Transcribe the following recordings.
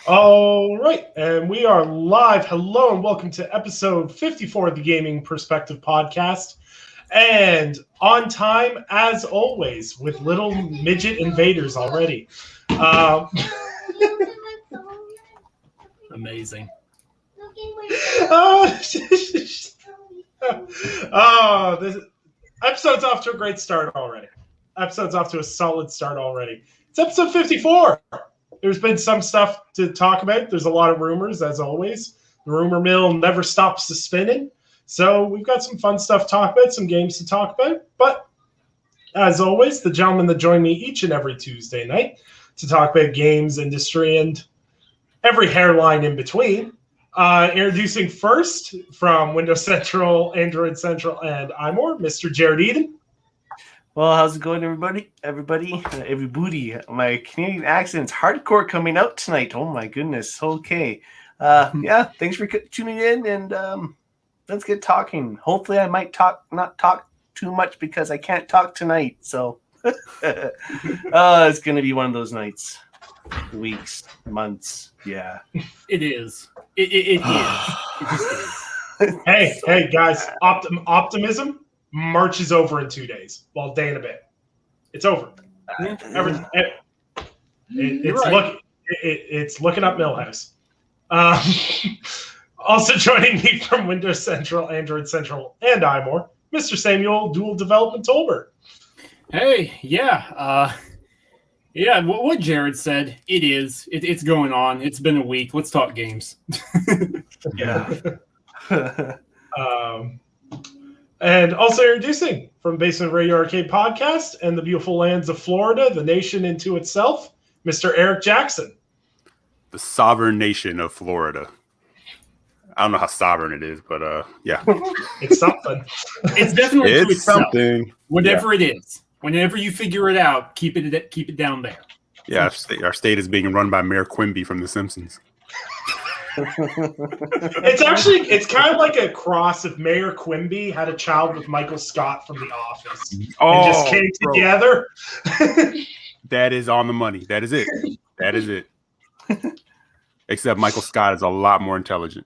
All right, and we are live. Hello, and welcome to episode 54 of the Gaming Perspective Podcast. And on time, as always, with little midget invaders already. Amazing. This episode's off to a great start already. Episode's off to a solid start already. It's episode 54. There's been some stuff to talk about. There's a lot of rumors, as always. The rumor mill never stops to spinning. So we've got some fun stuff to talk about, some games to talk about. But as always, the gentlemen that join me each and every Tuesday night to talk about games, industry, and every hairline in between. Introducing first from Windows Central, Android Central, and iMore, Mr. Jared Eden. Well, how's it going, everybody? Everybody. My Canadian accent's hardcore coming out tonight. Oh my goodness. Okay. Yeah. Thanks for tuning in, and let's get talking. Hopefully, I might not talk too much because I can't talk tonight. So, it's gonna be one of those nights, weeks, months. Yeah, it is. It is. It just is. Hey, guys! Optimism marches over in 2 days. Well, day and a bit. It's over. It's looking up Millhouse. Also joining me from Windows Central, Android Central, and iMore, Mr. Samuel Dual Development Tolbert. Hey, yeah. What Jared said, it is. It's going on. It's been a week. Let's talk games. Yeah. And also introducing from Basement Radio Arcade Podcast and the beautiful lands of Florida, the nation into itself, Mr. Eric Jackson. The sovereign nation of Florida. I don't know how sovereign it is, but yeah. It's something. It's definitely it's something. Whatever it is. Whenever you figure it out, keep it down there. Yeah, our state is being run by Mayor Quimby from The Simpsons. It's kind of like a cross if Mayor Quimby had a child with Michael Scott from The Office. They just came together. That is on the money. That is it. Except Michael Scott is a lot more intelligent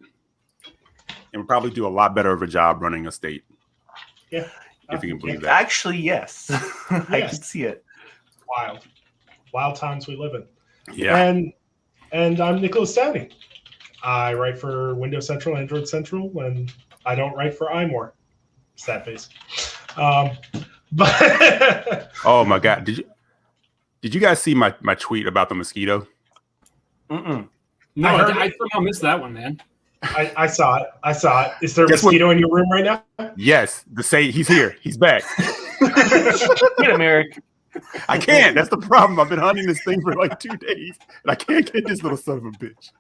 and would probably do a lot better of a job running a state. Yeah. If you can believe that. Actually, yes. I can see it. Wild times we live in. Yeah. And I'm Nicholas Downey. I write for Windows Central, Android Central, when I don't write for iMore. Sad face. But oh my God. Did you guys see my tweet about the mosquito? Mm-mm. No, I somehow missed that one, man. I saw it. Is there a mosquito in your room right now? Yes. He's here. He's back. Get him, Eric. I can't. That's the problem. I've been hunting this thing for like 2 days, and I can't get this little son of a bitch.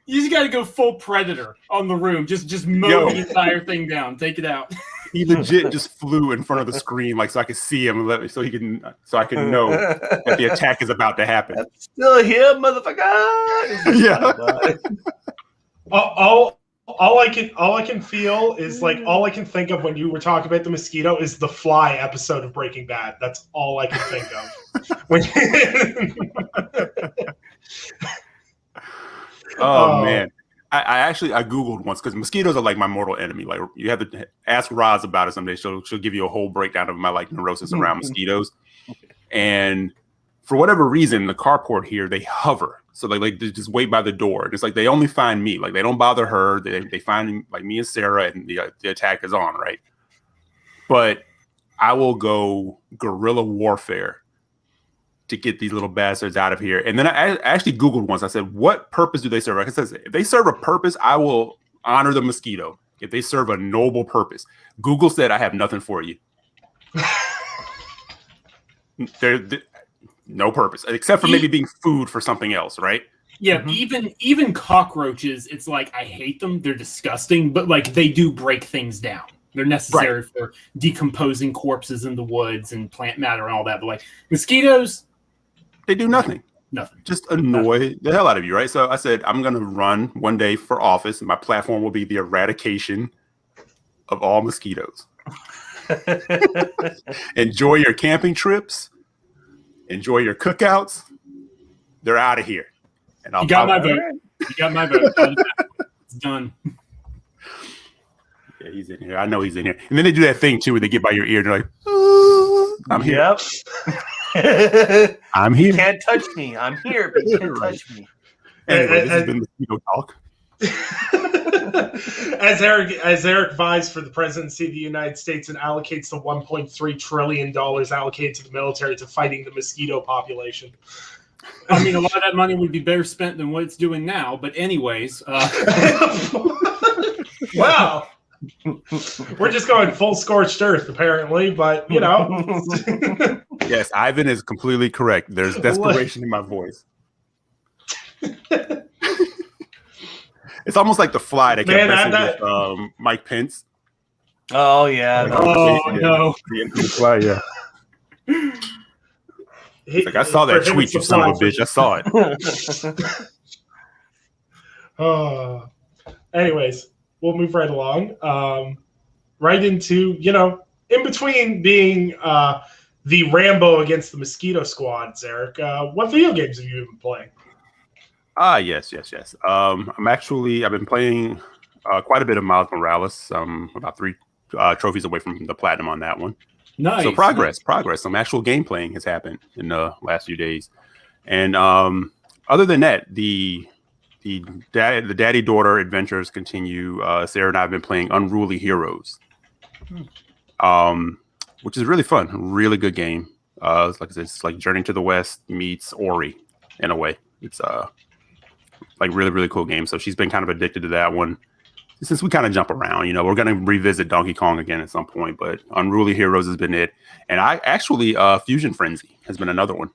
You just got to go full predator on the room. Just mow the entire thing down. Take it out. He legit just flew in front of the screen, like so I could see him, so I can know that the attack is about to happen. I'm still here, motherfucker. Yeah. All I can feel is like all I can think of when you were talking about the mosquito is the Fly episode of Breaking Bad. That's all I can think of. Oh man, I Googled once because mosquitoes are like my mortal enemy. Like you have to ask Roz about it someday. She'll give you a whole breakdown of my like neurosis around mosquitoes. And for whatever reason, the carport here they hover. So they just wait by the door. And it's like they only find me. Like they don't bother her. They find like me and Sarah, and the attack is on, right? But I will go guerrilla warfare to get these little bastards out of here. And then I actually Googled once. I said, what purpose do they serve? Like I said, if they serve a purpose, I will honor the mosquito. If they serve a noble purpose. Google said I have nothing for you. They're no purpose, except for maybe being food for something else, right? Yeah, even cockroaches, it's like I hate them. They're disgusting, but like they do break things down. They're necessary for decomposing corpses in the woods and plant matter and all that. But like mosquitoes, they do nothing. Nothing. Just annoy the hell out of you, right? So I said, I'm going to run one day for office, and my platform will be the eradication of all mosquitoes. Enjoy your camping trips. Enjoy your cookouts. they're out of here. And You got my vote. You got my vote. It's done. Yeah, he's in here. I know he's in here. And then they do that thing too, where they get by your ear and they're like, "Ooh, I'm here. Yep. I'm here. You can't touch me. I'm here, but you can't touch me." Anyway, this has been Mosquito Talk. As Eric vies for the presidency of the United States and allocates the $1.3 trillion allocated to the military to fighting the mosquito population. I mean, a lot of that money would be better spent than what it's doing now. But anyways. Wow. We're just going full scorched earth, apparently, but you know. Yes, Ivan is completely correct. There's desperation in my voice. It's almost like the fly that kept messing with Mike Pence. Oh yeah. No. The fly, yeah. Like, I saw that tweet, you son of a bitch. I saw it. Anyways, we'll move right along. Right into, in between being the Rambo against the Mosquito Squads, Eric, what video games have you been playing? Yes. I've been playing quite a bit of Miles Morales. About 3 trophies away from the platinum on that one. Nice. So progress. Some actual game playing has happened in the last few days. And other than that, the daddy-daughter adventures continue. Sarah and I have been playing Unruly Heroes, which is really fun. Really good game. It's like Journey to the West meets Ori in a way. It's like really, really cool game. So she's been kind of addicted to that one. Since we kind of jump around, we're going to revisit Donkey Kong again at some point, but Unruly Heroes has been it. And I actually, Fusion Frenzy has been another one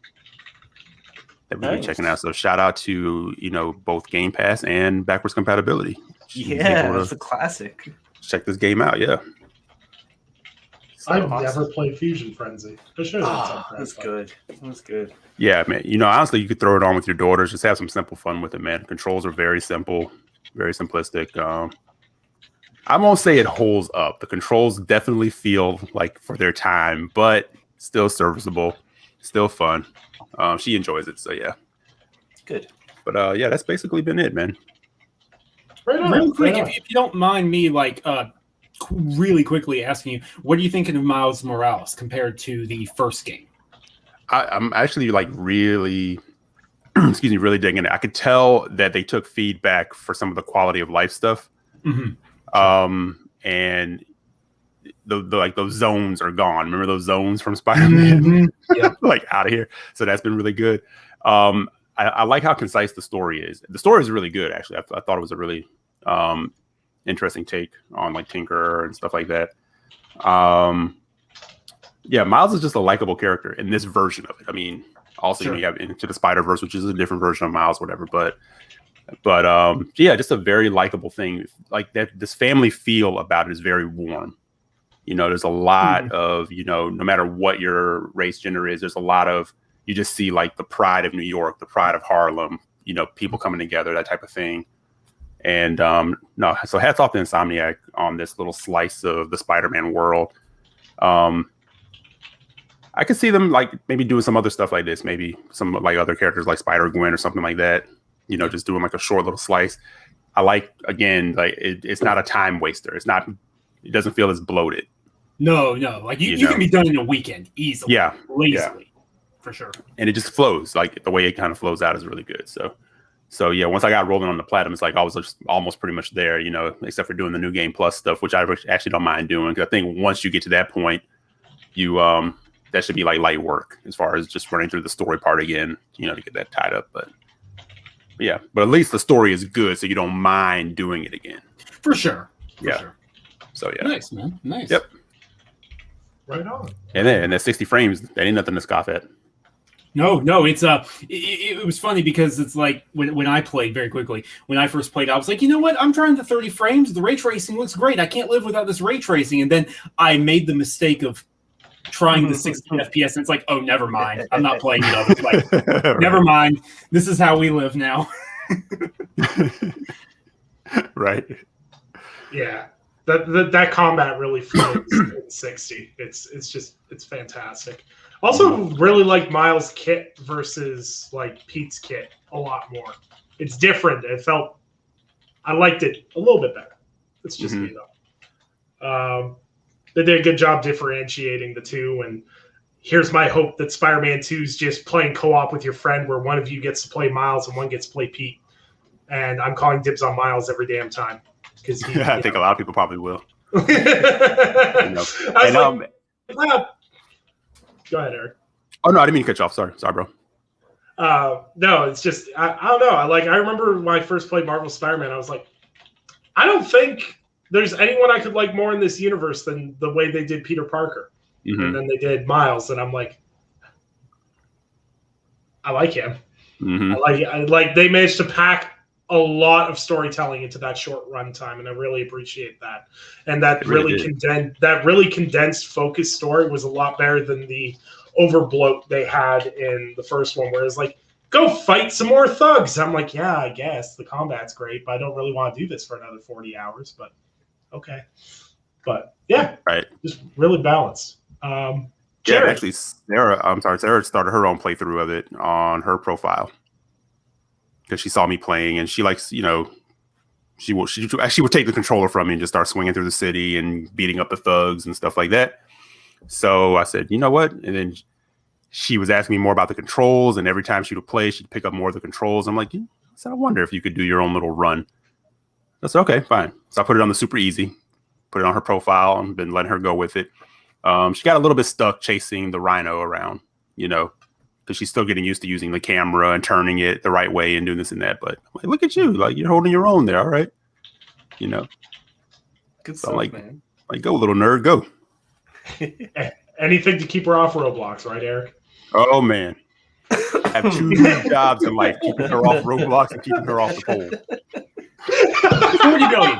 that we've been checking out. So shout out to, both Game Pass and backwards compatibility. Yeah, that's a classic. Check this game out, yeah. So I've never played Fusion Frenzy. For sure, that's good. That's good. Yeah, man. Honestly, you could throw it on with your daughters. Just have some simple fun with it, man. Controls are very simple, very simplistic. I won't say it holds up. The controls definitely feel like for their time, but still serviceable, still fun. She enjoys it, so yeah. Good. But yeah, that's basically been it, man. Right on. Real quick, if you don't mind me, really quickly asking you, what are you thinking of Miles Morales compared to the first game? I'm actually really, really digging it. I could tell that they took feedback for some of the quality of life stuff. Mm-hmm. And those zones are gone. Remember those zones from Spider-Man? Mm-hmm. Yeah. Out of here. So that's been really good. I like how concise the story is. The story is really good, actually. I thought it was a really interesting take on Tinker and stuff like that. Yeah, Miles is just a likable character in this version of it. I mean, also sure. You have Into the Spider-Verse, which is a different version of Miles, whatever. But yeah, just a very likable thing. This family feel about it is very warm. There's a lot of, no matter what your race, gender is, there's a lot of, you just see the pride of New York, the pride of Harlem, people coming together, that type of thing. And so hats off to Insomniac on this little slice of the Spider-Man world. I could see them maybe doing some other stuff like this, maybe some other characters like Spider-Gwen or something like that. Just doing a short little slice. I it's not a time waster. It doesn't feel as bloated. No. You can be done in a weekend easily. Yeah. Lazily. For sure. And it just flows. The way it kind of flows out is really good. So yeah, once I got rolling on the platinum, it's I was just almost pretty much there, except for doing the new game plus stuff, which I actually don't mind doing. Because I think once you get to that point, you that should be light work as far as just running through the story part again, to get that tied up. But yeah, but at least the story is good, so you don't mind doing it again. For sure. Sure. So yeah. Nice, man. Nice. Yep. Right on. And that 60 frames, that ain't nothing to scoff at. No, it's it was funny because it's when I played very quickly. When I first played, I was like, you know what? I'm trying the 30 frames. The ray tracing looks great. I can't live without this ray tracing. And then I made the mistake of trying the 60 FPS, and it's oh, never mind. I'm not playing it. Never mind. This is how we live now. Right. Yeah. That combat really flows in 60. It's fantastic. Also, really like Miles' kit versus like Pete's kit a lot more. It's different. I liked it a little bit better. It's just me though. They did a good job differentiating the two. And here's my hope that Spider-Man 2 is just playing co-op with your friend, where one of you gets to play Miles and one gets to play Pete. And I'm calling dibs on Miles every damn time because I think a lot of people probably will. Go ahead, Eric. Oh no, I didn't mean to cut you off. Sorry, bro. No, it's just I don't know. I remember when I first played Marvel Spider-Man, I was like, I don't think there's anyone I could like more in this universe than the way they did Peter Parker, and then they did Miles, and I'm like, I like him. I like they managed to pack a lot of storytelling into that short run time, and I really appreciate that. And that really condensed focused story was a lot better than the overbloat they had in the first one, where it's like, go fight some more thugs. I'm like, yeah, I guess the combat's great, but I don't really want to do this for another 40 hours. But okay, but yeah, right, just really balanced. Yeah, actually, Sarah started her own playthrough of it on her profile because she saw me playing, and she likes, she would take the controller from me and just start swinging through the city and beating up the thugs and stuff like that. So I said, you know what? And then she was asking me more about the controls, and every time she would play, she'd pick up more of the controls. I'm like, I wonder if you could do your own little run. I said, okay, fine. So I put it on the super easy, put it on her profile, and been letting her go with it. She got a little bit stuck chasing the Rhino around, because she's still getting used to using the camera and turning it the right way and doing this and that. But I'm like, look at you, like you're holding your own there, all right? Good stuff, I'm man. Like, go, little nerd, go. Anything to keep her off Roblox, right, Eric? Oh man, I have two jobs in life: keeping her off Roblox and keeping her off the pole. 40 billion.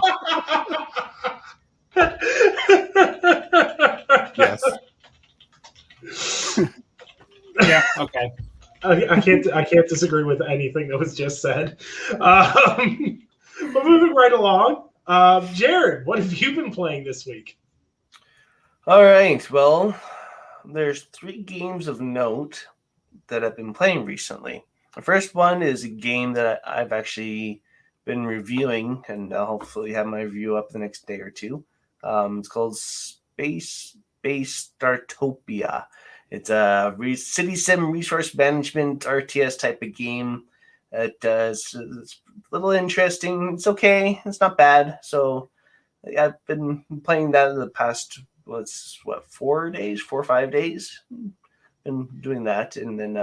Yes. Yeah. Okay. I can't disagree with anything that was just said. But moving right along, Jared, what have you been playing this week? All right. Well, there's 3 games of note that I've been playing recently. The first one is a game that I've actually been reviewing, and I'll hopefully have my review up the next day or two. It's called Space Startopia. It's a city sim resource management RTS type of game. It's a little interesting. It's okay. It's not bad. So I've been playing that in the past, 4 or 5 days. Been doing that. And then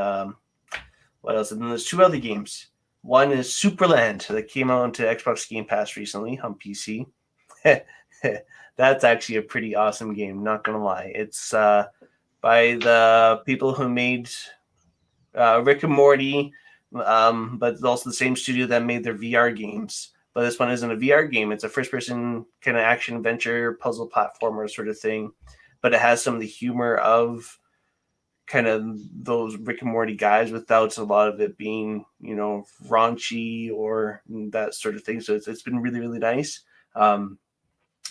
what else? And then there's 2 other games. One is Superland that came out onto Xbox Game Pass recently on PC. That's actually a pretty awesome game, not going to lie. It's by the people who made Rick and Morty, but it's also the same studio that made their VR games. But this one isn't a VR game. It's a first-person kind of action-adventure, puzzle platformer sort of thing. But it has some of the humor of kind of those Rick and Morty guys without a lot of it being, raunchy or that sort of thing. So it's been really, really nice.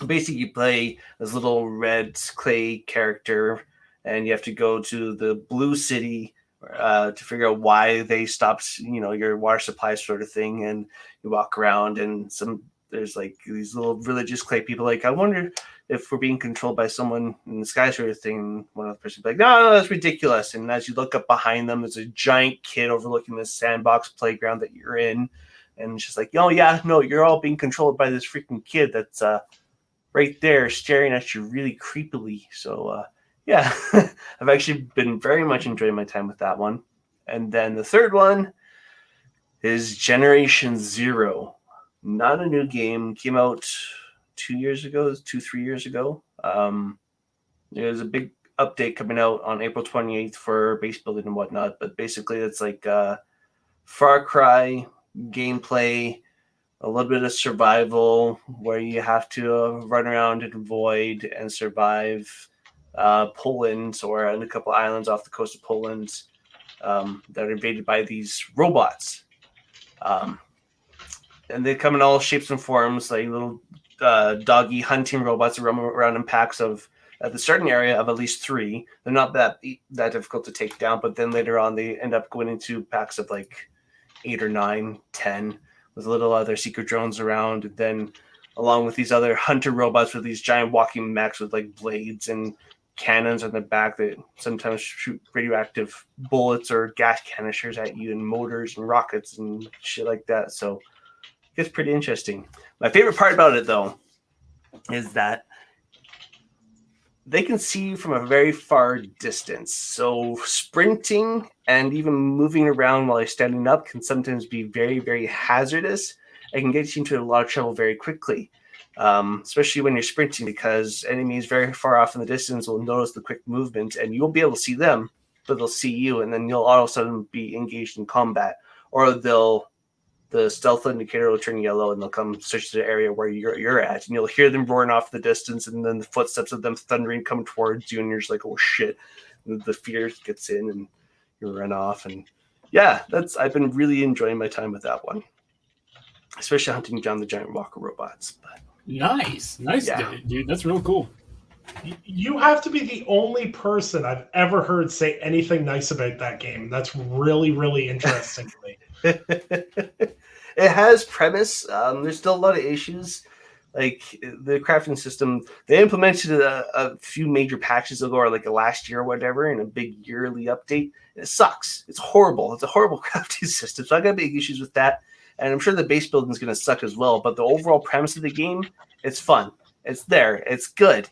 Basically, you play this little red clay character, and you have to go to the blue city to figure out why they stopped, your water supply sort of thing. And you walk around, and there's like these little religious clay people. Like, I wonder if we're being controlled by someone in the sky sort of thing. And one of the person be like, no, that's ridiculous. And as you look up behind them, there's a giant kid overlooking this sandbox playground that you're in. And it's just like, oh yeah, no, you're all being controlled by this freaking kid that's right there staring at you really creepily. So yeah, I've actually been very much enjoying my time with that one. And then the third one is Generation Zero. Not a new game. Came out 3 years ago. There's a big update coming out on April 28th for base building and whatnot. But basically, it's like Far Cry gameplay, a little bit of survival where you have to run around and avoid and survive Poland or a couple islands off the coast of Poland that are invaded by these robots. And they come in all shapes and forms, like little doggy hunting robots that run around in packs of at the starting area of at least 3. They're not that difficult to take down, but then later on they end up going into packs of like 8 or 9, 10 with little other secret drones around. And then along with these other hunter robots with these giant walking mechs with like blades and cannons on the back that sometimes shoot radioactive bullets or gas canisters at you, and motors and rockets and shit like that. So it's pretty interesting. My favorite part about it, though, is that they can see you from a very far distance. So sprinting and even moving around while you're standing up can sometimes be very, very hazardous. It can get you into a lot of trouble very quickly. Especially when you're sprinting, because enemies very far off in the distance will notice the quick movement, and you won't be able to see them, but they'll see you, and then you'll all of a sudden be engaged in combat, or the stealth indicator will turn yellow, and they'll come search the area where you're at, and you'll hear them roaring off the distance, and then the footsteps of them thundering come towards you, and you're just like, oh shit, and the fear gets in, and you run off. And yeah, I've been really enjoying my time with that one, especially hunting down the giant walker robots. But nice, yeah. Dude. That's real cool. You have to be the only person I've ever heard say anything nice about that game. That's really, really interesting to me. It has premise. There's still a lot of issues. Like the crafting system, they implemented a few major patches ago, or like last year or whatever, in a big yearly update. It sucks. It's horrible. It's a horrible crafting system. So I got big issues with that. And I'm sure the base building is going to suck as well. But the overall premise of the game, it's fun. It's there. It's good.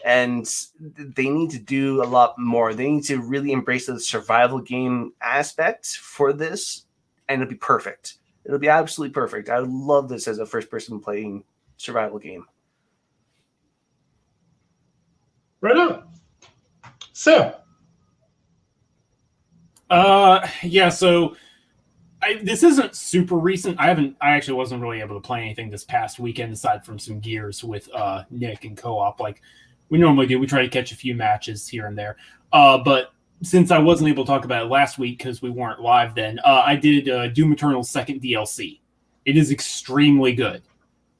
And they need to do a lot more. They need to really embrace the survival game aspect for this, and it'll be perfect. It'll be absolutely perfect. I love this as a first-person playing survival game. Right on. So. Yeah, so this isn't super recent. I actually wasn't really able to play anything this past weekend aside from some Gears with Nick and co-op like we normally do. We try to catch a few matches here and there. But since I wasn't able to talk about it last week because we weren't live then, I did Doom Eternal's second DLC. It is extremely good.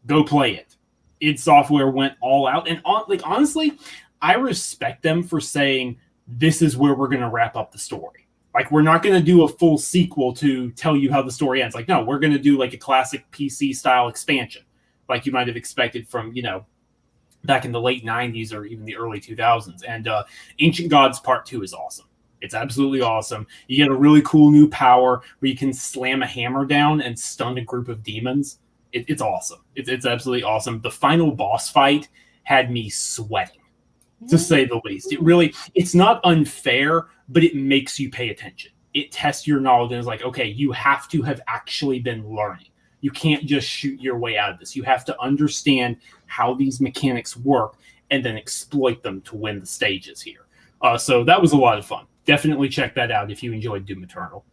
Go play it. id Software went all out. And honestly, I respect them for saying, this is where we're going to wrap up the story. Like, we're not going to do a full sequel to tell you how the story ends. Like, no, we're going to do like a classic PC-style expansion, like you might have expected from, back in the late 90s or even the early 2000s. And Ancient Gods Part 2 is awesome. It's absolutely awesome. You get a really cool new power where you can slam a hammer down and stun a group of demons. It's awesome. It's absolutely awesome. The final boss fight had me sweating, to say the least. It's not unfair, but it makes you pay attention. It tests your knowledge and is like, okay, you have to have actually been learning. You can't just shoot your way out of this. You have to understand how these mechanics work and then exploit them to win the stages here. So that was a lot of fun. Definitely check that out if you enjoyed Doom Eternal.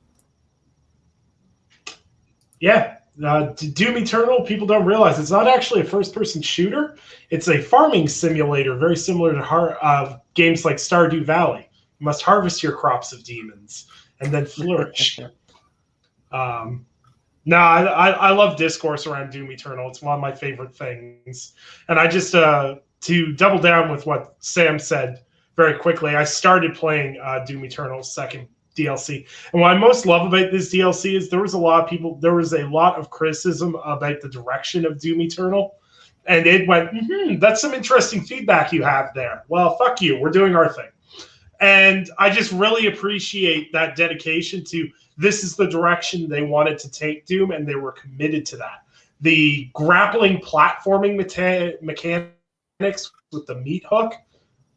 Yeah. Doom Eternal, people don't realize it's not actually a first-person shooter. It's a farming simulator, very similar to games like Stardew Valley. You must harvest your crops of demons and then flourish. I love discourse around Doom Eternal. It's one of my favorite things. And I just, to double down with what Sam said very quickly, I started playing Doom Eternal's second DLC. And what I most love about this DLC is there was a lot of criticism about the direction of Doom Eternal. And it went, that's some interesting feedback you have there. Well, fuck you. We're doing our thing. And I just really appreciate that dedication to this is the direction they wanted to take Doom, and they were committed to that. The grappling platforming mechanics with the meat hook,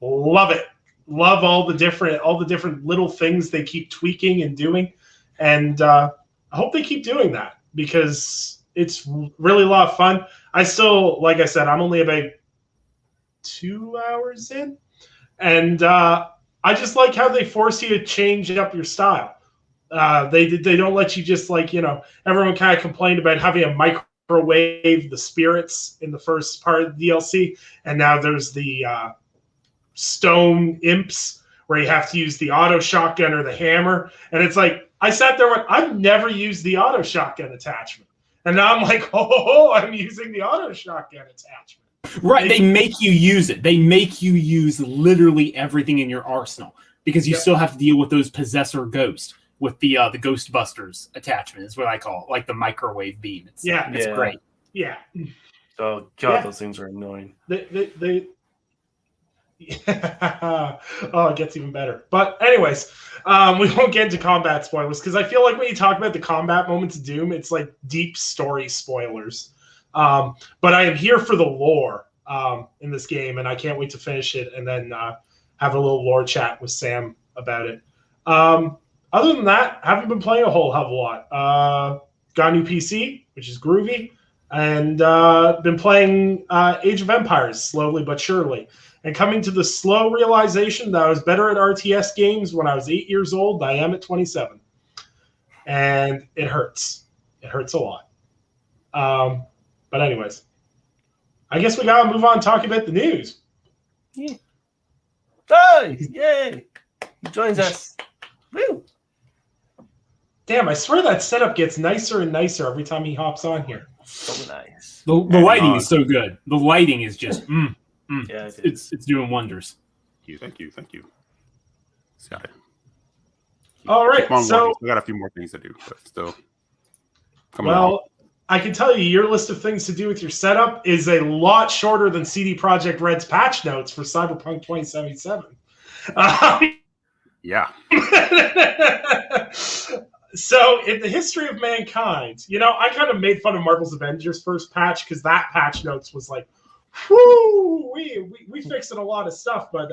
love it. Love all the different little things they keep tweaking and doing. And I hope they keep doing that because it's really a lot of fun. I still, like I said, I'm only about 2 hours in. And I just like how they force you to change up your style. They don't let you just everyone kind of complained about having a microwave the spirits in the first part of the DLC. And now there's the stone imps where you have to use the auto shotgun or the hammer. And it's like, I sat there and went, I've never used the auto shotgun attachment. And now I'm like, I'm using the auto shotgun attachment. Right, they make you use it. They make you use literally everything in your arsenal because you still have to deal with those possessor ghosts with the Ghostbusters attachment is what I call it, like the microwave beam. It's great. Yeah. Oh God, those things are annoying. They oh, it gets even better. But anyways, we won't get into combat spoilers because I feel like when you talk about the combat moments of Doom, it's like deep story spoilers. But I am here for the lore in this game, and I can't wait to finish it and then have a little lore chat with Sam about it. Other than that, haven't been playing a whole hell of a lot. Got a new PC, which is groovy, and been playing Age of Empires slowly but surely. And coming to the slow realization that I was better at RTS games when I was 8 years old than I am at 27. And it hurts. It hurts a lot. But anyways, I guess we got to move on talking about the news. Yeah. Oh, yay! He joins us. Woo! Damn, I swear that setup gets nicer and nicer every time he hops on here. So nice. The lighting is so good. The lighting is just Yeah, it's doing wonders. Thank you. Got it. All right, so we got a few more things to do, but still. Well, I can tell you, your list of things to do with your setup is a lot shorter than CD Projekt Red's patch notes for Cyberpunk 2077. Yeah. So, in the history of mankind, I kind of made fun of Marvel's Avengers first patch because that patch notes was like, whoo, we fixing a lot of stuff, but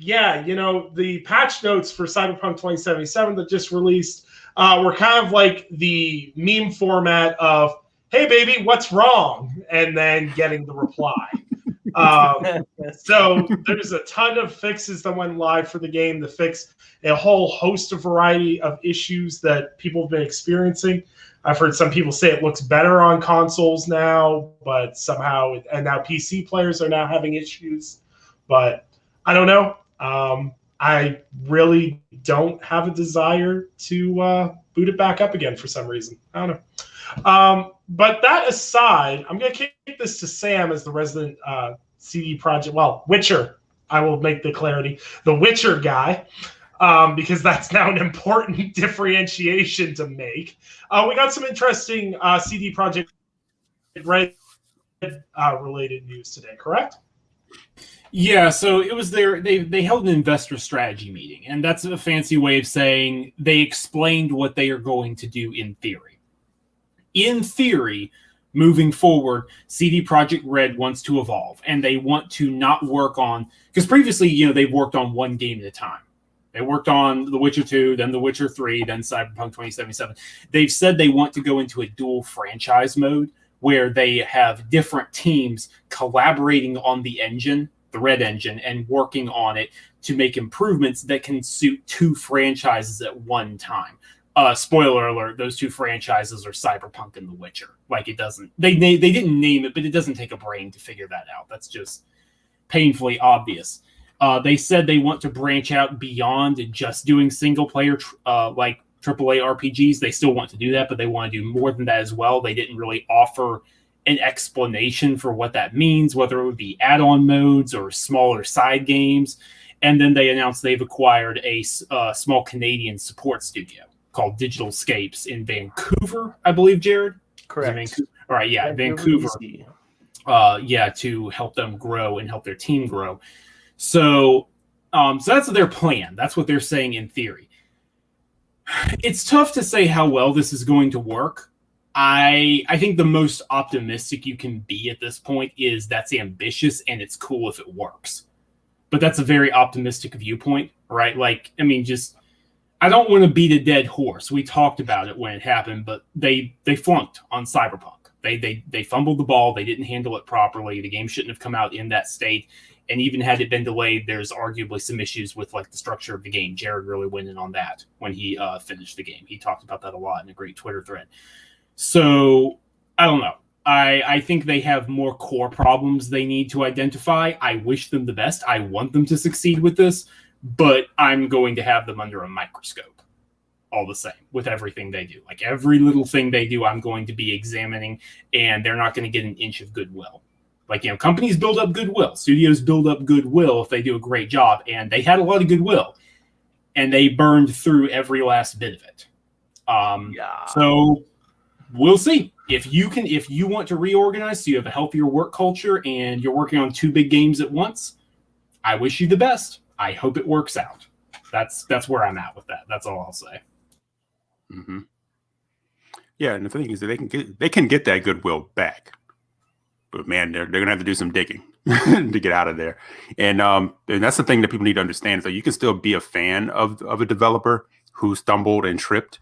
the patch notes for Cyberpunk 2077 that just released were kind of like the meme format of, hey baby, what's wrong? And then getting the reply. So there's a ton of fixes that went live for the game to fix a whole host of variety of issues that people have been experiencing. I've heard some people say it looks better on consoles now, but somehow, and now PC players are now having issues. But I don't know. I really don't have a desire to boot it back up again for some reason. I don't know. But that aside, I'm going to kick this to Sam as the resident CD Projekt, Witcher. I will make the clarity. The Witcher guy. Because that's now an important differentiation to make. We got some interesting CD Projekt Red related news today, correct? Yeah, so it was they held an investor strategy meeting, and that's a fancy way of saying they explained what they are going to do in theory. In theory, moving forward, CD Projekt Red wants to evolve, and they want to not work on, because previously, they've worked on one game at a time. They worked on The Witcher 2, then The Witcher 3, then Cyberpunk 2077. They've said they want to go into a dual franchise mode where they have different teams collaborating on the engine, the Red engine, and working on it to make improvements that can suit two franchises at one time. Spoiler alert, those two franchises are Cyberpunk and The Witcher. Like, it doesn't... They didn't name it, but it doesn't take a brain to figure that out. That's just painfully obvious. They said they want to branch out beyond just doing single-player, like AAA RPGs. They still want to do that, but they want to do more than that as well. They didn't really offer an explanation for what that means, whether it would be add-on modes or smaller side games. And then they announced they've acquired a small Canadian support studio called Digital Scapes in Vancouver, I believe, Jared? Correct. All right, yeah, Vancouver. To help them grow and help their team grow. So that's their plan. That's what they're saying in theory. It's tough to say how well this is going to work. I think the most optimistic you can be at this point is that's ambitious and it's cool if it works. But that's a very optimistic viewpoint, right? Like, I mean, I don't want to beat a dead horse. We talked about it when it happened, but they flunked on Cyberpunk. They fumbled the ball. They didn't handle it properly. The game shouldn't have come out in that state. And even had it been delayed, there's arguably some issues with like the structure of the game. Jared really went in on that when he finished the game. He talked about that a lot in a great Twitter thread. So I don't know. I think they have more core problems they need to identify. I wish them the best. I want them to succeed with this, but I'm going to have them under a microscope all the same with everything they do. Like every little thing they do, I'm going to be examining, and they're not going to get an inch of goodwill Like, companies build up goodwill. Studios build up goodwill if they do a great job. And they had a lot of goodwill. And they burned through every last bit of it. So we'll see. If you want to reorganize so you have a healthier work culture and you're working on 2 big games at once, I wish you the best. I hope it works out. That's where I'm at with that. That's all I'll say. Mm-hmm. Yeah, and the thing is that they can get that goodwill back, but man, they're gonna have to do some digging to get out of there. And that's the thing that people need to understand is that you can still be a fan of a developer who stumbled and tripped,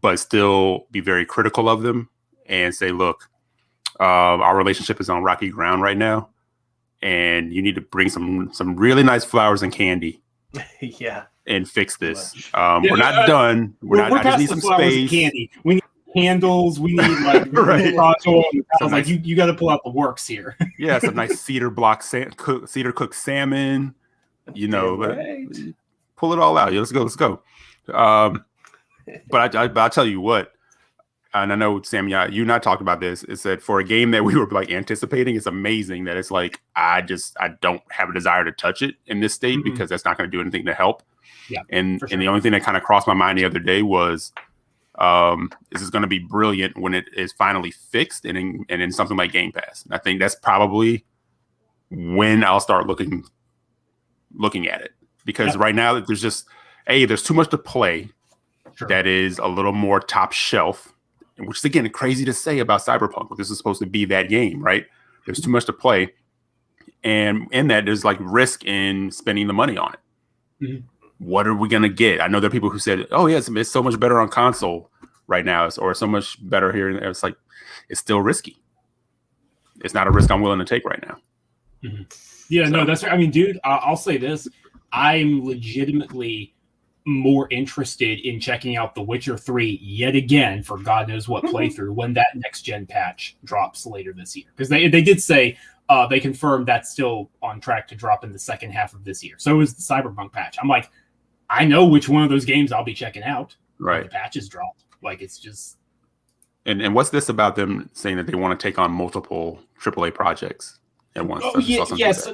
but still be very critical of them and say, look, our relationship is on rocky ground right now, and you need to bring some really nice flowers and candy. Yeah. And fix this. We're not done. We're not. I just need some space. Candy. We need candles. We need like right. Like you got to pull out the works here. Yeah, some nice cedar cooked salmon. Right. Pull it all out. Yeah, let's go. But I'll tell you what. And I know, Sam, you and I talked about this. Is that for a game that we were like anticipating, it's amazing that it's like I don't have a desire to touch it in this state because that's not going to do anything to help. Yeah, and sure. And the only thing that kind of crossed my mind the other day was, this is going to be brilliant when it is finally fixed and in something like Game Pass. And I think that's probably when I'll start looking at it, because right now there's too much to play. Sure. That is a little more top shelf. Which is, again, crazy to say about Cyberpunk, but this is supposed to be that game, right? There's too much to play. And in that, there's like risk in spending the money on it. Mm-hmm. What are we going to get? I know there are people who said, oh, yes, it's so much better on console right now, or so much better here. And it's like, it's still risky. It's not a risk I'm willing to take right now. Mm-hmm. Yeah, no, that's right. I mean, dude, I'll say this. I'm legitimately more interested in checking out The Witcher 3 yet again for God knows what playthrough when that next gen patch drops later this year, because they did say they confirmed that's still on track to drop in the second half of this year. So is the Cyberpunk patch. I'm like, I know which one of those games I'll be checking out. Right, when the patches drop. Like, it's just. And what's this about them saying that they want to take on multiple AAA projects at once? Oh, yes.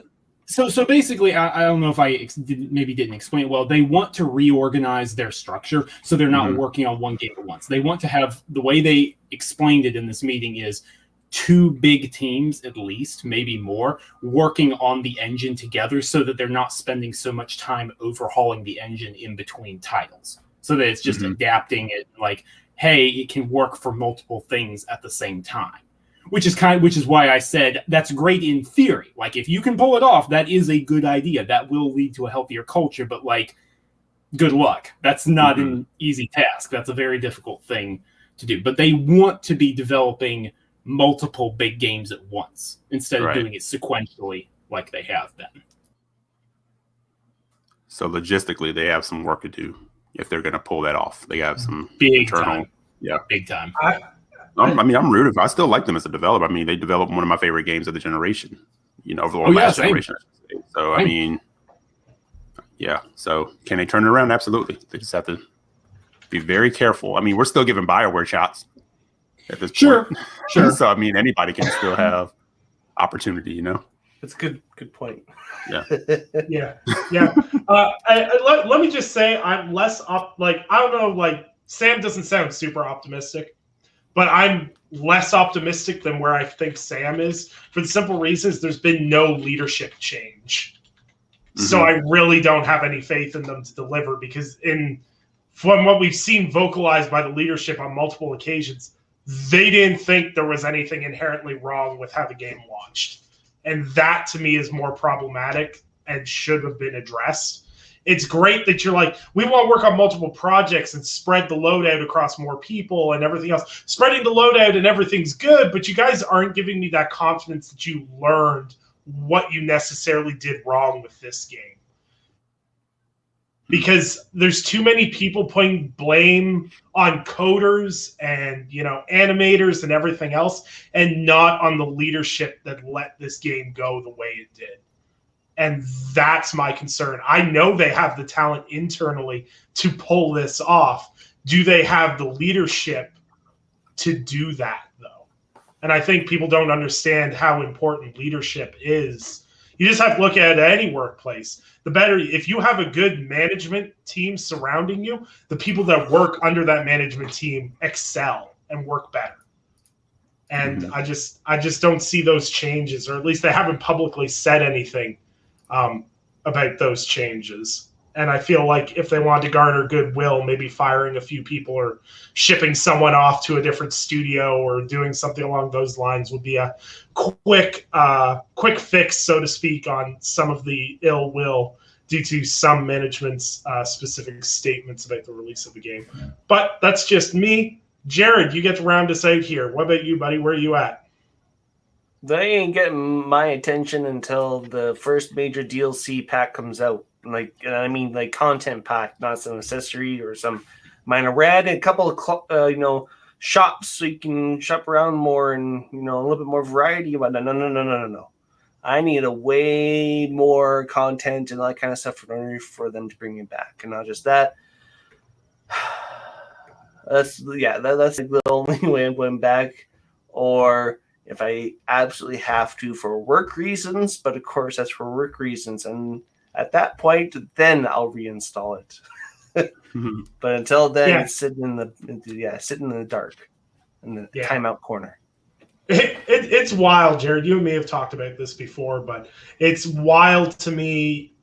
So basically, I don't know if I didn't explain it well. They want to reorganize their structure so they're not working on one game at once. They want to have, the way they explained it in this meeting is 2 big teams, at least, maybe more, working on the engine together so that they're not spending so much time overhauling the engine in between titles. So that it's just adapting it like, hey, it can work for multiple things at the same time. Which is why I said that's great in theory. Like, if you can pull it off, that is a good idea. That will lead to a healthier culture, but like, good luck. That's not an easy task. That's a very difficult thing to do. But they want to be developing multiple big games at once instead of doing it sequentially like they have been. So logistically, they have some work to do if they're going to pull that off. They have some big time. I'm rooted. I still like them as a developer. I mean, they developed one of my favorite games of the generation, over the last generation. So, I mean, yeah. So, can they turn it around? Absolutely. They just have to be very careful. I mean, we're still giving BioWare shots at this point. Sure. So, I mean, anybody can still have opportunity, That's a good point. Yeah. Yeah. Let me just say, I'm less I don't know, like, Sam doesn't sound super optimistic. But I'm less optimistic than where I think Sam is, for the simple reasons there's been no leadership change. So I really don't have any faith in them to deliver, because from what we've seen vocalized by the leadership on multiple occasions, they didn't think there was anything inherently wrong with how the game launched. And that, to me, is more problematic and should have been addressed. It's great that you're like, we want to work on multiple projects and spread the load out across more people and everything else. Spreading the load out and everything's good, but you guys aren't giving me that confidence that you learned what you necessarily did wrong with this game. Because there's too many people putting blame on coders and, animators and everything else, and not on the leadership that let this game go the way it did. And that's my concern. I know they have the talent internally to pull this off. Do they have the leadership to do that, though? And I think people don't understand how important leadership is. You just have to look at any workplace. The better, if you have a good management team surrounding you, the people that work under that management team excel and work better. And I just don't see those changes, or at least they haven't publicly said anything about those changes. And I feel like if they want to garner goodwill, maybe firing a few people or shipping someone off to a different studio or doing something along those lines would be a quick fix, so to speak, on some of the ill will due to some management's specific statements about the release of the game. But that's just me. Jared, you get to round us out here. What about you, buddy? Where are you at? They ain't getting my attention until the first major DLC pack comes out. Like, I mean, like content pack, not some accessory or some minor rad, and a couple of shops so you can shop around more and a little bit more variety. But no. I need a way more content and all that kind of stuff for them to bring me back, and not just that. That's like the only way I'm going back, or if I absolutely have to for work reasons. But of course, that's for work reasons, and at that point, then I'll reinstall it. But until then, it's sitting in the dark, in the timeout corner. It's wild, Jared. You and me have talked about this before, but it's wild to me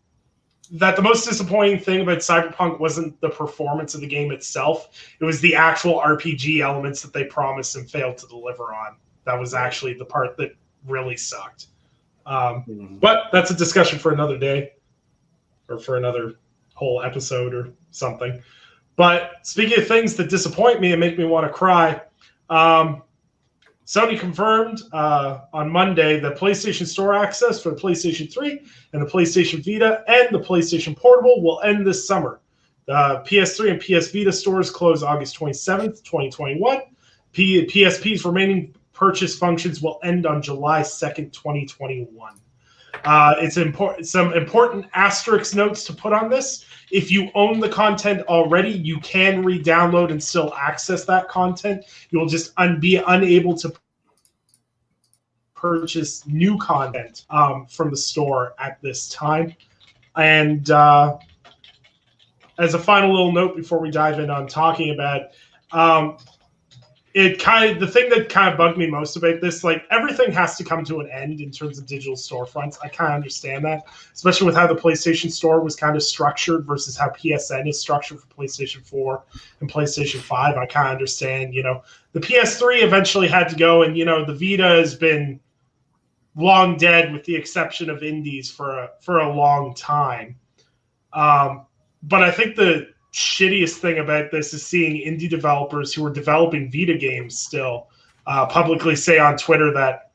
that the most disappointing thing about Cyberpunk wasn't the performance of the game itself. It was the actual RPG elements that they promised and failed to deliver on. That was actually the part that really sucked. But that's a discussion for another day, or for another whole episode or something. But speaking of things that disappoint me and make me want to cry, Sony confirmed on Monday that PlayStation Store access for the PlayStation 3 and the PlayStation Vita and the PlayStation Portable will end this summer. The PS3 and PS Vita stores close August 27th, 2021. PSP's remaining purchase functions will end on July 2nd, 2021. It's some important asterisk notes to put on this. If you own the content already, you can re-download and still access that content. You'll just be unable to purchase new content from the store at this time. And as a final little note before we dive in on talking about the thing that kind of bugged me most about this, like, everything has to come to an end in terms of digital storefronts. I kind of understand that, especially with how the PlayStation Store was kind of structured versus how PSN is structured for PlayStation 4 and PlayStation 5. I kind of understand, the PS3 eventually had to go, and, the Vita has been long dead with the exception of indies for a long time. But I think the shittiest thing about this is seeing indie developers who are developing Vita games still publicly say on Twitter that,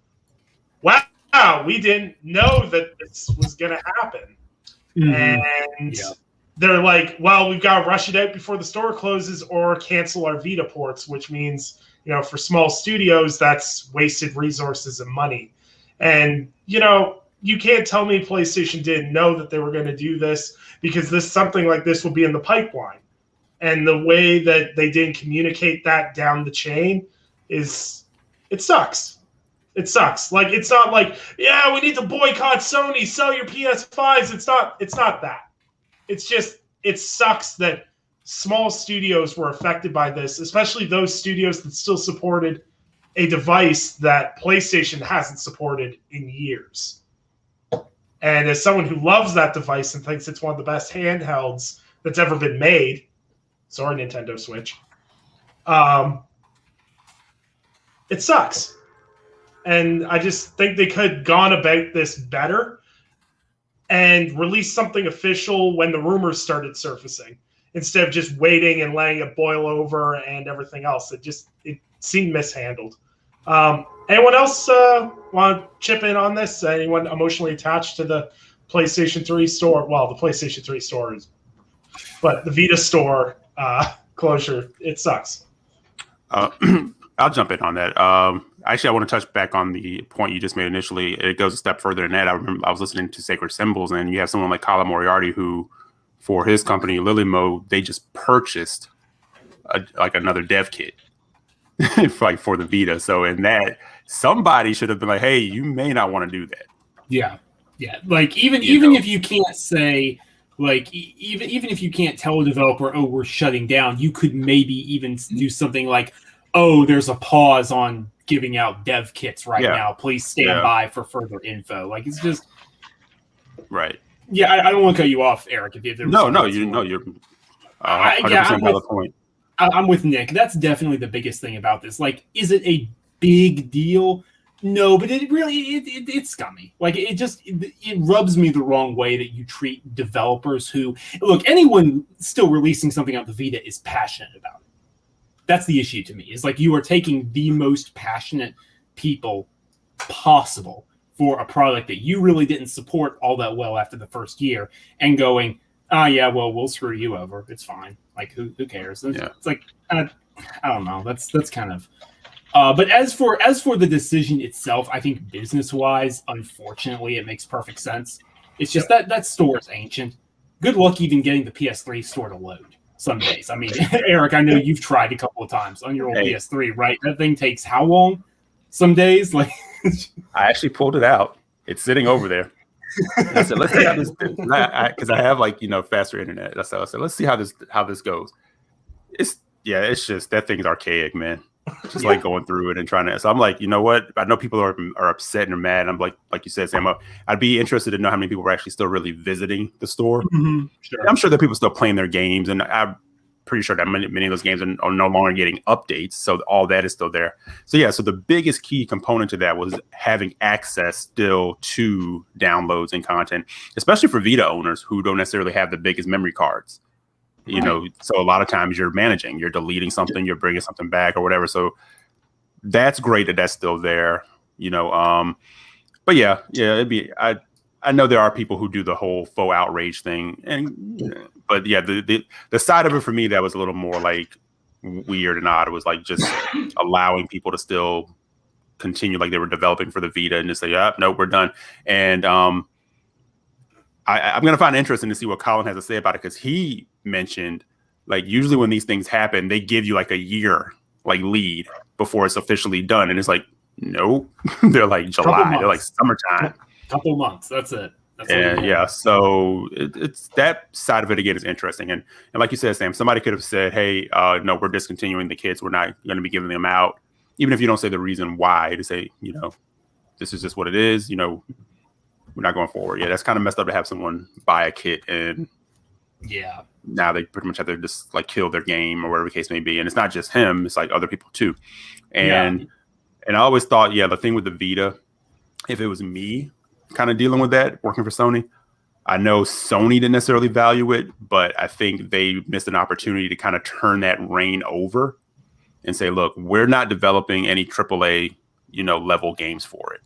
wow, we didn't know that this was going to happen. And they're like, well, we've got to rush it out before the store closes or cancel our Vita ports, which means, for small studios, that's wasted resources and money. And, you can't tell me PlayStation didn't know that they were going to do this, because something like this will be in the pipeline. And the way that they didn't communicate that down the chain it sucks. It sucks. Like, it's not like, yeah, we need to boycott Sony, sell your PS5s. It's not that. It's just, it sucks that small studios were affected by this, especially those studios that still supported a device that PlayStation hasn't supported in years. And as someone who loves that device and thinks it's one of the best handhelds that's ever been made, sorry, Nintendo Switch, it sucks. And I just think they could have gone about this better and release something official when the rumors started surfacing, instead of just waiting and letting it boil over and everything else. It seemed mishandled. Anyone else want to chip in on this? Anyone emotionally attached to the PlayStation 3 store? Well, the PlayStation 3 store but the Vita store closure, it sucks. I'll jump in on that. Actually, I want to touch back on the point you just made initially. It goes a step further than that. I remember I was listening to Sacred Symbols, and you have someone like Colin Moriarty who, for his company, Lily Mode, they just purchased another dev kit. for the Vita. So in that, somebody should have been like, hey, you may not want to do that. Yeah. Like even if you can't say, like even if you can't tell a developer, oh, we're shutting down, you could maybe even do something like, oh, there's a pause on giving out dev kits right now. Please stand by for further info. Like it's just right. Yeah, I don't want to cut you off, Eric. If you're 100% valid point. I'm with Nick. That's definitely the biggest thing about this. Like, is it a big deal? No, but it's scummy. Like, it rubs me the wrong way that you treat developers who, look, anyone still releasing something on the Vita is passionate about it. That's the issue to me. Is like you are taking the most passionate people possible for a product that you really didn't support all that well after the first year and going, yeah, well, we'll screw you over. It's fine. Like, who cares? It's like, I don't know. That's kind of. But as for the decision itself, I think business-wise, unfortunately, it makes perfect sense. It's just that store is ancient. Good luck even getting the PS3 store to load some days. I mean, Eric, I know you've tried a couple of times on your old PS3, right? That thing takes how long? Some days? Like, I actually pulled it out. It's sitting over there. I said, let's see how this, because I have faster internet. I said, let's see how this goes. It's just that thing is archaic, man. Just like going through it and trying to. So I'm like, you know what? I know people are upset and are mad. I'm like you said, Sam. I'd be interested to know how many people are actually still really visiting the store. Mm-hmm. Sure. I'm sure that people still playing their games, and I'm pretty sure that many of those games are no longer getting updates. So all that is still there. So yeah. So the biggest key component to that was having access still to downloads and content, especially for Vita owners who don't necessarily have the biggest memory cards. You know, so a lot of times you're deleting something, you're bringing something back or whatever. So that's great that that's still there, but it'd be, I know there are people who do the whole faux outrage thing but yeah, the side of it for me, that was a little more like weird and odd. It was like just allowing people to still continue like they were developing for the Vita and just say, no, we're done. And, I'm going to find it interesting to see what Colin has to say about it, because he mentioned like usually when these things happen, they give you like a year like lead before it's officially done. And it's like, no, they're like July, they're like summertime. Couple months. That's it. So it's that side of it again is interesting. And like you said, Sam, somebody could have said, hey, no, we're discontinuing the kits. We're not going to be giving them out. Even if you don't say the reason why, to say, this is just what it is, we're not going forward. Yeah, that's kind of messed up to have someone buy a kit and now they pretty much have to just like kill their game or whatever the case may be. And it's not just him; it's like other people too. And I always thought, the thing with the Vita, if it was me kind of dealing with that, working for Sony, I know Sony didn't necessarily value it, but I think they missed an opportunity to kind of turn that reign over and say, look, we're not developing any AAA, level games for it.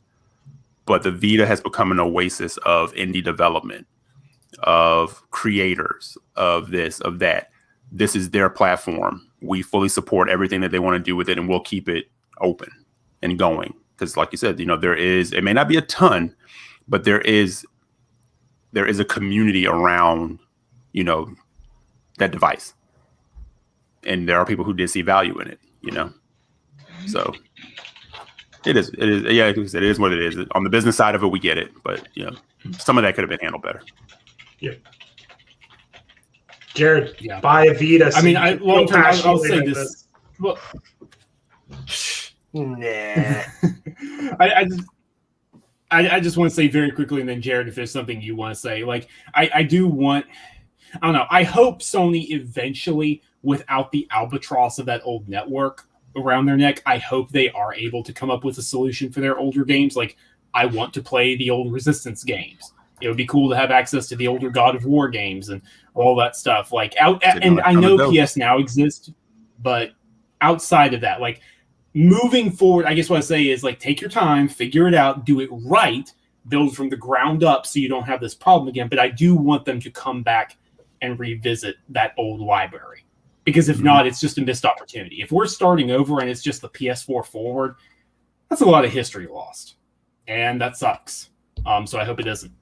But the Vita has become an oasis of indie development, of creators, of this, of that. This is their platform. We fully support everything that they want to do with it, and we'll keep it open and going. Because like you said, it may not be a ton, but there is a community around, that device. And there are people who did see value in it, So It is. Yeah, it is what it is. On the business side of it, we get it, but some of that could have been handled better. Yeah. Jared, buy a Vita. I mean, long term, I'll say this. Well, nah. I just want to say very quickly, and then Jared, if there's something you want to say, like I don't know. I hope Sony eventually, without the albatross of that old network around their neck, I hope they are able to come up with a solution for their older games. Like, I want to play the old Resistance games. It would be cool to have access to the older God of War games and all that stuff. Like, and I know PS Now exists, but outside of that, like, moving forward, I guess what I say is, like, take your time, figure it out, do it right, build from the ground up so you don't have this problem again. But I do want them to come back and revisit that old library. Because if not, it's just a missed opportunity. If we're starting over and it's just the PS4 forward, that's a lot of history lost. And that sucks. So I hope it doesn't.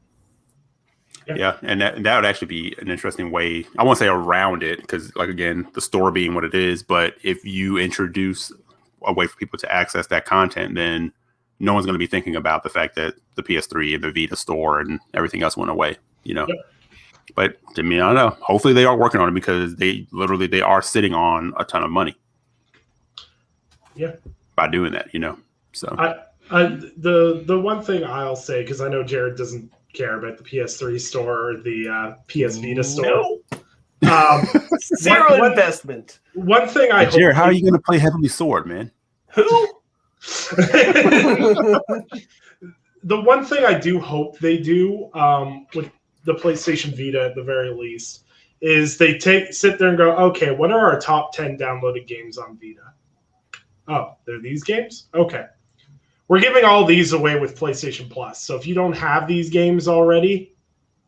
Yeah, and that would actually be an interesting way. I won't say around it, because, like, again, the store being what it is, but if you introduce a way for people to access that content, then no one's going to be thinking about the fact that the PS3 and the Vita Store and everything else went away, Yep. But to me, I don't know. Hopefully they are working on it because they are sitting on a ton of money. Yeah. By doing that, So the one thing I'll say, because I know Jared doesn't care about the PS3 store or the PS Vita store. No. Zero investment. One thing I hope. Jared, how are you going to play Heavenly Sword, man? Who? The one thing I do hope they do with the PlayStation Vita at the very least is they sit there and go, okay, what are our top 10 downloaded games on Vita? Oh, they're these games? Okay. We're giving all these away with PlayStation Plus. So if you don't have these games already,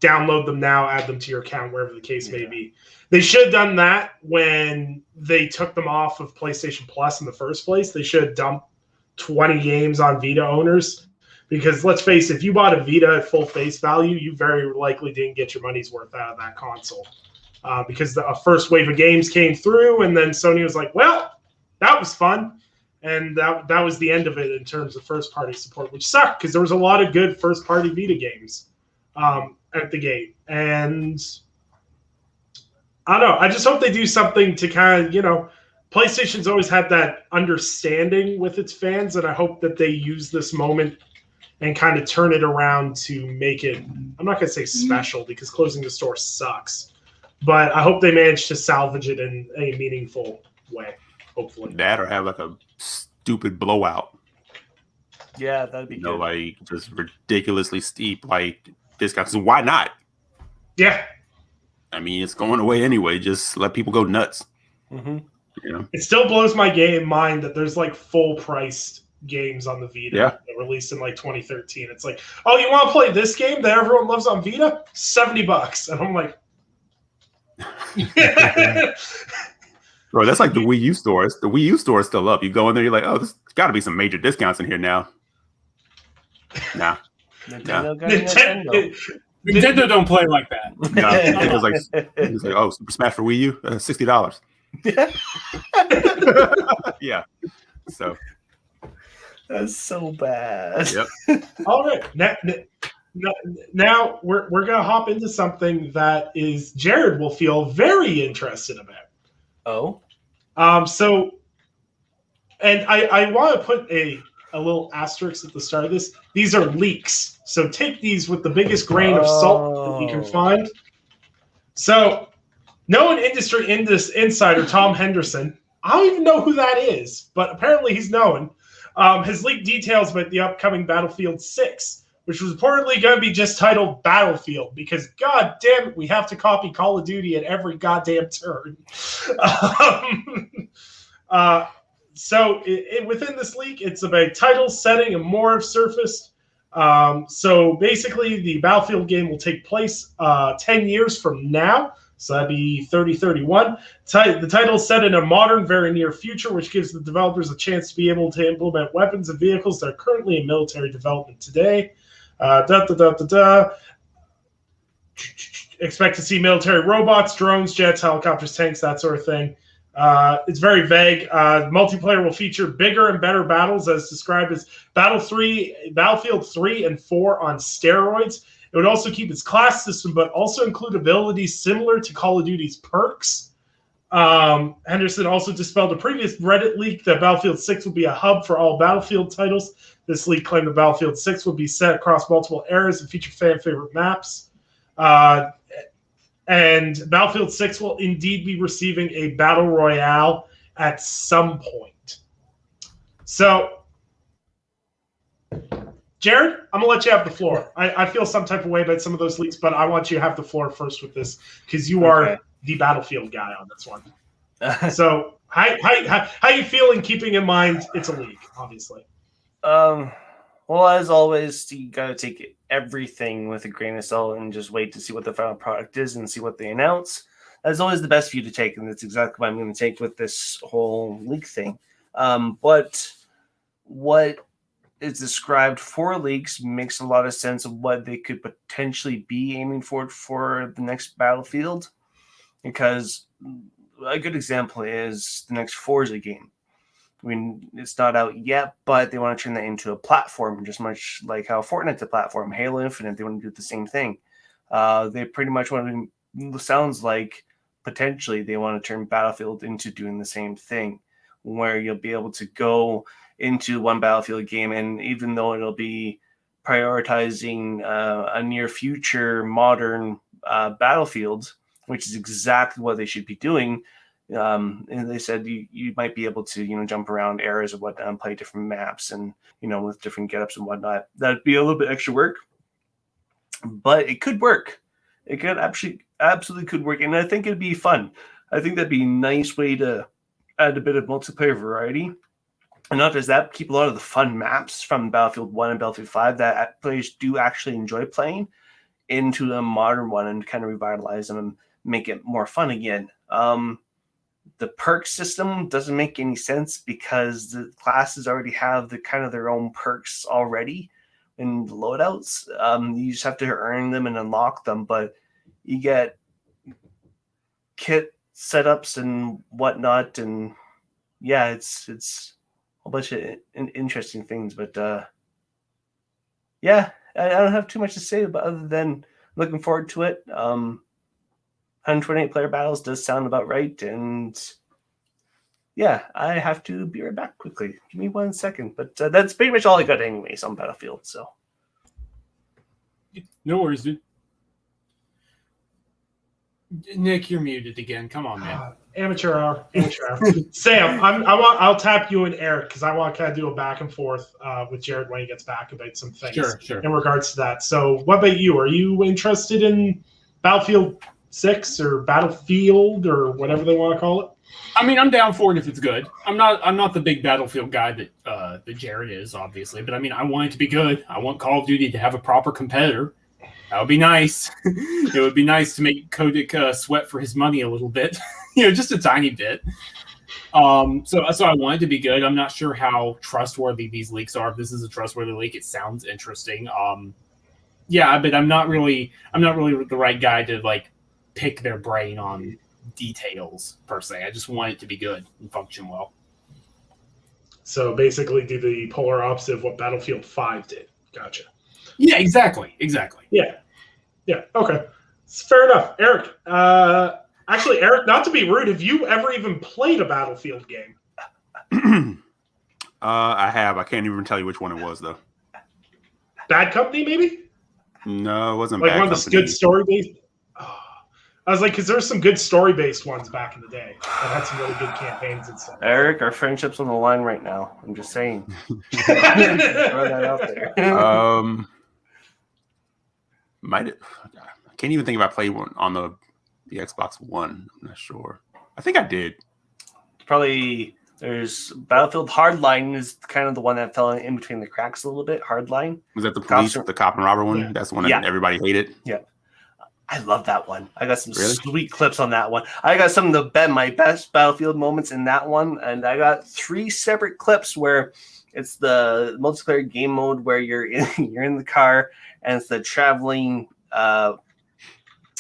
download them now, add them to your account, wherever the case may be. They should have done that when they took them off of PlayStation Plus in the first place. They should have dumped 20 games on Vita owners. Because let's face it, if you bought a Vita at full face value, you very likely didn't get your money's worth out of that console. Because a first wave of games came through, and then Sony was like, well, that was fun. And that was the end of it in terms of first-party support, which sucked because there was a lot of good first-party Vita games at the gate. And I don't know. I just hope they do something to kind of, PlayStation's always had that understanding with its fans, and I hope that they use this moment and kind of turn it around to make it, I'm not going to say special because closing the store sucks, but I hope they manage to salvage it in a meaningful way, hopefully. That or have like a stupid blowout. Yeah, that'd be good. Like just ridiculously steep, like discounts. Why not? Yeah. I mean, it's going away anyway. Just let people go nuts. Mm-hmm. It still blows my mind that there's like full-priced games on the Vita that released in like 2013. It's like, oh, you want to play this game that everyone loves on Vita? $70. And I'm like, bro, that's like the Wii U stores. The Wii U store is still up. You go in there, you're like, oh, there's got to be some major discounts in here now. Nah. Nintendo don't play like that. No, it was like, oh, Super Smash for Wii U, $60. Yeah. So that's so bad. Yep. All right. Now we're gonna hop into something that is Jared will feel very interested about. Oh. So, and I want to put a little asterisk at the start of this. These are leaks, so take these with the biggest grain of salt that you can find. So, known industry insider Tom Henderson, I don't even know who that is, but apparently he's known, has leaked details about the upcoming Battlefield 6, which was reportedly going to be just titled Battlefield, because god damn it, we have to copy Call of Duty at every goddamn turn. So within this leak, it's about title, setting, and more have surfaced. So basically, the Battlefield game will take place 10 years from now. So that'd be 3031. The title is set in a modern, very near future, which gives the developers a chance to be able to implement weapons and vehicles that are currently in military development today. Expect to see military robots, drones, jets, helicopters, tanks, that sort of thing. It's very vague. Multiplayer will feature bigger and better battles, as described as Battlefield 3 and 4 on steroids. It would also keep its class system, but also include abilities similar to Call of Duty's perks. Henderson also dispelled a previous Reddit leak that Battlefield 6 would be a hub for all Battlefield titles. This leak claimed that Battlefield 6 would be set across multiple eras and feature fan-favorite maps. And Battlefield 6 will indeed be receiving a Battle Royale at some point. So, Jared, I'm going to let you have the floor. I feel some type of way about some of those leaks, but I want you to have the floor first with this because you are the Battlefield guy on this one. So, how you feeling, keeping in mind it's a leak, obviously? Well, as always, you got to take everything with a grain of salt and just wait to see what the final product is and see what they announce. That's always the best view to take, and that's exactly what I'm going to take with this whole leak thing. But what is described for leaks makes a lot of sense of what they could potentially be aiming for the next Battlefield, because a good example is the next Forza game. I mean, it's not out yet, but they want to turn that into a platform, just much like how Fortnite's a platform. Halo Infinite, they want to do the same thing. They pretty much want to, sounds like potentially they want to turn Battlefield into doing the same thing, where you'll be able to go into one Battlefield game, and even though it'll be prioritizing a near future modern Battlefield, which is exactly what they should be doing. And they said you might be able to, jump around areas and whatnot and play different maps and, with different getups and whatnot. That'd be a little bit extra work, but it could work. It could absolutely could work. And I think it'd be fun. I think that'd be a nice way to add a bit of multiplayer variety. And not just that, keep a lot of the fun maps from Battlefield 1 and Battlefield 5 that players do actually enjoy playing into a modern one and kind of revitalize them and make it more fun again. The perk system doesn't make any sense because the classes already have the kind of their own perks already in loadouts. You just have to earn them and unlock them, but you get kit setups and whatnot, and yeah, it's a whole bunch of interesting things. But yeah, I don't have too much to say about other than looking forward to it. 128 player battles does sound about right, and yeah, I have to be right back quickly. Give me 1 second, but that's pretty much all I got anyways on Battlefield. So no worries, dude. Nick, you're muted again. Come on, man. Amateur hour. Sam, I'll tap you and Eric because I want to kind of do a back and forth with Jared when he gets back about some things Sure. in regards to that. So what about you? Are you interested in Battlefield 6 or Battlefield or whatever they want to call it? I mean, I'm down for it if it's good. I'm not the big Battlefield guy that Jared is, obviously, but I mean, I want it to be good. I want Call of Duty to have a proper competitor. That would be nice. It would be nice to make Kotick sweat for his money a little bit, just a tiny bit. So I want it to be good. I'm not sure how trustworthy these leaks are. If this is a trustworthy leak, it sounds interesting. Yeah, but I'm not really the right guy to like pick their brain on details per se. I just want it to be good and function well. So basically do the polar opposite of what Battlefield 5 did. Gotcha. Yeah, exactly. Yeah. Okay. Fair enough. Eric, actually, Eric, not to be rude, have you ever even played a Battlefield game? I have. I can't even tell you which one it was, though. Bad Company, maybe? No, it wasn't like Bad one Company. of the good story-based... Oh. I was like, because there's some good story-based ones back in the day that had some really good campaigns and stuff. Eric, our friendship's on the line right now. I'm just saying. Throw that out there. I can't even think if I played one on the Xbox One. I'm not sure. I think I did. Probably there's Battlefield Hardline is kind of the one that fell in between the cracks a little bit. Hardline. Was that the police, the cop and robber one? Yeah. That's the one that everybody hated. Yeah. I love that one. I got some Really? sweet clips on that one. I got some of my best Battlefield moments in that one, and I got 3 separate clips where it's the multiplayer game mode where you're in the car and it's the traveling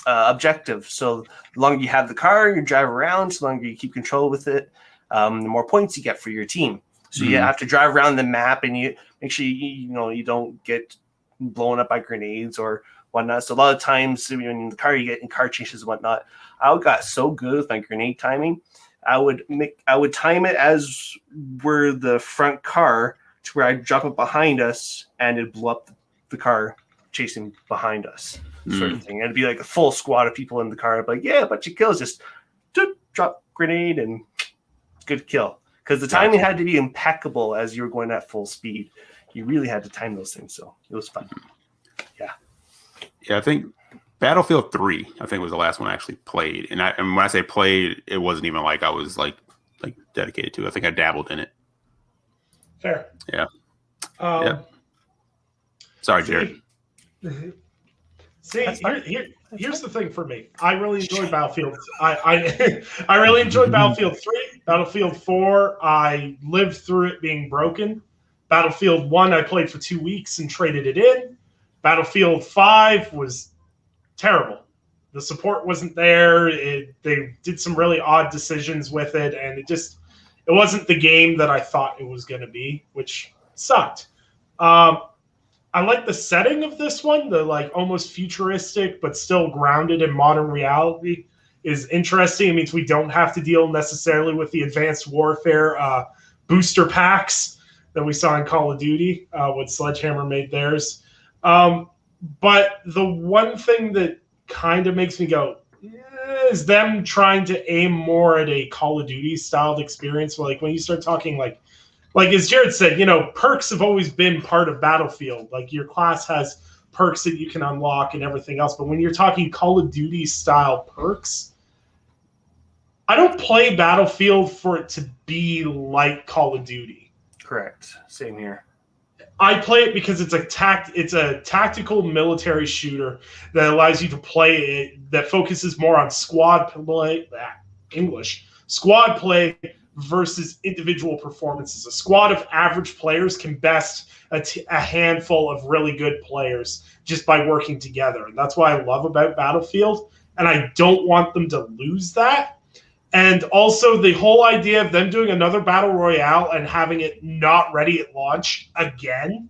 objective. So the longer you have the car, you drive around, the longer you keep control with it, the more points you get for your team. So you have to drive around the map, and you make sure you don't get blown up by grenades or whatnot. So a lot of times when you're in the car, you get in car chases and whatnot. I got so good with my grenade timing. I would time it as we're the front car to where I'd drop it behind us and it'd blow up the car chasing behind us, sort of thing. It'd be like a full squad of people in the car. I'd be like, yeah, a bunch of kills, just drop grenade and good kill. Because the timing had to be impeccable as you were going at full speed. You really had to time those things, so it was fun. Yeah, I think Battlefield 3, I think, was the last one I actually played. And when I say played, it wasn't even like I was like dedicated to it. I think I dabbled in it. Fair. Yeah. Sorry, Jared. See, here's the thing for me. I really enjoyed Battlefield. I really enjoyed Battlefield 3. Battlefield 4, I lived through it being broken. Battlefield 1, I played for 2 weeks and traded it in. Battlefield 5 was terrible. The support wasn't there. They did some really odd decisions with it, and It wasn't the game that I thought it was going to be, which sucked. I like the setting of this one, the like almost futuristic but still grounded in modern reality is interesting. It means we don't have to deal necessarily with the advanced warfare booster packs that we saw in Call of Duty when Sledgehammer made theirs. But the one thing that kind of makes me go, is them trying to aim more at a Call of Duty styled experience. Like when you start talking like as Jared said, perks have always been part of Battlefield. Like your class has perks that you can unlock and everything else. But when you're talking Call of Duty style perks, I don't play Battlefield for it to be like Call of Duty. Correct. Same here. I play it because it's a tactical military shooter that allows you to play it, that focuses more on squad play, squad play versus individual performances. A squad of average players can best a handful of really good players just by working together. And that's what I love about Battlefield. And I don't want them to lose that. And also the whole idea of them doing another Battle Royale and having it not ready at launch again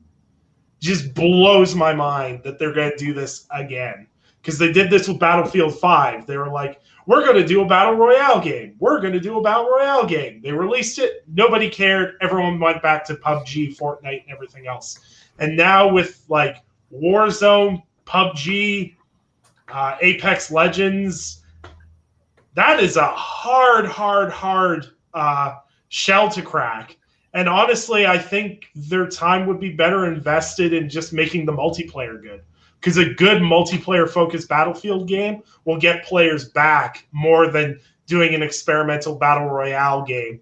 just blows my mind that they're going to do this again. Because they did this with Battlefield 5. They were like, we're going to do a Battle Royale game. We're going to do a Battle Royale game. They released it. Nobody cared. Everyone went back to PUBG, Fortnite, and everything else. And now with like Warzone, PUBG, Apex Legends, that is a hard shell to crack. And honestly, I think their time would be better invested in just making the multiplayer good. Because a good multiplayer-focused Battlefield game will get players back more than doing an experimental Battle Royale game.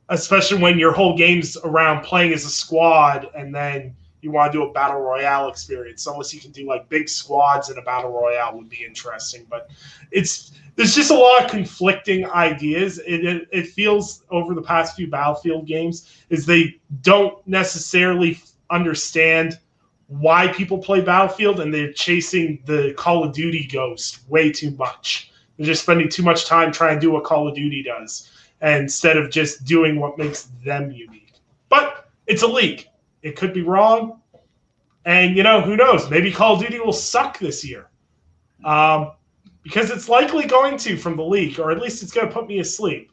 Especially when your whole game's around playing as a squad and then you want to do a Battle Royale experience. Unless you can do like big squads in a Battle Royale would be interesting. But there's just a lot of conflicting ideas. It feels over the past few Battlefield games is they don't necessarily understand why people play Battlefield, and they're chasing the Call of Duty ghost way too much. They're just spending too much time trying to do what Call of Duty does instead of just doing what makes them unique. But it's a leak. It could be wrong. And, who knows? Maybe Call of Duty will suck this year. Because it's likely going to from the leak, or at least it's going to put me asleep.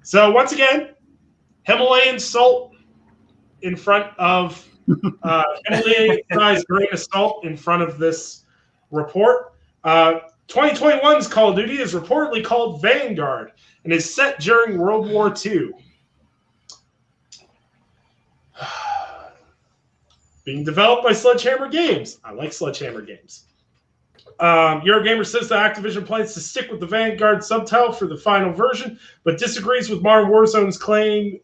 So, once again, Himalayan salt in front of Himalayan-sized grain of salt in front of this report. 2021's Call of Duty is reportedly called Vanguard and is set during World War II. Being developed by Sledgehammer Games. I like Sledgehammer Games. Eurogamer says that Activision plans to stick with the Vanguard subtitle for the final version, but disagrees with Modern Warzone's claim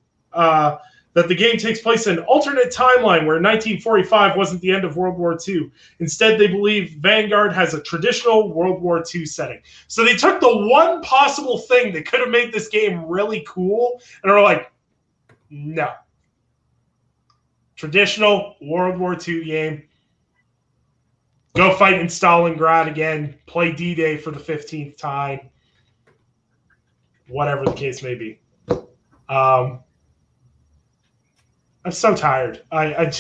that the game takes place in an alternate timeline where 1945 wasn't the end of World War II. Instead, they believe Vanguard has a traditional World War II setting. So they took the one possible thing that could have made this game really cool and are like, no. Traditional World War II game. Go fight in Stalingrad again. Play D-Day for the 15th time. Whatever the case may be. I'm so tired. Modern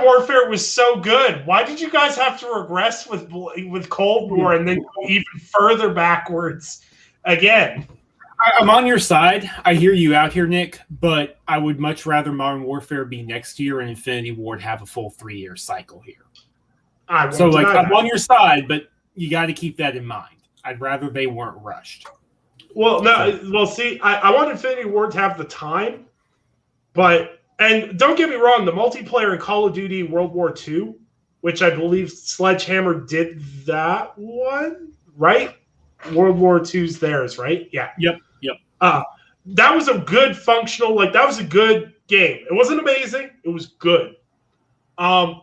Warfare was so good. Why did you guys have to regress with Cold War and then go even further backwards again? I'm on your side. I hear you out here, Nick, but I would much rather Modern Warfare be next year and Infinity Ward have a full 3-year cycle here. I'm on your side, but you got to keep that in mind. I'd rather they weren't rushed. Well, see, I want Infinity Ward to have the time. And don't get me wrong, the multiplayer in Call of Duty World War II, which I believe Sledgehammer did that one, right? World War II's theirs, right? Yeah. Yep. That was a good functional, that was a good game. It wasn't amazing. It was good. I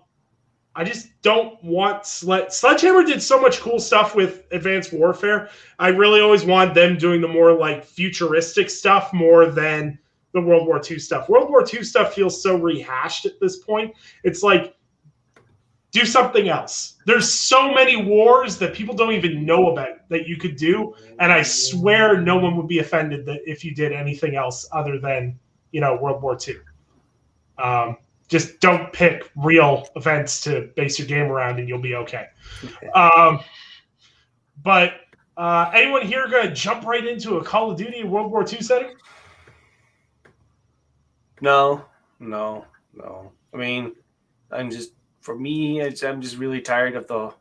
just don't want Sledgehammer did so much cool stuff with Advanced Warfare. I really always want them doing the more futuristic stuff more than the World War II stuff. World War II stuff feels so rehashed at this point. It's like, do something else. There's so many wars that people don't even know about that you could do, and I swear no one would be offended that if you did anything else other than, World War II. Just don't pick real events to base your game around, and you'll be okay. But anyone here going to jump right into a Call of Duty World War II setting? No. I mean, I'm just really tired of the.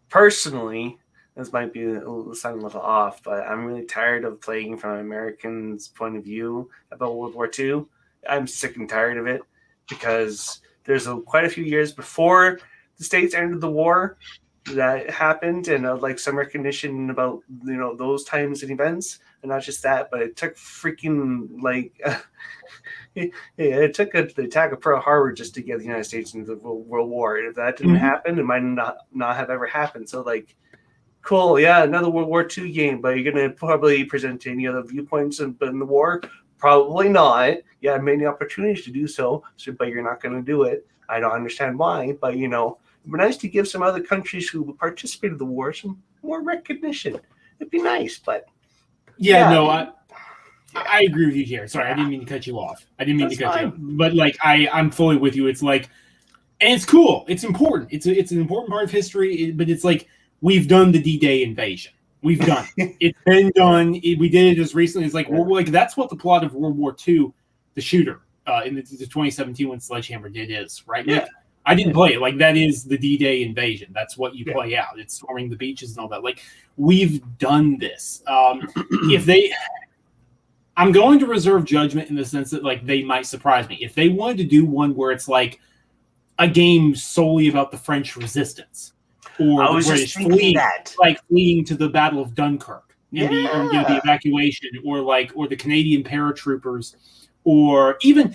Personally, this might be sound a little off, but I'm really tired of playing from an American's point of view about World War II. I'm sick and tired of it because there's quite a few years before the States ended the war that happened, and like some recognition about those times and events, and not just that, but it took freaking like. It took the attack of Pearl Harbor just to get the United States into the World War. If that didn't happen, it might not have ever happened. So, like, cool, yeah, another World War II game, but you're going to probably present any other viewpoints in the war? Probably not. Yeah, many opportunities to do so, but you're not going to do it. I don't understand why, but, it'd be nice to give some other countries who participated in the war some more recognition. It'd be nice, but... I agree with you here. Sorry, I didn't mean to cut you off. But like, I'm fully with you. It's like, and it's cool. It's important. It's an important part of history. But it's like we've done the D-Day invasion. We've done it. It's been done. We did it as recently as that's what the plot of World War II, the shooter in the 2017 when Sledgehammer did is right. Yeah. Like, I didn't play it. Like that is the D-Day invasion. That's what you play out. It's storming the beaches and all that. Like we've done this. I'm going to reserve judgment in the sense that like they might surprise me. If they wanted to do one where it's like a game solely about the French resistance or the British fleeing to the Battle of Dunkirk and the evacuation or the Canadian paratroopers or even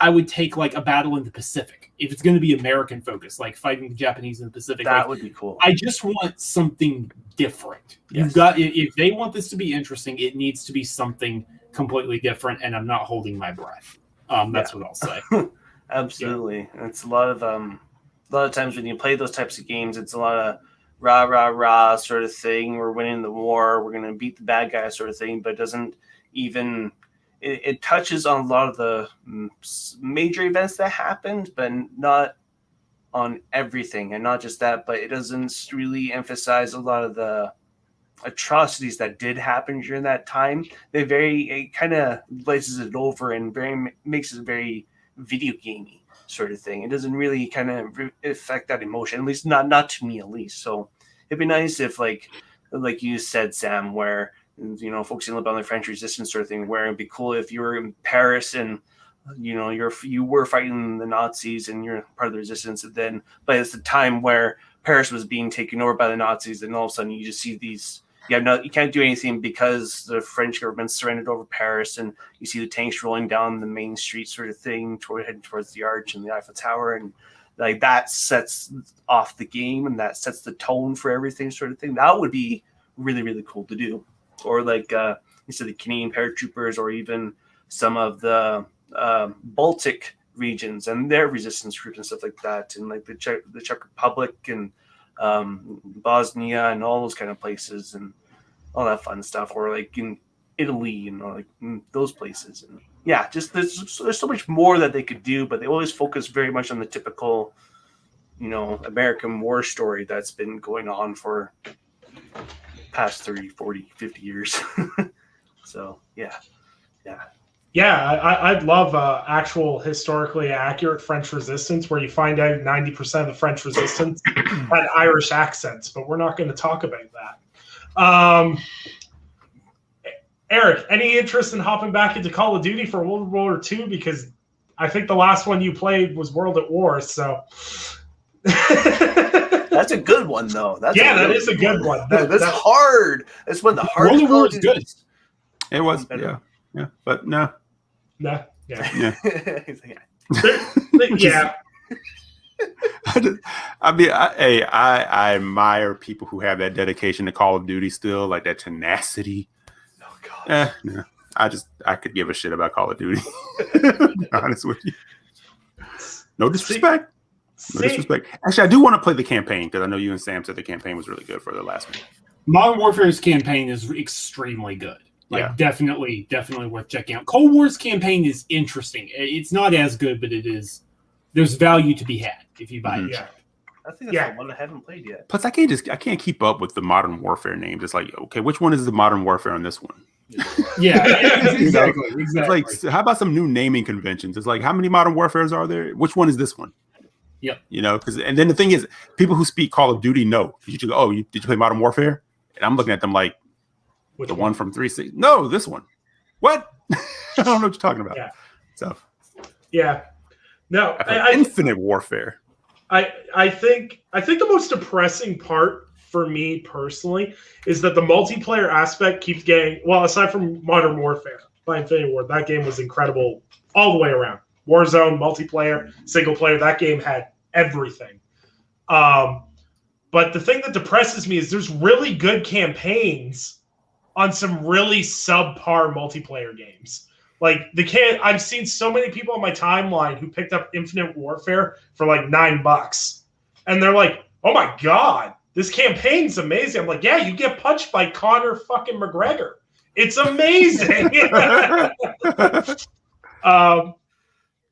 I would take like a battle in the Pacific if it's going to be American focused, like fighting the Japanese in the Pacific. That would be cool. I just want something different. Yes. If they want this to be interesting, it needs to be something completely different, and I'm not holding my breath. That's what I'll say. Absolutely. Yeah. It's a lot of times when you play those types of games, it's a lot of rah rah rah sort of thing. We're winning the war. We're going to beat the bad guy sort of thing, but it doesn't even. It touches on a lot of the major events that happened, but not on everything. And not just that, but it doesn't really emphasize a lot of the atrocities that did happen during that time. It kind of glazes it over and makes it very video gamey sort of thing. It doesn't really kind of affect that emotion, at least not to me at least. So it'd be nice if like you said, Sam, where focusing on the French resistance sort of thing, where it'd be cool if you were in Paris and you were fighting the Nazis and you're part of the resistance, and then but it's the time where Paris was being taken over by the Nazis, and all of a sudden you just see these. You can't do anything because the French government surrendered over Paris, and you see the tanks rolling down the main street sort of thing, heading towards the Arch and the Eiffel Tower, and like that sets off the game and that sets the tone for everything sort of thing. That would be really, really cool to do. Or like you said, the Canadian paratroopers, or even some of the Baltic regions and their resistance groups and stuff like that, and like the Czech Republic and Bosnia and all those kind of places and all that fun stuff, or like in Italy and like those places. And yeah, just there's so much more that they could do, but they always focus very much on the typical, American war story that's been going on for past 30, 40, 50 years. So yeah. I'd love actual historically accurate French resistance where you find out 90% of the French resistance had Irish accents, but we're not going to talk about that. Eric, any interest in hopping back into Call of Duty for World War II? Because I think the last one you played was World at War, so... That's a good one, though. That is a good one. That's hard. That's one of the hardest. World at War is good. It was, yeah, but no. Yeah. Yeah. I admire people who have that dedication to Call of Duty still, like that tenacity. Oh God. No. I could give a shit about Call of Duty. To be honest with you. No disrespect. No disrespect. Actually, I do want to play the campaign because I know you and Sam said the campaign was really good for the last one. Modern Warfare's campaign is extremely good. Like, definitely worth checking out. Cold War's campaign is interesting. It's not as good, but it is. There's value to be had if you buy it. Yeah. I think that's the one I haven't played yet. Plus, I can't keep up with the Modern Warfare names. It's like, okay, which one is the Modern Warfare on this one? Yeah, exactly. It's like, how about some new naming conventions? It's like, how many Modern Warfares are there? Which one is this one? Yep. You know, and then the thing is, people who speak Call of Duty know. Did you play Modern Warfare? And I'm looking at them like, the one from 360. No, this one. What? I don't know what you're talking about. Yeah. So. Yeah. No. Infinite Warfare. I think the most depressing part for me personally is that the multiplayer aspect keeps getting, well, aside from Modern Warfare by Infinity Ward, that game was incredible all the way around. Warzone, multiplayer, single player, that game had everything. But the thing that depresses me is there's really good campaigns on some really subpar multiplayer games. Like I've seen so many people on my timeline who picked up Infinite Warfare for like $9, and they're like, "Oh my god, this campaign's amazing!" I'm like, "Yeah, you get punched by Conor fucking McGregor. It's amazing."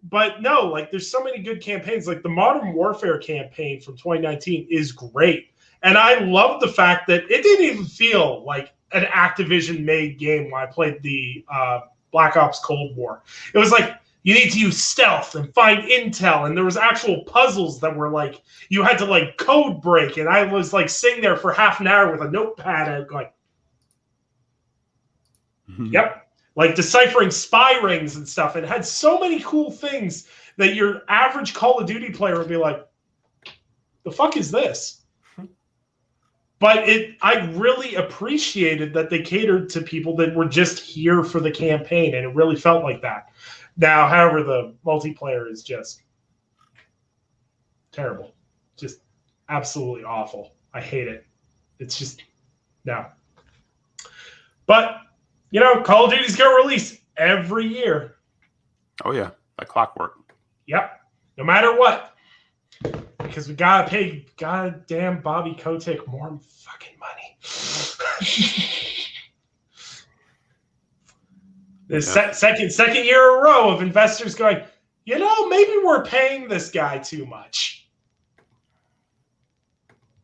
But no, like there's so many good campaigns. Like the Modern Warfare campaign from 2019 is great, and I love the fact that it didn't even feel like an Activision-made game when I played the Black Ops Cold War. It was like you need to use stealth and find intel, and there was actual puzzles that were like you had to like code break, and I was like sitting there for half an hour with a notepad and like, yep, like deciphering spy rings and stuff. And it had so many cool things that your average Call of Duty player would be like, "The fuck is this?" But I really appreciated that they catered to people that were just here for the campaign, and it really felt like that. Now, however, the multiplayer is just terrible. Just absolutely awful. I hate it. It's just, no. But, you know, Call of Duty's going to release every year. Oh, yeah. Like clockwork. Yep. No matter what. Because we gotta pay goddamn Bobby Kotick more fucking money. This second year in a row of investors going, you know, maybe we're paying this guy too much.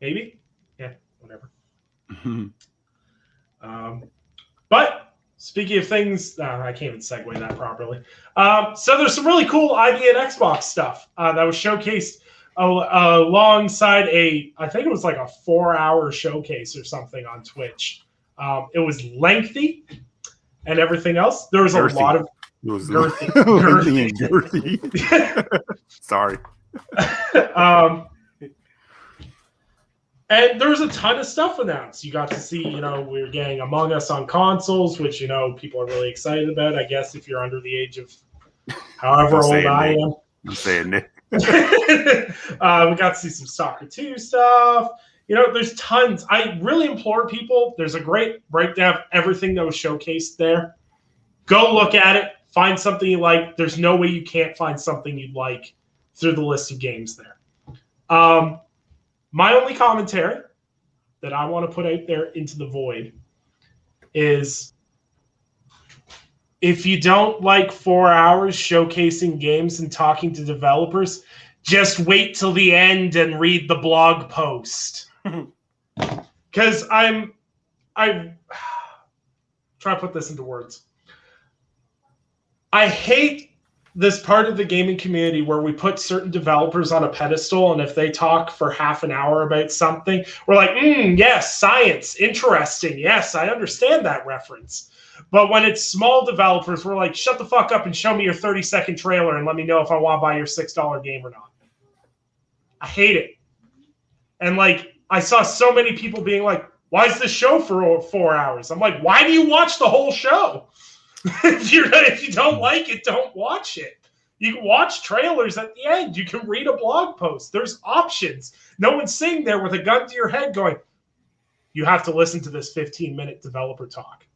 Maybe, yeah, whatever. But speaking of things, I can't even segue that properly. So there's some really cool ID and Xbox stuff that was showcased alongside I think it was like a 4-hour showcase or something on Twitch. It was lengthy and everything else. There was a lot of girthy. Sorry. And there was a ton of stuff announced. You got to see, you know, we were getting Among Us on consoles, which, you know, people are really excited about. I guess if you're under the age of however old I am. I'm saying it. We got to see some Stalker 2 stuff. You know, there's tons. I really implore people. There's a great breakdown of everything that was showcased there. Go look at it. Find something you like. There's no way you can't find something you'd like through the list of games there. My only commentary that I want to put out there into the void is if you don't like 4 hours showcasing games and talking to developers, just wait till the end and read the blog post. Because I try to put this into words. I hate this part of the gaming community where we put certain developers on a pedestal, and if they talk for half an hour about something, we're like, yes, science, interesting. Yes, I understand that reference. But when it's small developers, we're like, shut the fuck up and show me your 30-second trailer and let me know if I want to buy your $6 game or not. I hate it. And like, I saw so many people being like, why is this show for 4 hours? I'm like, why do you watch the whole show? If you don't like it, don't watch it. You can watch trailers at the end. You can read a blog post. There's options. No one's sitting there with a gun to your head going, you have to listen to this 15-minute developer talk.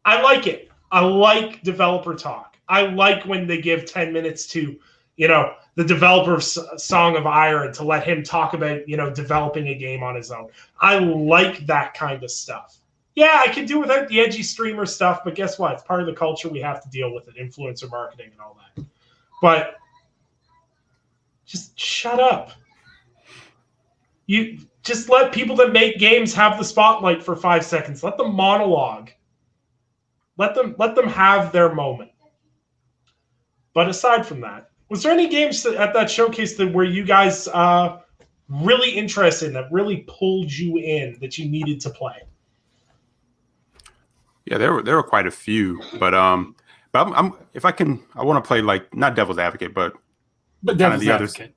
I like it. I like developer talk. I like when they give 10 minutes to, the developer of Song of Iron, to let him talk about, developing a game on his own. I like that kind of stuff. Yeah, I can do without the edgy streamer stuff, but guess what? It's part of the culture. We have to deal with it, influencer marketing and all that. But just shut up. You just let people that make games have the spotlight for 5 seconds. Let them monologue. Let them have their moment. But aside from that, was there any games at that showcase where you guys really interested in, that really pulled you in, that you needed to play? Yeah, there were quite a few, but I'm if I can, I want to play like not devil's advocate, but kind of the other side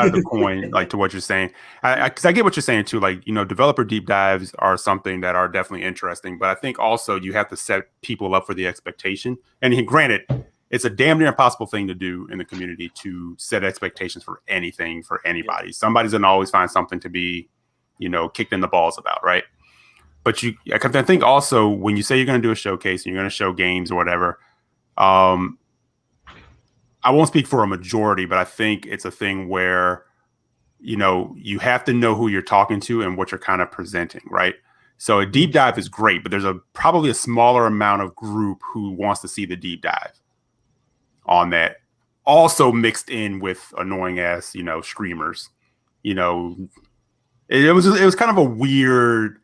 of the coin, like to what you're saying. Because I get what you're saying too. Like, developer deep dives are something that are definitely interesting, but I think also you have to set people up for the expectation. And granted, it's a damn near impossible thing to do in the community, to set expectations for anything for anybody. Somebody's gonna always find something to be, kicked in the balls about, right? But I think also when you say you're going to do a showcase and you're going to show games or whatever, I won't speak for a majority, but I think it's a thing where, you have to know who you're talking to and what you're kind of presenting, right? So a deep dive is great, but there's probably a smaller amount of group who wants to see the deep dive on that. Also mixed in with annoying ass, screamers. It was kind of a weird,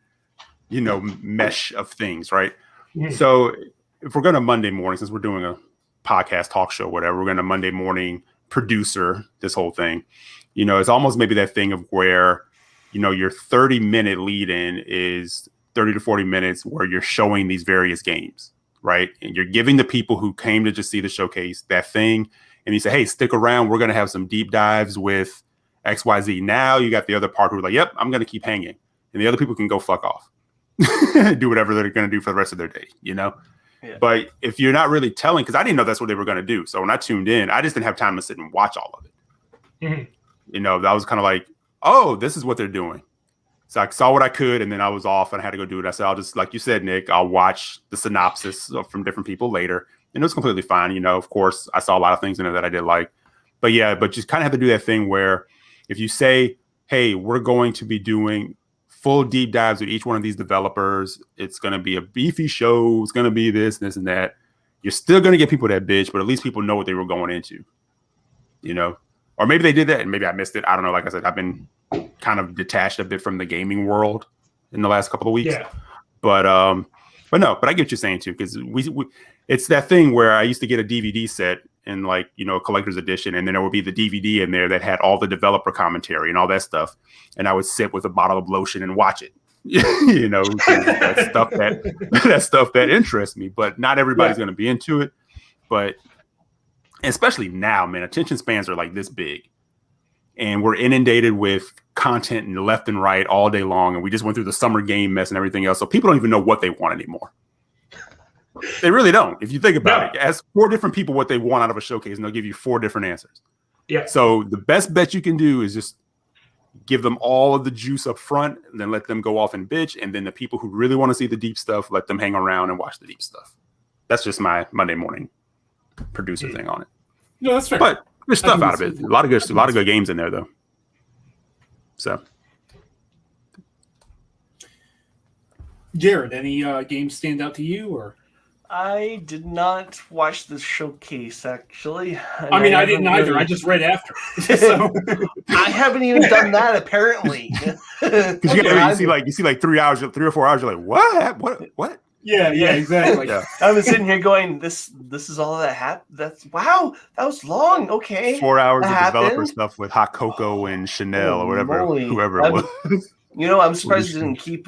mesh of things, right? Mm-hmm. So if we're going to Monday morning, since we're doing a podcast talk show, whatever, we're going to Monday morning producer this whole thing. It's almost maybe that thing of where, your 30-minute lead in is 30 to 40 minutes where you're showing these various games, right? And you're giving the people who came to just see the showcase that thing. And you say, hey, stick around. We're going to have some deep dives with XYZ. Now you got the other part who are like, yep, I'm going to keep hanging. And the other people can go fuck off. Do whatever they're going to do for the rest of their day, Yeah. But if you're not really telling, because I didn't know that's what they were going to do. So when I tuned in, I just didn't have time to sit and watch all of it. Mm-hmm. I was kind of like, oh, this is what they're doing. So I saw what I could, and then I was off and I had to go do it. I said, I'll just, like you said, Nick, I'll watch the synopsis from different people later. And it was completely fine. Of course, I saw a lot of things in there that I did like. But yeah, but just kind of have to do that thing where if you say, hey, we're going to be doing full deep dives with each one of these developers, it's going to be a beefy show, it's going to be this, and that, you're still going to get people that bitch, but at least people know what they were going into, or maybe they did that and maybe I missed it. I don't know. Like I said, I've been kind of detached a bit from the gaming world in the last couple of weeks. Yeah. But I get what you're saying too, because we it's that thing where I used to get a DVD set in like, a collector's edition, and then there would be the DVD in there that had all the developer commentary and all that stuff. And I would sit with a bottle of lotion and watch it. That stuff that interests me, but not everybody's going to be into it. But especially now, man, attention spans are like this big, and we're inundated with content and left and right all day long. And we just went through the summer game mess and everything else. So people don't even know what they want anymore. They really don't. If you think about it, ask 4 different people what they want out of a showcase, and they'll give you 4 different answers. Yeah. So the best bet you can do is just give them all of the juice up front, and then let them go off and bitch. And then the people who really want to see the deep stuff, let them hang around and watch the deep stuff. That's just my Monday morning producer thing on it. No, that's fair. But there's stuff out of it. A lot of good games in there, though. So, Jared, any games stand out to you, or? I did not watch the showcase, actually. I mean, I didn't either. I just read after. So I haven't even done that, apparently. Because you see like 3 hours, 3 or 4 hours. You're like, what? Yeah, exactly. Yeah. I was sitting here going, this is all that happened. Wow, that was long. Okay, 4 hours of developer stuff with Hot Cocoa and Chanel or whoever it was. I'm surprised they didn't keep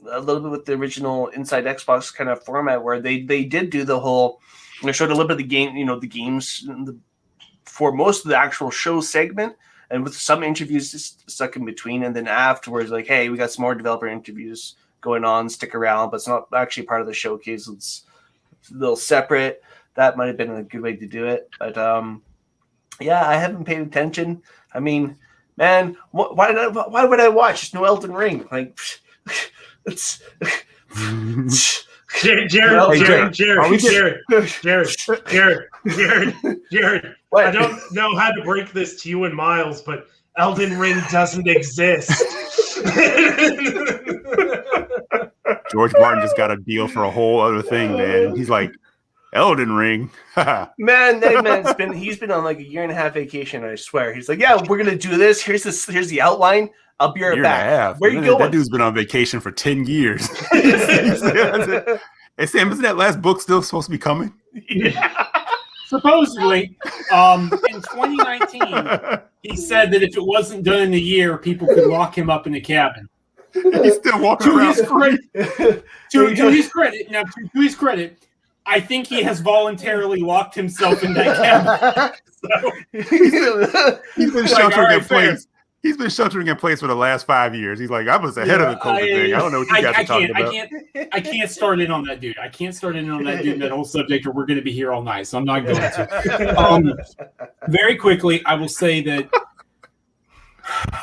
a little bit with the original Inside Xbox kind of format, where they did do the whole. They showed a little bit of the game, the games for most of the actual show segment, and with some interviews just stuck in between, and then afterwards, like, hey, we got some more developer interviews going on, stick around, but it's not actually part of the showcase. It's a little separate. That might have been a good way to do it. But I haven't paid attention. I mean, man, why would I watch? It's no Elden Ring. Like, it's Jared. What? I don't know how to break this to you and Miles, but Elden Ring doesn't exist. George Martin just got a deal for a whole other thing, man. He's like, Elden Ring. Man, that man's he's been on like a 1.5 year vacation, I swear. He's like, yeah, we're gonna do this. Here's the outline. I'll be right back. Where you going? That dude's been on vacation for 10 years. Hey Sam, isn't that last book still supposed to be coming? Yeah. Supposedly, in 2019, he said that if it wasn't done in a year, people could lock him up in a cabin. He's still walking around. To his credit, I think he has voluntarily locked himself in that cabin. So, he's been sheltering in place. He's been sheltering in place for the last 5 years. He's like, I was ahead of the COVID thing. I don't know what you guys are talking about. I can't start in on that dude. I can't start in on that dude, that whole subject, or we're going to be here all night. So I'm not going to. Very quickly, I will say that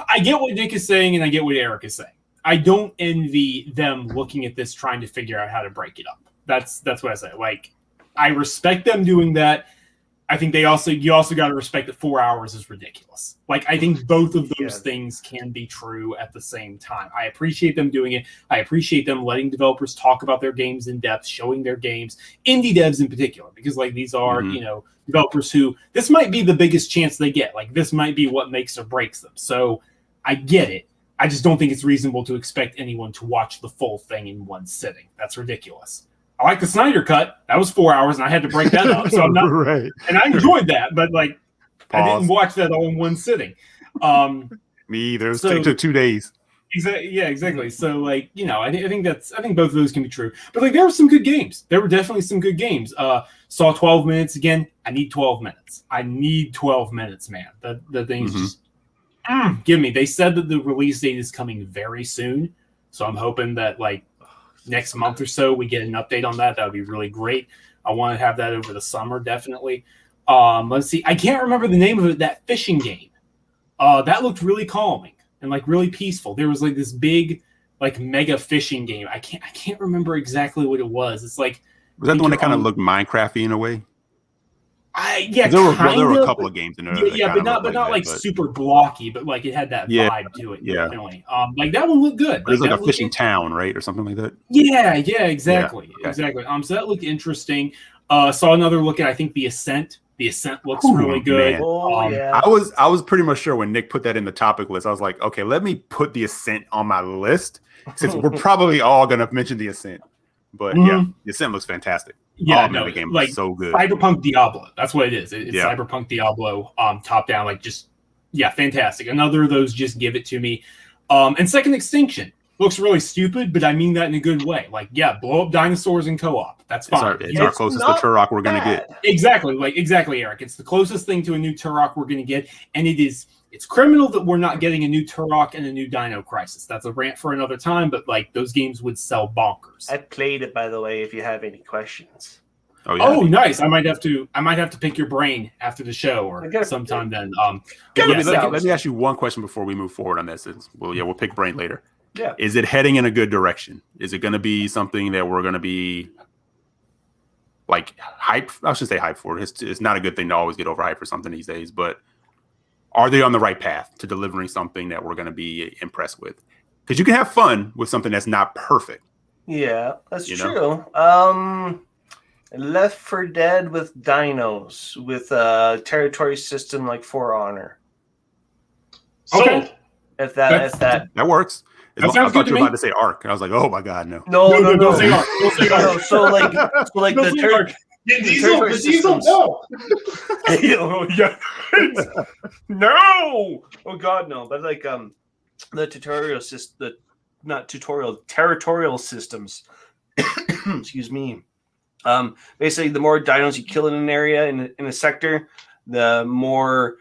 I get what Nick is saying and I get what Eric is saying. I don't envy them looking at this, trying to figure out how to break it up. That's what I say. Like, I respect them doing that. I think you also got to respect that 4 hours is ridiculous. Like, I think both of those things can be true at the same time. I appreciate them doing it. I appreciate them letting developers talk about their games in depth, showing their games, indie devs in particular, because like these are, developers who this might be the biggest chance they get. Like, this might be what makes or breaks them. So I get it. I just don't think it's reasonable to expect anyone to watch the full thing in one sitting. That's ridiculous. I like the Snyder Cut. That was 4 hours, and I had to break that up. So I'm not right. And I enjoyed that, but like, I didn't watch that all in one sitting. Me either. It took 2 days. Exactly. Yeah, exactly. So like, I think both of those can be true. But like, there were some good games. There were definitely some good games. Saw 12 minutes again. I need 12 minutes. I need 12 minutes, man. The thing's just give me. They said that the release date is coming very soon, so I'm hoping that like next month or so we get an update on that. That would be really great. I want to have that over the summer, definitely. Let's see. I can't remember the name of it. That fishing game. That looked really calming and like really peaceful. There was like this big, like mega fishing game. I can't remember exactly what it was. It's like, was that the one that kind of looked Minecraft-y in a way? There were a couple of games in there. Yeah, but not like super blocky, but like it had that vibe to it. Yeah. Definitely. Like that one looked good. It was like a fishing town, right, or something like that. Yeah, exactly, Yeah, okay. exactly. So that looked interesting. Saw another look at, I think, The Ascent. The Ascent looks really good. Yeah. I was pretty much sure when Nick put that in the topic list. I was like, okay, let me put The Ascent on my list since we're probably all gonna mention The Ascent. But yeah, The Ascent looks fantastic. Yeah, the game like was so good. Cyberpunk Diablo. That's what it is. It's Cyberpunk Diablo, top down, like just fantastic. Another of those, just give it to me. And Second Extinction looks really stupid, but I mean that in a good way. Like, blow up dinosaurs in co-op. That's fine. It's our closest to Turok we're gonna get. Exactly, Eric. It's the closest thing to a new Turok we're gonna get, and it's criminal that we're not getting a new Turok and a new Dino Crisis. That's a rant for another time, but like those games would sell bonkers. I played it, by the way, if you have any questions. Oh, yeah. Oh, nice. I might have to pick your brain after the show or sometime then. Let me ask you one question before we move forward on this. We'll pick brain later. Yeah. Is it heading in a good direction? Is it going to be something that we're going to be like hype? I should say hype for. It's not a good thing to always get overhyped for something these days, but are they on the right path to delivering something that we're going to be impressed with? Because you can have fun with something that's not perfect. Yeah, that's true. Left 4 Dead with dinos, with a territory system like For Honor. Okay. If that works. That sounds I thought good you were to about to say Ark. I was like, oh my god, no. No. Don't say Ark. Don't say Ark. No, so like the territory. Diesel, no. No. Oh god, no. But like the territorial systems. Excuse me. Basically, the more dinos you kill in an area in a sector, the more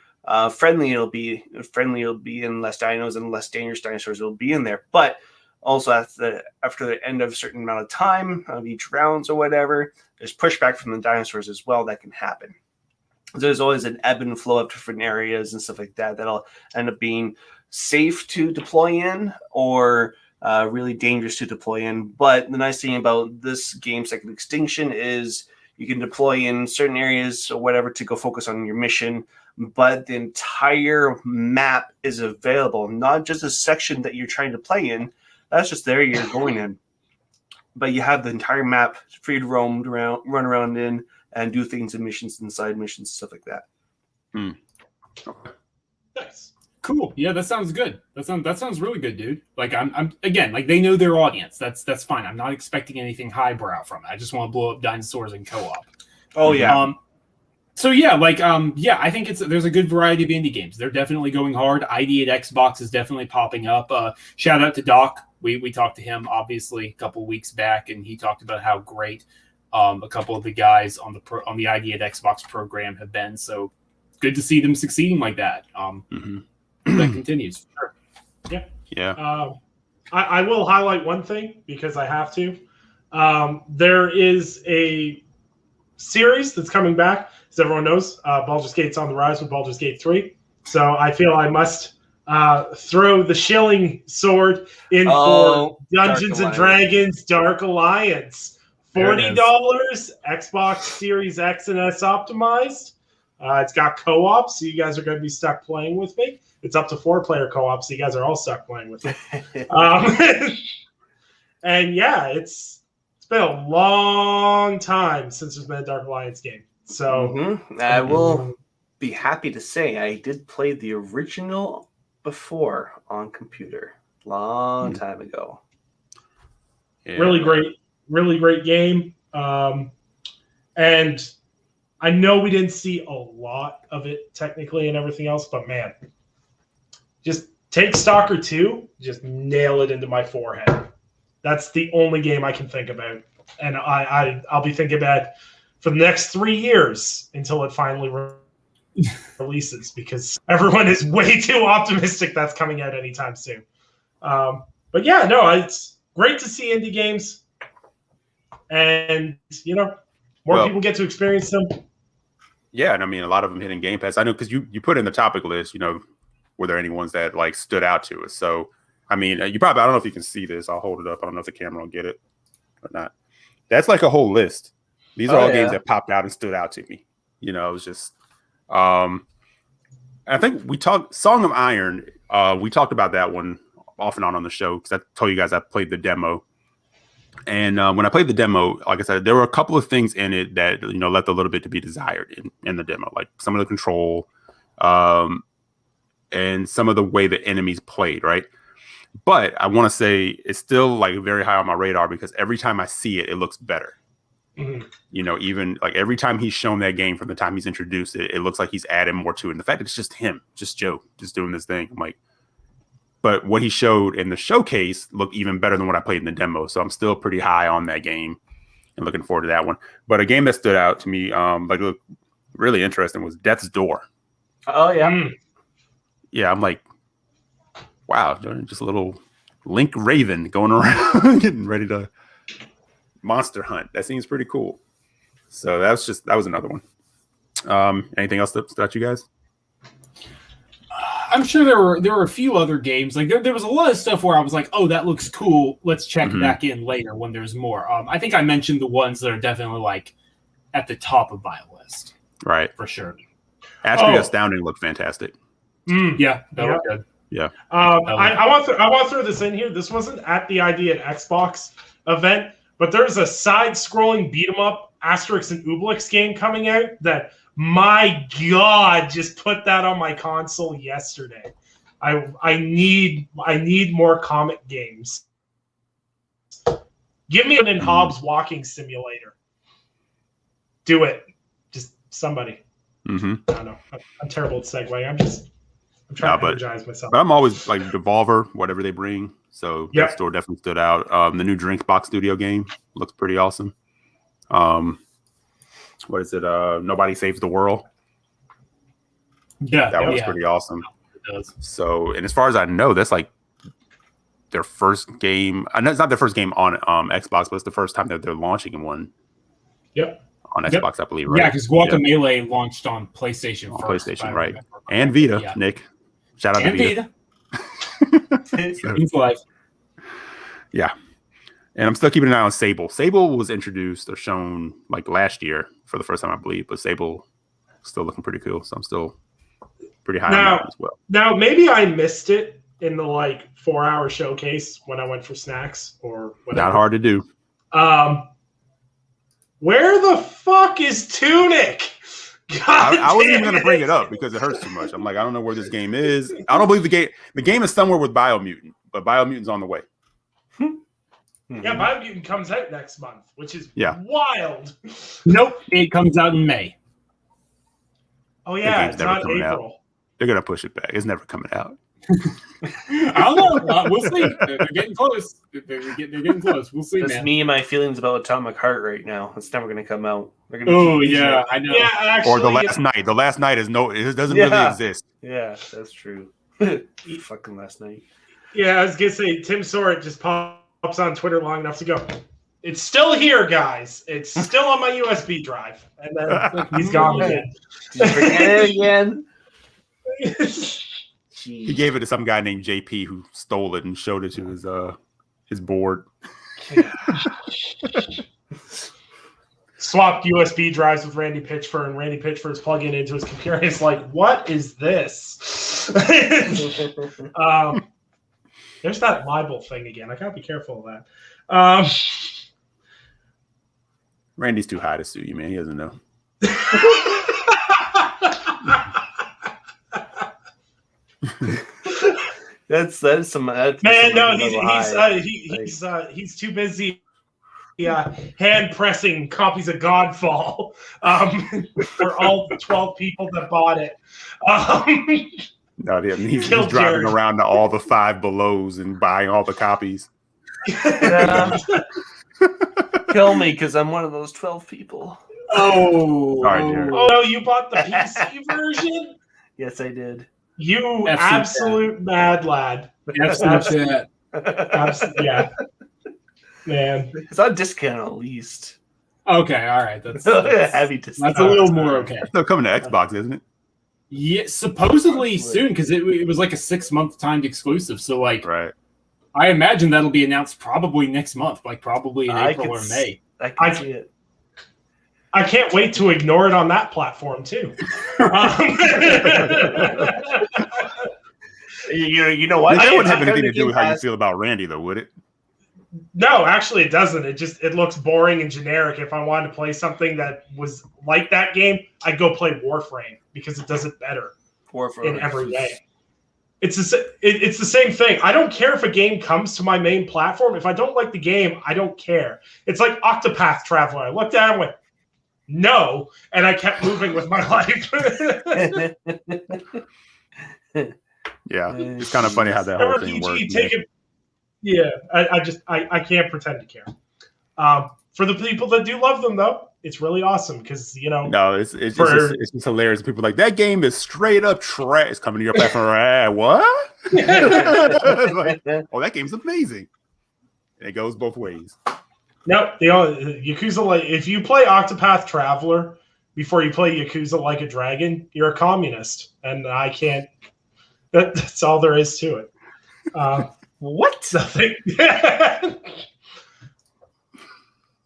friendly it'll be. Friendly it'll be, and less dinos and less dangerous dinosaurs will be in there. But also after the end of a certain amount of time of each rounds or whatever, there's pushback from the dinosaurs as well that can happen. So there's always an ebb and flow of different areas and stuff like that that'll end up being safe to deploy in, or really dangerous to deploy in. But the nice thing about this game, Second Extinction, is you can deploy in certain areas or whatever to go focus on your mission, but the entire map is available, not just a section that you're trying to play in. That's just the area you're going in. But you have the entire map for you to run around in and do things in missions and side missions, stuff like that. Nice. Cool. Yeah, that sounds good. That sounds really good, dude. Like I'm again, like they know their audience. That's fine. I'm not expecting anything highbrow from it. I just want to blow up dinosaurs in co-op. Oh yeah. So yeah, like I think there's a good variety of indie games. They're definitely going hard. ID at Xbox is definitely popping up. Shout out to Doc. We talked to him obviously a couple weeks back, and he talked about how great a couple of the guys on the ID at Xbox program have been. So good to see them succeeding like that. That continues. Sure. Yeah. Yeah. I will highlight one thing because I have to. There is a series that's coming back, as everyone knows. Baldur's Gate's on the rise with Baldur's Gate 3. So I feel I must throw the shilling sword in for Dungeons and Dragons Dark Alliance. $40, Xbox Series X and S optimized. It's got co-op, so you guys are going to be stuck playing with me. It's up to 4-player co-op, so you guys are all stuck playing with me. And yeah, it's been a long time since there's been a Dark Alliance game. So I will be happy to say I did play the original before on computer, long time ago. Yeah. Really great game. And I know we didn't see a lot of it technically and everything else, but man, just take Stalker 2, just nail it into my forehead. That's the only game I can think about. And I'll be thinking about it for the next 3 years until it finally releases, because everyone is way too optimistic that's coming out anytime soon. But yeah, no, it's great to see indie games, and more people get to experience them. Yeah, and I mean, a lot of them hitting Game Pass. I know because you put in the topic list, were there any ones that like stood out to us? So, I mean, I don't know if you can see this. I'll hold it up. I don't know if the camera will get it or not. That's like a whole list. These are all games that popped out and stood out to me. It was just, I think we talked Song of Iron. We talked about that one off and on the show because I told you guys I played the demo. And when I played the demo, like I said, there were a couple of things in it that, left a little bit to be desired in the demo, like some of the control and some of the way the enemies played, right? But I want to say it's still like very high on my radar because every time I see it, it looks better. Even like every time he's shown that game from the time he's introduced it, it looks like he's added more to it. And the fact that it's just him, just Joe, just doing this thing, I'm like, but what he showed in the showcase looked even better than what I played in the demo. So I'm still pretty high on that game and looking forward to that one. But a game that stood out to me, looked really interesting was Death's Door. Oh, yeah. Yeah, I'm like, wow, just a little Link Raven going around getting ready to monster hunt. That seems pretty cool. So that was another one. Anything else that stood out to you guys? I'm sure there were a few other games. Like there was a lot of stuff where I was like, oh, that looks cool. Let's check back in later when there's more. I think I mentioned the ones that are definitely like at the top of my list. Right. For sure. Astrid Astounding looked fantastic. Yeah, that looked good. Yeah. I want to throw this in here. This wasn't at the ID at Xbox event, but there's a side-scrolling beat-em-up Asterix and Obelix game coming out that, my God, just put that on my console yesterday. I need more comic games. Give me an Hobbs walking simulator. Do it. Just somebody. I don't know. I'm terrible at segueing. I'm trying to energize myself. But I'm always like Devolver, whatever they bring. So that store definitely stood out. The new Drinkbox Studio game looks pretty awesome. What is it? Nobody Saves the World. Yeah, that was pretty awesome. It does. So, and as far as I know, that's like their first game. I know it's not their first game on Xbox, but it's the first time that they're launching one. Yep. On Xbox, I believe, right? Yeah, because Guacamelee launched on PlayStation first. PlayStation, right? And Vita, Nick. Shout out to Vita. It's life. Yeah. And I'm still keeping an eye on Sable. Sable was introduced or shown like last year for the first time, I believe, but Sable still looking pretty cool. So I'm still pretty high on that one as well. Now, maybe I missed it in the 4-hour showcase when I went for snacks or whatever. Not hard to do. Where the fuck is Tunic? I wasn't even going to bring it up because it hurts too much. I'm like, I don't know where this game is. I don't believe the game is somewhere with Biomutant, but Biomutant's on the way. Yeah, Biomutant comes out next month, which is wild. Nope, it comes out in May. Oh yeah, it's not April. Out. They're gonna push it back. It's never coming out. I don't know. We'll see. They're getting close. They're getting close. We'll see. That's me and my feelings about Atomic Heart right now. It's never gonna come out. Oh yeah, I know. Yeah, actually, or the last night. The last night is it doesn't really exist. Yeah, that's true. Fucking last night. Yeah, I was gonna say Tim Sorrett just pops on Twitter long enough to go, it's still here, guys. It's still on my USB drive. And then he's gone again. Did you forget it again? He gave it to some guy named JP who stole it and showed it to his board. Swapped USB drives with Randy Pitchford, and Randy Pitchford's plugging into his computer. He's like, what is this? There's that libel thing again. I gotta be careful of that. Randy's too high to sue you, man. He doesn't know. That's some man. No, he's too busy. Hand pressing copies of Godfall for all 12 people that bought it. No, he's driving around to all the Five Belows and buying all the copies. Kill me because I'm one of those 12 people. Oh, sorry, Jared. Oh no, you bought the PC version? Yes, I did. You absolute mad lad. Absolute yeah. Man. It's on discount at least. Okay, all right. That's heavy discount. That's a little more okay. It's still coming to Xbox, isn't it? Yeah, supposedly soon because it was like a 6-month timed exclusive. So right. I imagine that'll be announced probably next month, probably in April or May. I can see it. I can't wait to ignore it on that platform too. You know what? That wouldn't have anything to do with how you feel about Randy, though, would it? No, actually, it doesn't. It looks boring and generic. If I wanted to play something that was like that game, I'd go play Warframe because it does it better in every way. It's the same thing. I don't care if a game comes to my main platform. If I don't like the game, I don't care. It's like Octopath Traveler. I looked at it and went, no, and I kept moving with my life. Yeah, it's kind of funny how that whole thing works. Yeah, I can't pretend to care. For the people that do love them, though, it's really awesome because No, it's just hilarious. People are like, that game is straight up trash. It's coming to your platform. What? Like, oh, that game's amazing. And it goes both ways. No, Yakuza, if you play Octopath Traveler before you play Yakuza Like a Dragon, you're a communist, and I can't. That's all there is to it. What? Nothing.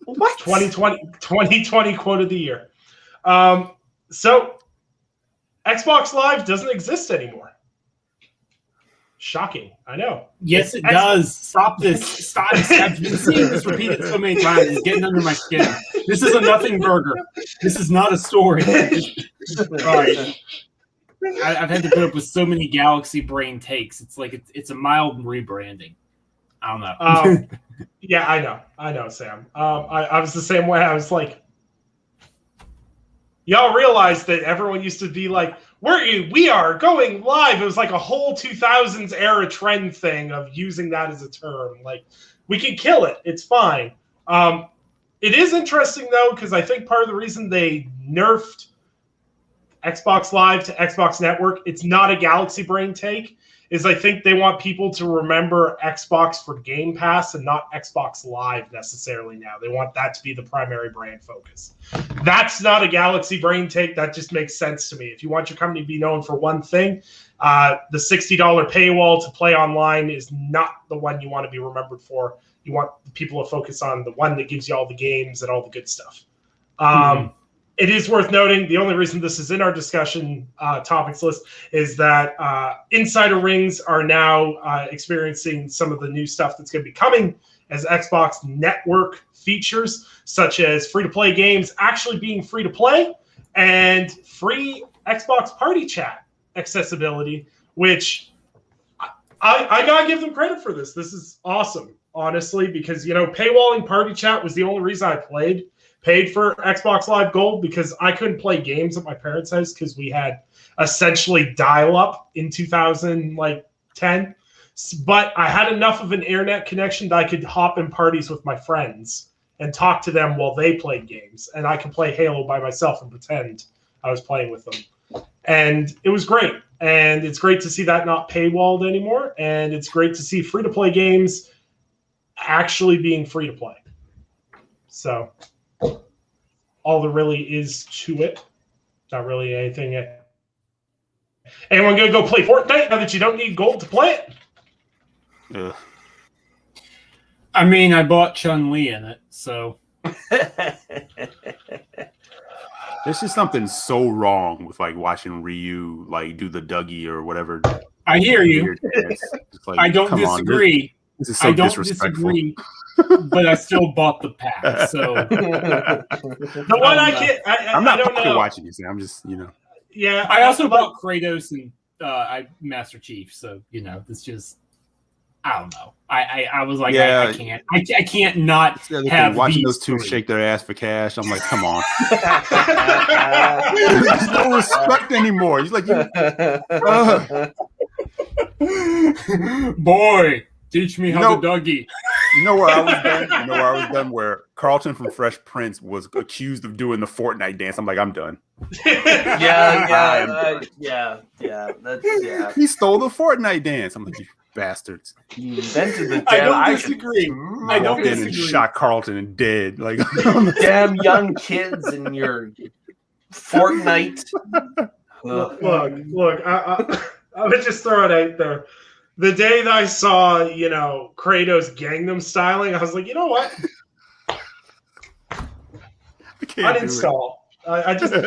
What? 2020 quote of the year. So Xbox Live doesn't exist anymore. Shocking. I know. Yes, it does. Stop this. Stop. I've been seeing this repeated so many times. It's getting under my skin. This is a nothing burger. This is not a story. Right. I've had to put up with so many Galaxy Brain takes. It's like it's a mild rebranding. I don't know. Yeah, I know, Sam. I was the same way. I was like, y'all realize that everyone used to be like, we are going live. It was like a whole 2000s era trend thing of using that as a term. Like, we can kill it. It's fine. It is interesting, though, because I think part of the reason they nerfed Xbox Live to Xbox Network, it's not a Galaxy Brain take, is I think they want people to remember Xbox for Game Pass and not Xbox Live necessarily now. They want that to be the primary brand focus. That's not a Galaxy Brain take. That just makes sense to me. If you want your company to be known for one thing, the $60 paywall to play online is not the one you want to be remembered for You want people to focus on the one that gives you all the games and all the good stuff. It is worth noting, the only reason this is in our discussion topics list is that insider rings are now experiencing some of the new stuff that's going to be coming as Xbox network features, such as free-to-play games actually being free-to-play and free Xbox Party Chat accessibility, which I got to give them credit for this. This is awesome, honestly, because, paywalling Party Chat was the only reason I paid for Xbox Live Gold, because I couldn't play games at my parents' house because we had essentially dial-up in 2010. But I had enough of an internet connection that I could hop in parties with my friends and talk to them while they played games. And I could play Halo by myself and pretend I was playing with them. And it was great. And it's great to see that not paywalled anymore. And it's great to see free-to-play games actually being free-to-play. So all there really is to it. Not really anything. Anyone going to go play Fortnite now that you don't need gold to play it? Ugh. I mean, I bought Chun-Li in it, so. There's just something so wrong with watching Ryu do the Dougie or whatever. I hear you. Like, I don't disagree. This is so I don't disrespectful. disagree, but I still bought the pack. So the one I'm not don't know. watching this. I'm just Yeah, I also bought Kratos and Master Chief. So it's just. I don't know. I was like, I can't not have watching those two shake their ass for cash. I'm like, come on. There's no respect anymore. He's like, boy, teach me how to Dougie. You know where I was done? Where Carlton from Fresh Prince was accused of doing the Fortnite dance. I'm like, I'm done. Yeah. He stole the Fortnite dance. I'm like, you bastards. You invented the damn. I don't disagree. I walked in and shot Carlton and dead. Like, damn young kids in your Fortnite. Look, I would just throw it out there. The day that I saw, Kratos Gangnam styling, I was like, you know what? Uninstall. I just and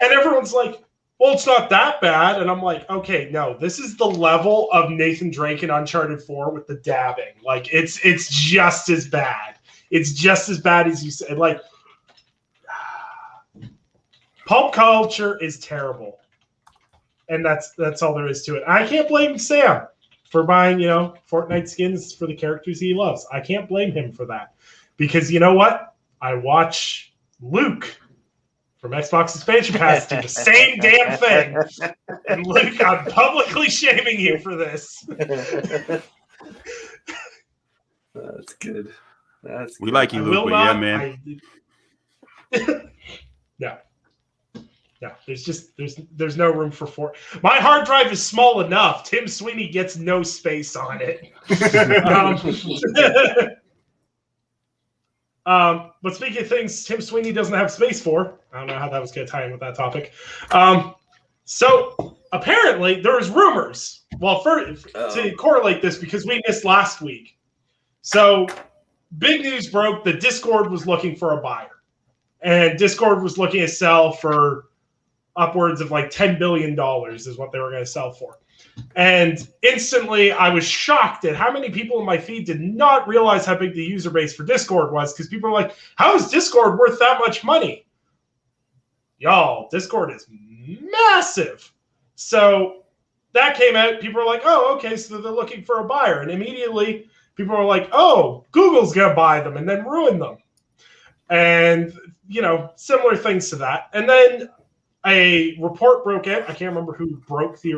everyone's like, well, it's not that bad. And I'm like, okay, no, this is the level of Nathan Drake in Uncharted 4 with the dabbing. Like, it's just as bad. It's just as bad as you said. Like, pulp culture is terrible. And that's all there is to it. I can't blame Sam for buying, Fortnite skins for the characters he loves. I can't blame him for that. Because you know what? I watch Luke from Xbox Expansion Pass do the same damn thing. And Luke, I'm publicly shaming you for this. That's good. We like you, Luke, but yeah, man. No. No, there's no room for My hard drive is small enough. Tim Sweeney gets no space on it. But speaking of things Tim Sweeney doesn't have space for, I don't know how that was going to tie in with that topic. So apparently there was rumors. Well, to correlate this, because we missed last week. So big news broke that Discord was looking for a buyer, and Discord was looking to sell for upwards of like $10 billion is what they were going to sell for. And instantly I was shocked at how many people in my feed did not realize how big the user base for Discord was, because people were like, how is Discord worth that much money? Y'all, Discord is massive. So that came out. People were like, oh, okay, so they're looking for a buyer. And immediately people were like, oh, Google's going to buy them and then ruin them. And, similar things to that. And then a report broke out. I can't remember who broke the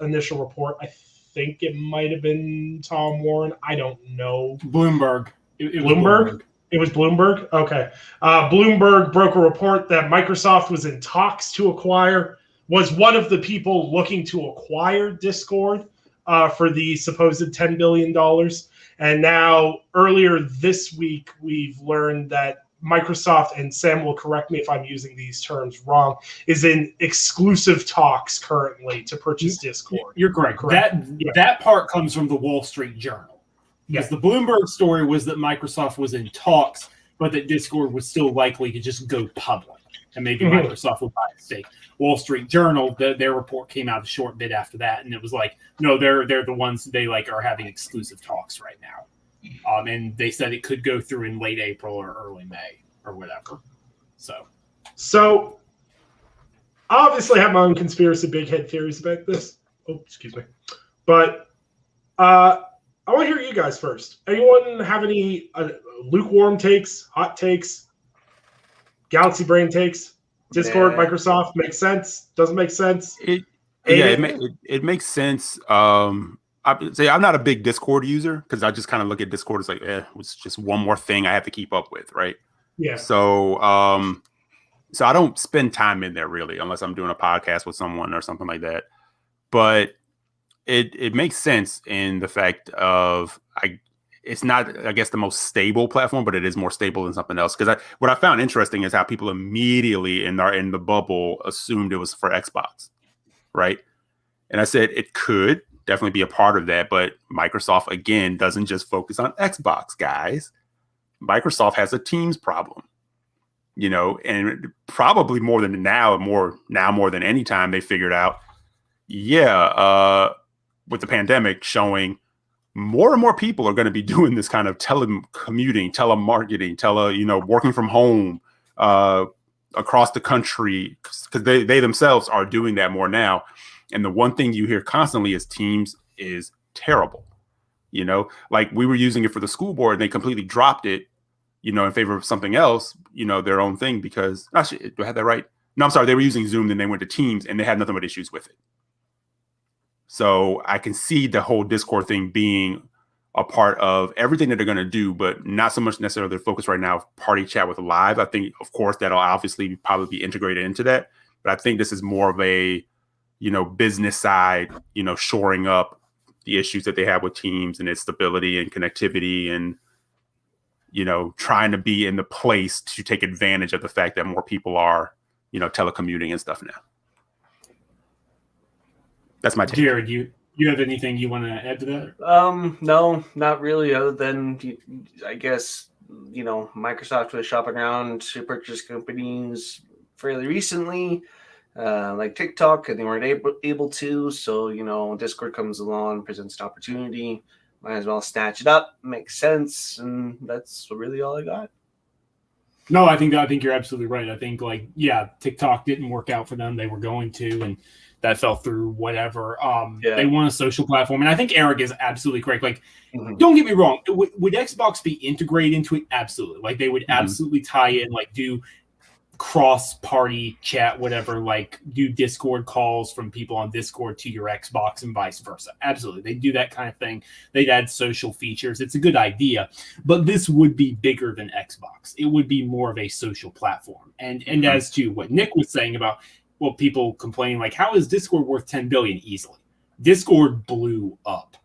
initial report. I think it might have been Tom Warren. I don't know. Bloomberg. It was Bloomberg? It was Bloomberg? Okay. Bloomberg broke a report that Microsoft was in talks to acquire, was one of the people looking to acquire Discord for the supposed $10 billion. And now, earlier this week, we've learned that Microsoft, and Sam will correct me if I'm using these terms wrong, is in exclusive talks currently to purchase Discord. You're correct. That part comes from the Wall Street Journal. Because the Bloomberg story was that Microsoft was in talks, but that Discord was still likely to just go public, and maybe Microsoft would buy a stake. Wall Street Journal, their report came out a short bit after that, and it was like, no, they're the ones they like are having exclusive talks right now, and they said it could go through in late April or early May or whatever. So I obviously have my own conspiracy big head theories about this. Oh, excuse me, but I want to hear you guys first. Anyone have any lukewarm takes, hot takes, Galaxy Brain takes? Discord, Microsoft, makes sense? Doesn't make sense? It makes sense. I'm not a big Discord user because I just kind of look at Discord as like, it's just one more thing I have to keep up with, right? Yeah. So I don't spend time in there really unless I'm doing a podcast with someone or something like that. But it makes sense in the fact of it's not, I guess, the most stable platform, but it is more stable than something else. Because what I found interesting is how people immediately in the bubble assumed it was for Xbox, right? And I said it could definitely be a part of that, but Microsoft again doesn't just focus on Xbox, guys. Microsoft has a Teams problem, and probably more than more than any time they figured out, with the pandemic showing more and more people are going to be doing this kind of telecommuting, telemarketing, working from home across the country because they themselves are doing that more now. And the one thing you hear constantly is Teams is terrible. Like we were using it for the school board and they completely dropped it, in favor of something else, their own thing because actually, do I have that right? No, I'm sorry. They were using Zoom, then they went to Teams and they had nothing but issues with it. So I can see the whole Discord thing being a part of everything that they're going to do, but not so much necessarily their focus right now, party chat with live. I think, of course, that'll obviously probably be integrated into that. But I think this is more of a, business side, shoring up the issues that they have with Teams and its stability and connectivity and, trying to be in the place to take advantage of the fact that more people are, telecommuting and stuff now. That's my take. Jared, you have anything you want to add to that? No, not really. Other than I guess Microsoft was shopping around to purchase companies fairly recently, like TikTok, and they weren't able to. So Discord comes along, presents an opportunity. Might as well snatch it up. Makes sense, and that's really all I got. No, I think you're absolutely right. I think TikTok didn't work out for them. They were going to, and that fell through, whatever. They want a social platform. And I think Eric is absolutely correct. Like, don't get me wrong. Would Xbox be integrated into it? Absolutely. Like, they would absolutely tie in, like, do cross-party chat, whatever, like, do Discord calls from people on Discord to your Xbox and vice versa. Absolutely. They do that kind of thing. They'd add social features. It's a good idea. But this would be bigger than Xbox. It would be more of a social platform. And as to what Nick was saying about, well, people complaining like, how is Discord worth $10 billion? Easily. Discord blew up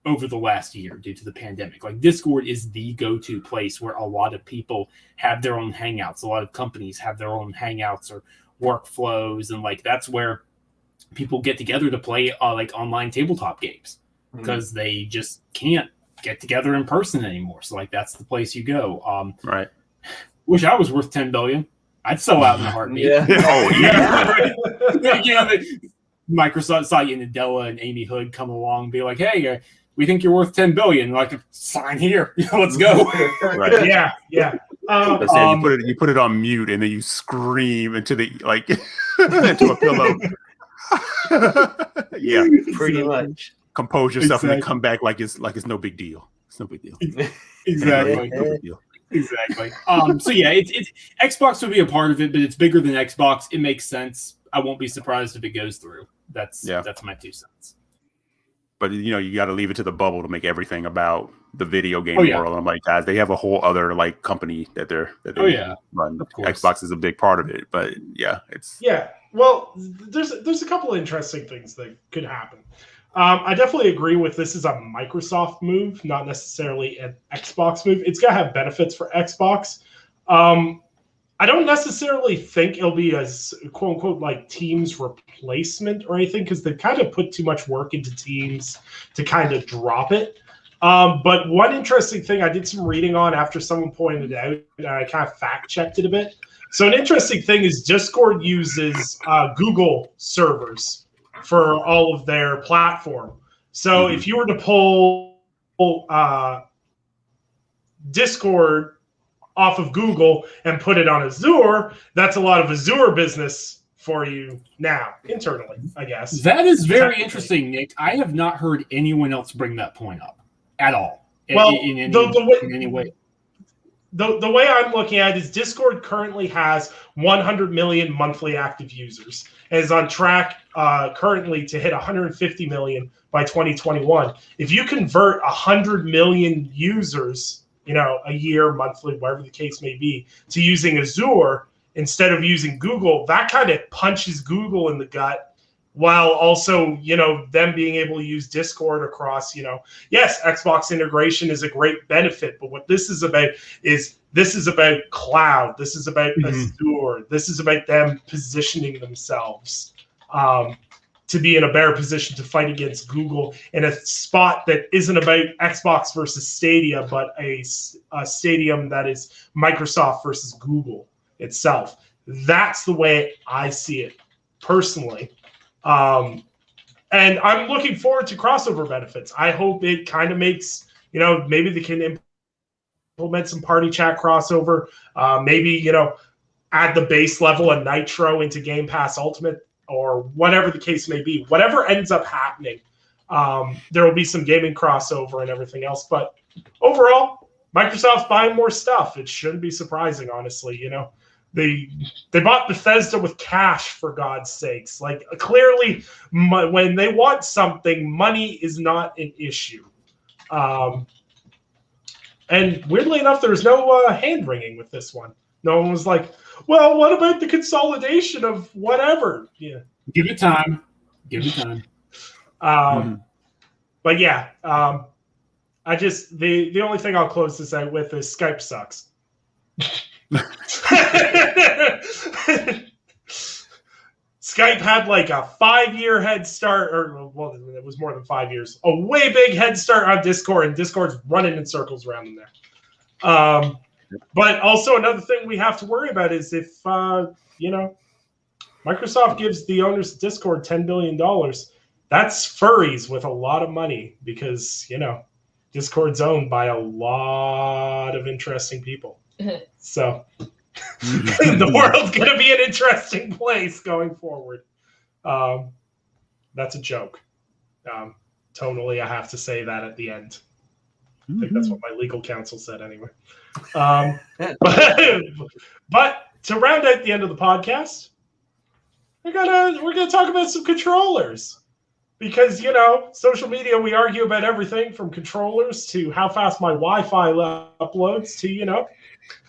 over the last year due to the pandemic. Like, Discord is the go-to place where a lot of people have their own hangouts. A lot of companies have their own hangouts or workflows, and like that's where people get together to play like online tabletop games because they just can't get together in person anymore. So like that's the place you go. Right. Wish I was worth $10 billion. I'd sell out in a heartbeat. Yeah. Oh yeah. Microsoft saw Nadella and Amy Hood come along and be like, "Hey, we think you're worth $10 billion." Like, sign here. Let's go. Right. Yeah. You put it on mute and then you scream into the into a pillow. Yeah, pretty much. Compose yourself and then come back like it's no big deal. It's no big deal. Exactly. No big deal. Exactly. So yeah, it's Xbox would be a part of it, but it's bigger than Xbox. It makes sense. I won't be surprised if it goes through. That's my 2 cents. But you got to leave it to the bubble to make everything about the video game world. And I'm like, guys, they have a whole other like company that they run. Xbox is a big part of it, but it's Well, there's a couple of interesting things that could happen. I definitely agree with this is a Microsoft move, not necessarily an Xbox move. It's got to have benefits for Xbox. I don't necessarily think it'll be a quote unquote like Teams replacement or anything because they kind of put too much work into Teams to kind of drop it. But one interesting thing I did some reading on after someone pointed it out, and I kind of fact checked it a bit. So an interesting thing is Discord uses Google servers for all of their platform. So if you were to pull Discord off of Google and put it on Azure, that's a lot of Azure business for you now, internally, I guess. That is very interesting, Nick. I have not heard anyone else bring that point up at all. Well, in any way. The way I'm looking at it is Discord currently has 100 million monthly active users and is on track currently to hit 150 million by 2021. If you convert 100 million users, a year, monthly, whatever the case may be, to using Azure instead of using Google, that kind of punches Google in the gut, while also, them being able to use Discord across, yes, Xbox integration is a great benefit, but what this is about cloud. This is about Azure. This is about them positioning themselves to be in a better position to fight against Google in a spot that isn't about Xbox versus Stadia, but a stadium that is Microsoft versus Google itself. That's the way I see it personally. And I'm looking forward to crossover benefits. I hope it kind of makes, maybe they can implement some party chat crossover. Maybe, add the base level of Nitro into Game Pass Ultimate, or whatever the case may be. Whatever ends up happening, there will be some gaming crossover and everything else. But overall, Microsoft's buying more stuff. It shouldn't be surprising, honestly. They bought Bethesda with cash, for God's sakes. Like, clearly, when they want something, money is not an issue. And weirdly enough, there was no hand-wringing with this one. No one was like, well, what about the consolidation of whatever? Yeah. Give it time. But yeah, I just, the only thing I'll close this out with is Skype sucks. Skype had like a 5-year head start, or well, it was more than 5 years, a way big head start on Discord, and Discord's running in circles around them there. But also another thing we have to worry about is if Microsoft gives the owners of Discord $10 billion, that's furries with a lot of money, because Discord's owned by a lot of interesting people. So the world's going to be an interesting place going forward. That's a joke. Tonally, I have to say that at the end. I think that's what my legal counsel said anyway. But to round out the end of the podcast, we're gonna talk about some controllers. Because, social media, we argue about everything from controllers to how fast my Wi-Fi uploads to,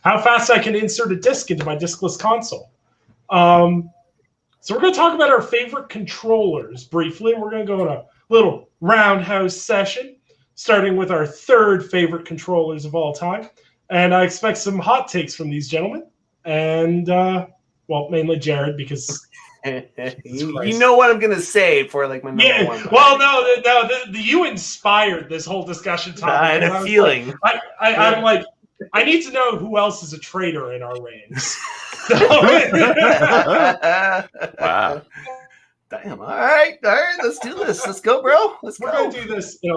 how fast I can insert a disc into my diskless console. So we're going to talk about our favorite controllers briefly. We're going to go on a little roundhouse session, starting with our third favorite controllers of all time. And I expect some hot takes from these gentlemen. And, mainly Jared, because... you know what I'm gonna say for like my number one. Well, no, you inspired this whole discussion topic. I had a feeling. I'm like, I need to know who else is a traitor in our ranks. Wow. Damn. All right. Let's do this. Let's go, bro. We're gonna do this. Yeah.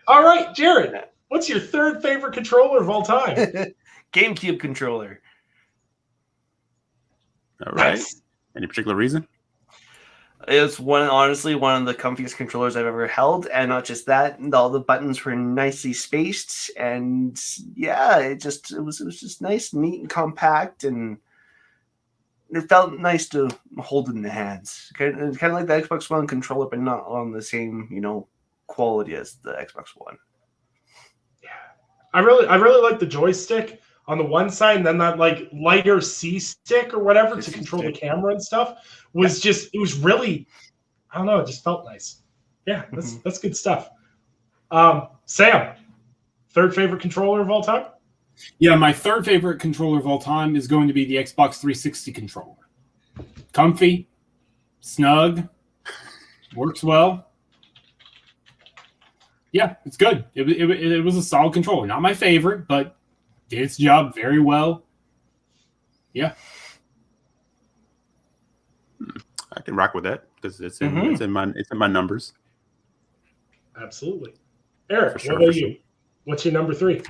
All right, Jared. What's your third favorite controller of all time? GameCube controller. All right. Nice. Any particular reason? It's honestly one of the comfiest controllers I've ever held, and not just that, all the buttons were nicely spaced, and yeah, it was just nice, neat, and compact, and it felt nice to hold in the hands. Kind of like the Xbox One controller, but not on the same quality as the Xbox One. Yeah, I really like the joystick on the one side, and then that like lighter C stick or whatever to control the camera and stuff was it was really, I don't know, it just felt nice. Yeah, that's good stuff. Sam, third favorite controller of all time? Yeah, my third favorite controller of all time is going to be the Xbox 360 controller. Comfy, snug, works well. Yeah, it's good. It was a solid controller. Not my favorite, but did its job very well. Yeah. I can rock with that because it's in my numbers. Absolutely. Eric, Sure, what about sure. you? What's your number 3?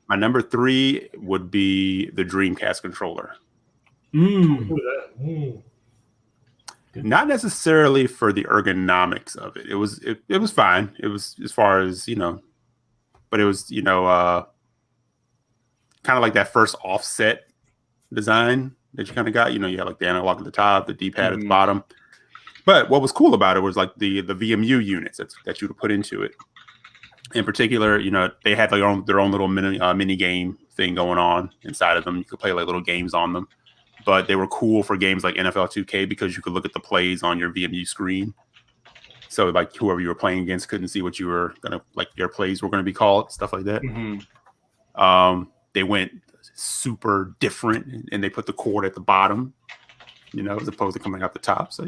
My number 3 would be the Dreamcast controller. Not necessarily for the ergonomics of it. It was fine. It was, as far as, but it was, kind of like that first offset design that you kind of got. You had like the analog at the top, the D-pad at the bottom. But what was cool about it was like the VMU units that you would put into it. In particular, they had like their own little mini game thing going on inside of them. You could play like little games on them. But they were cool for games like NFL 2K because you could look at the plays on your VMU screen. So like whoever you were playing against couldn't see what you were gonna, like, your plays were gonna be called, stuff like that. They went super different and they put the cord at the bottom, as opposed to coming out the top. So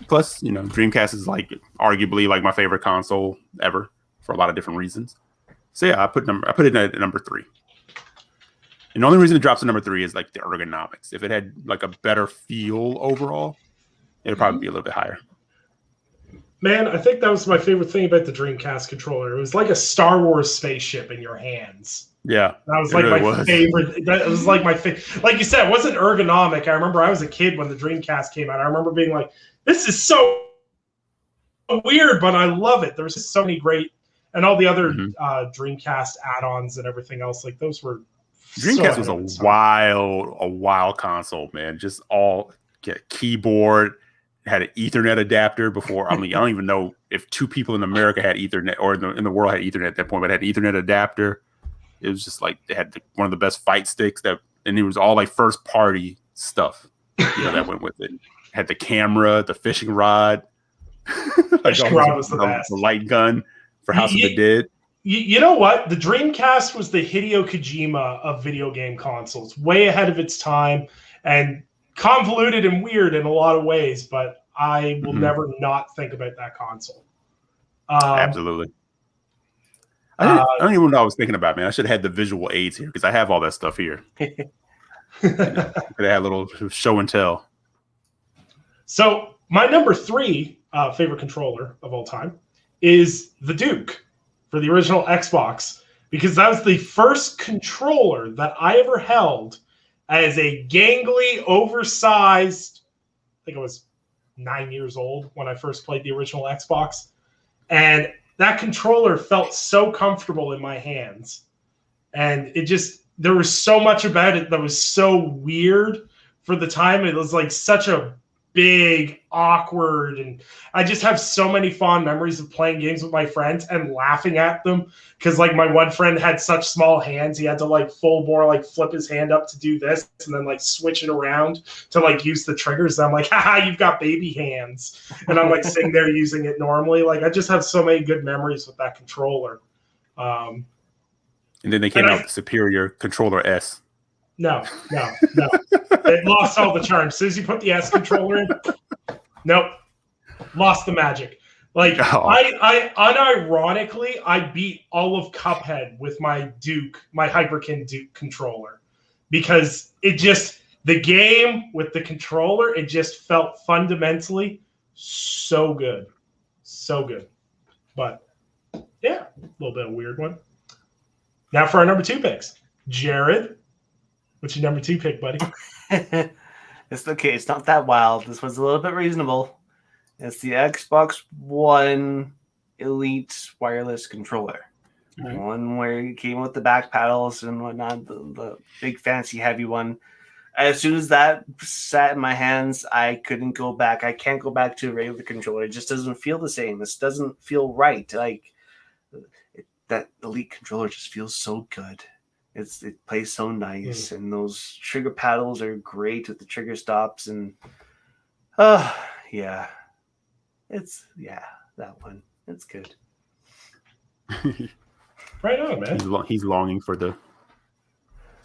plus Dreamcast is like arguably like my favorite console ever for a lot of different reasons. So yeah, I put it at number 3. And the only reason it drops to number 3 is like the ergonomics. If it had like a better feel overall, it'd probably be a little bit higher. Man, I think that was my favorite thing about the Dreamcast controller. It was like a Star Wars spaceship in your hands. Yeah, that was like my favorite. That was like my favorite. Like you said, it wasn't ergonomic. I remember I was a kid when the Dreamcast came out. I remember being like, "This is so weird," but I love it. There was just so many great, and all the other Dreamcast add-ons and everything else. Like those were. Dreamcast was a wild console, man. Just all keyboard, had an Ethernet adapter before. I mean, I don't even know if 2 people in America had Ethernet or in the world had Ethernet at that point, but it had Ethernet adapter. It was just like they had one of the best fight sticks and it was all like first party stuff that went with it. Had the camera, the fishing rod, fishing rod was the best. The light gun for House of the Dead. You know what? The Dreamcast was the Hideo Kojima of video game consoles, way ahead of its time and convoluted and weird in a lot of ways, but I will never not think about that console. Absolutely. I don't even know what I was thinking about, man. I should have had the visual aids here because I have all that stuff here. Could have had a little show and tell. So my number 3 favorite controller of all time is the Duke for the original Xbox, because that was the first controller that I ever held as a gangly, oversized, I think I was 9 years old when I first played the original Xbox. And that controller felt so comfortable in my hands. And there was so much about it that was so weird for the time. It was like such a big, awkward, and I just have so many fond memories of playing games with my friends and laughing at them because like my one friend had such small hands, he had to like full bore like flip his hand up to do this and then like switch it around to like use the triggers. And I'm like, haha, you've got baby hands, and I'm like sitting there using it normally. Like I just have so many good memories with that controller. And then they came out with the Superior Controller S. No. It lost all the charm. As soon as you put the S controller in, nope. Lost the magic. Like, I unironically, I beat all of Cuphead with my Hyperkin Duke controller. Because the game with the controller, it just felt fundamentally so good. So good. But, yeah, a little bit of a weird one. Now for our number 2 picks. Jared. What's your number 2 pick, buddy? It's okay. It's not that wild. This was a little bit reasonable. It's the Xbox One Elite wireless controller. Mm-hmm. One where it came with the back paddles and whatnot, the big fancy heavy one. As soon as that sat in my hands, I couldn't go back. I can't go back to a regular controller. It just doesn't feel the same. This doesn't feel right. That Elite controller just feels so good. It plays so nice, and those trigger paddles are great with the trigger stops, and that one. It's good. Right on, man. He's longing for the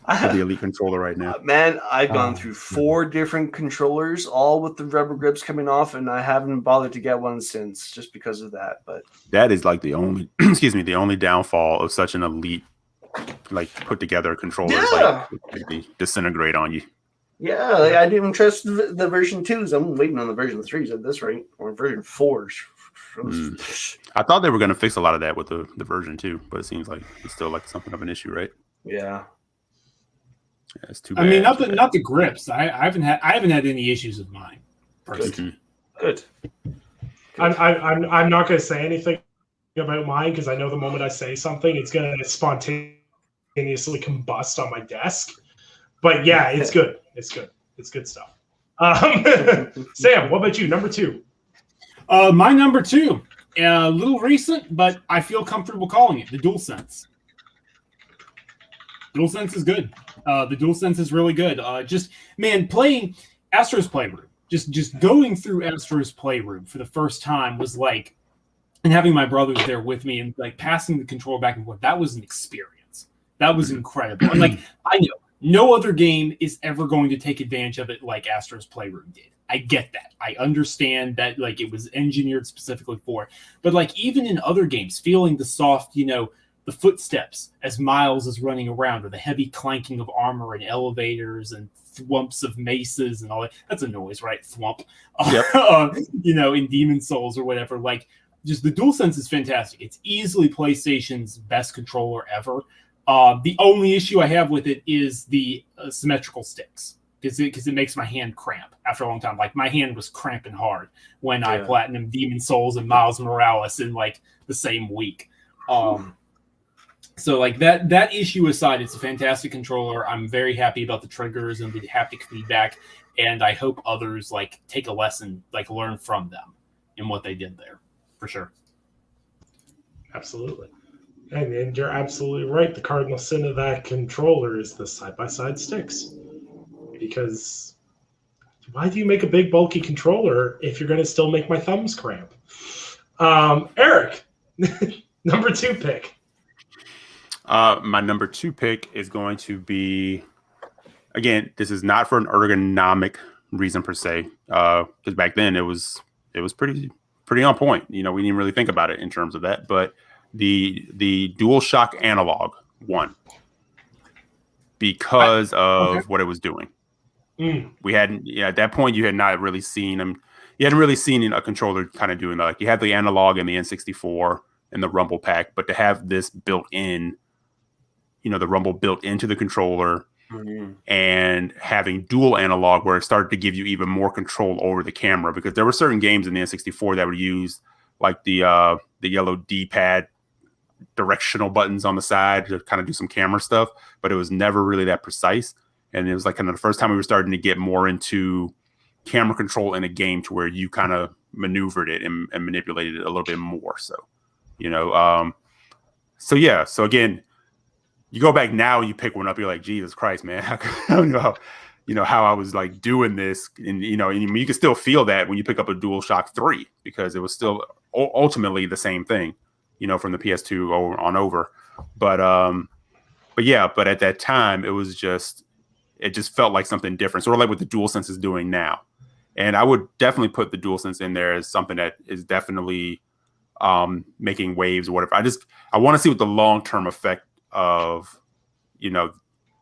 for the Elite controller right now. Man, I've gone through 4 different controllers, all with the rubber grips coming off, and I haven't bothered to get one since, just because of that. But that is like the only, excuse me, the only downfall of such an Elite, like put together controller. Yeah. Like, they disintegrate on you. Yeah, like, I didn't even trust the version 2s. I'm waiting on the version 3s at this rate, or version 4s. I thought they were going to fix a lot of that with the version 2, but it seems like it's still like something of an issue, right? Yeah. Yeah, it's too bad. I mean, not the grips. I haven't had any issues with mine. Good. I'm not going to say anything about mine because I know the moment I say something, it's going to spontaneously combust on my desk. But yeah, it's good. It's good. It's good stuff. Sam, what about you? Number 2. My number 2, a little recent, but I feel comfortable calling it the DualSense. DualSense is good. The DualSense is really good. Just playing Astro's Playroom, just going through Astro's Playroom for the first time was like, and having my brothers there with me and like passing the controller back and forth. That was an experience. That was incredible. And like, I know no other game is ever going to take advantage of it like Astro's Playroom did. I get that. I understand that like it was engineered specifically for it. But like even in other games, feeling the soft, the footsteps as Miles is running around, or the heavy clanking of armor and elevators and thwumps of maces and all that. That's a noise, right? Thwump. Yep. In Demon Souls or whatever. Like, just the DualSense is fantastic. It's easily PlayStation's best controller ever. The only issue I have with it is the symmetrical sticks, because it makes my hand cramp after a long time. Like, my hand was cramping hard when I platinum Demon Souls and Miles Morales in like the same week. So like that issue aside, it's a fantastic controller. I'm very happy about the triggers and the haptic feedback, and I hope others like take a lesson, like learn from them in what they did there, for sure. Absolutely. And you're absolutely right. The cardinal sin of that controller is the side-by-side sticks. Because why do you make a big, bulky controller if you're going to still make my thumbs cramp? Eric, number 2 pick. My number 2 pick is going to be, again, this is not for an ergonomic reason per se, because back then it was pretty on point. We didn't really think about it in terms of that, but the DualShock Analog 1, because of what it was doing. We hadn't, at that point you had not really seen them. You hadn't really seen a controller kind of doing that. Like, you had the analog and the N64 and the Rumble Pack, but to have this built in, the Rumble built into the controller, and having dual analog where it started to give you even more control over the camera, because there were certain games in the N64 that would use like the yellow D-pad directional buttons on the side to kind of do some camera stuff, but it was never really that precise. And it was like kind of the first time we were starting to get more into camera control in a game to where you kind of maneuvered it and manipulated it a little bit more. So, so again, you go back now and you pick one up, you're like, Jesus Christ, man, I don't know how I was like doing this. And, and you can still feel that when you pick up a DualShock 3, because it was still ultimately the same thing, from the PS2 on over. But at that time it just felt like something different. Sort of like what the DualSense is doing now. And I would definitely put the DualSense in there as something that is definitely making waves or whatever. I want to see what the long-term effect of,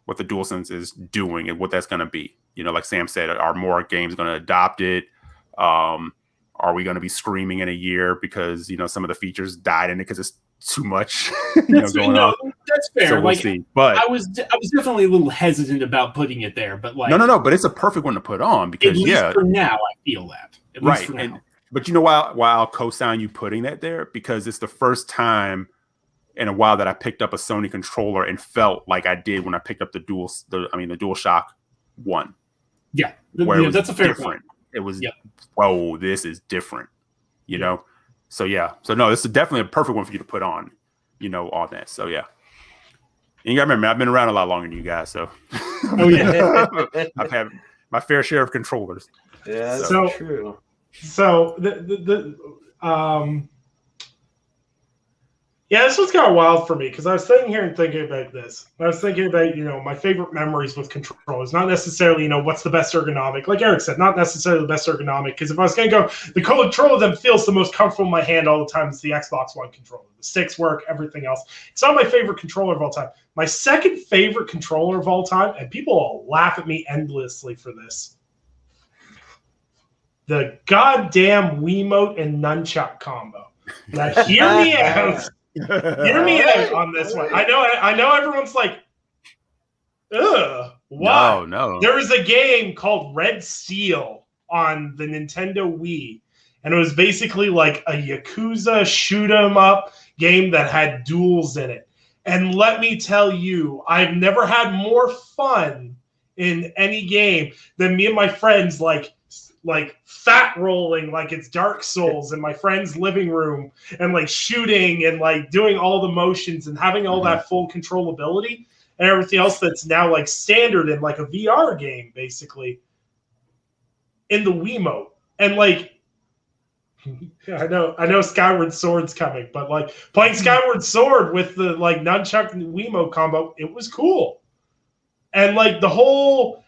what the DualSense is doing and what that's going to be. Like Sam said, are more games going to adopt it? Are we going to be screaming in a year because, some of the features died in it because it's too much going on? That's fair. So we'll see. But I was definitely a little hesitant about putting it there, but like no, but it's a perfect one to put on, because at least for now I feel that. At least for now. But why I'll co-sign you putting that there, because it's the first time in a while that I picked up a Sony controller and felt like I did when I picked up the DualShock 1. Yeah, that's a fair different. Point. It was, whoa, this is different, So no, this is definitely a perfect one for you to put on, on that. So yeah. And you gotta remember, I've been around a lot longer than you guys, so I've had my fair share of controllers. Yeah, that's true. So Yeah, this was kind of wild for me because I was sitting here and thinking about this. I was thinking about, my favorite memories with controllers. Not necessarily, what's the best ergonomic. Like Eric said, not necessarily the best ergonomic. Because if I was going to go, the controller that feels the most comfortable in my hand all the time is the Xbox One controller. The sticks work, everything else. It's not my favorite controller of all time. My second favorite controller of all time, and people will laugh at me endlessly for this, the goddamn Wiimote and Nunchuck combo. Now, hear me out. Hear me out on this one. I know everyone's like, ugh, why? No. There was a game called Red Steel on the Nintendo Wii, and it was basically like a Yakuza shoot 'em up game that had duels in it. And let me tell you, I've never had more fun in any game than me and my friends like fat rolling like it's Dark Souls in my friend's living room and like shooting and like doing all the motions and having all that full controllability and everything else that's now like standard in like a VR game basically in the Wiimote. And like I know Skyward Sword's coming, but like playing Skyward Sword with the like nunchuck and Wiimote combo, it was cool. And like the whole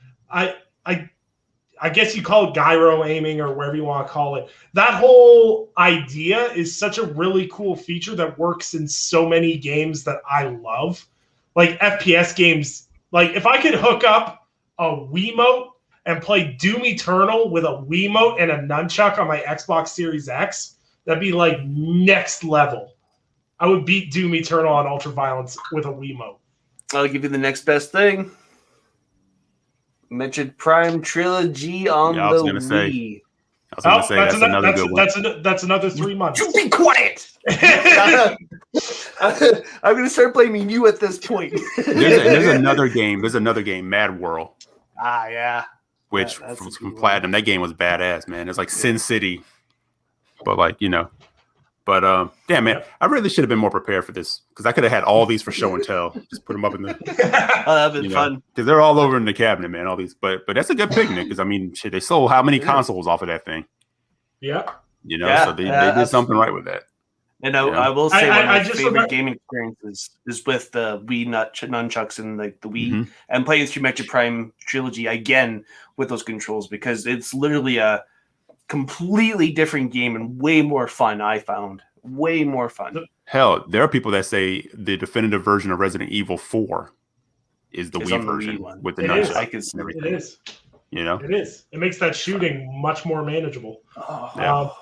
I guess you call it gyro aiming or whatever you want to call it. That whole idea is such a really cool feature that works in so many games that I love. Like FPS games, like if I could hook up a Wiimote and play Doom Eternal with a Wiimote and a nunchuck on my Xbox Series X, that'd be like next level. I would beat Doom Eternal on Ultraviolence with a Wiimote. I'll give you the next best thing. Metroid Prime Trilogy on the Wii. I was gonna say that's another good one. That's another 3 months. You be quiet. I'm gonna start blaming you at this point. There's another game. There's another game, Mad World. Ah, yeah. Which from Platinum, that game was badass, man. It's like Sin City, but like But damn, man, I really should have been more prepared for this because I could have had all these for show and tell. Just put them up in the. Oh, that'd been fun because they're all over in the cabinet, man. All these, but that's a good picnic because I mean, shit, they sold how many consoles off of that thing? Yeah, so they did something right with that. And I will say one of my favorite gaming experiences is with the Wii nunchucks and like the Wii, and playing through Metroid Prime Trilogy again with those controls because it's literally a completely different game and way more fun. I found way more fun. Hell, there are people that say the definitive version of Resident Evil 4 is the Wii version with the nunchucks. I can see it is. It is. It makes that shooting much more manageable. Oh.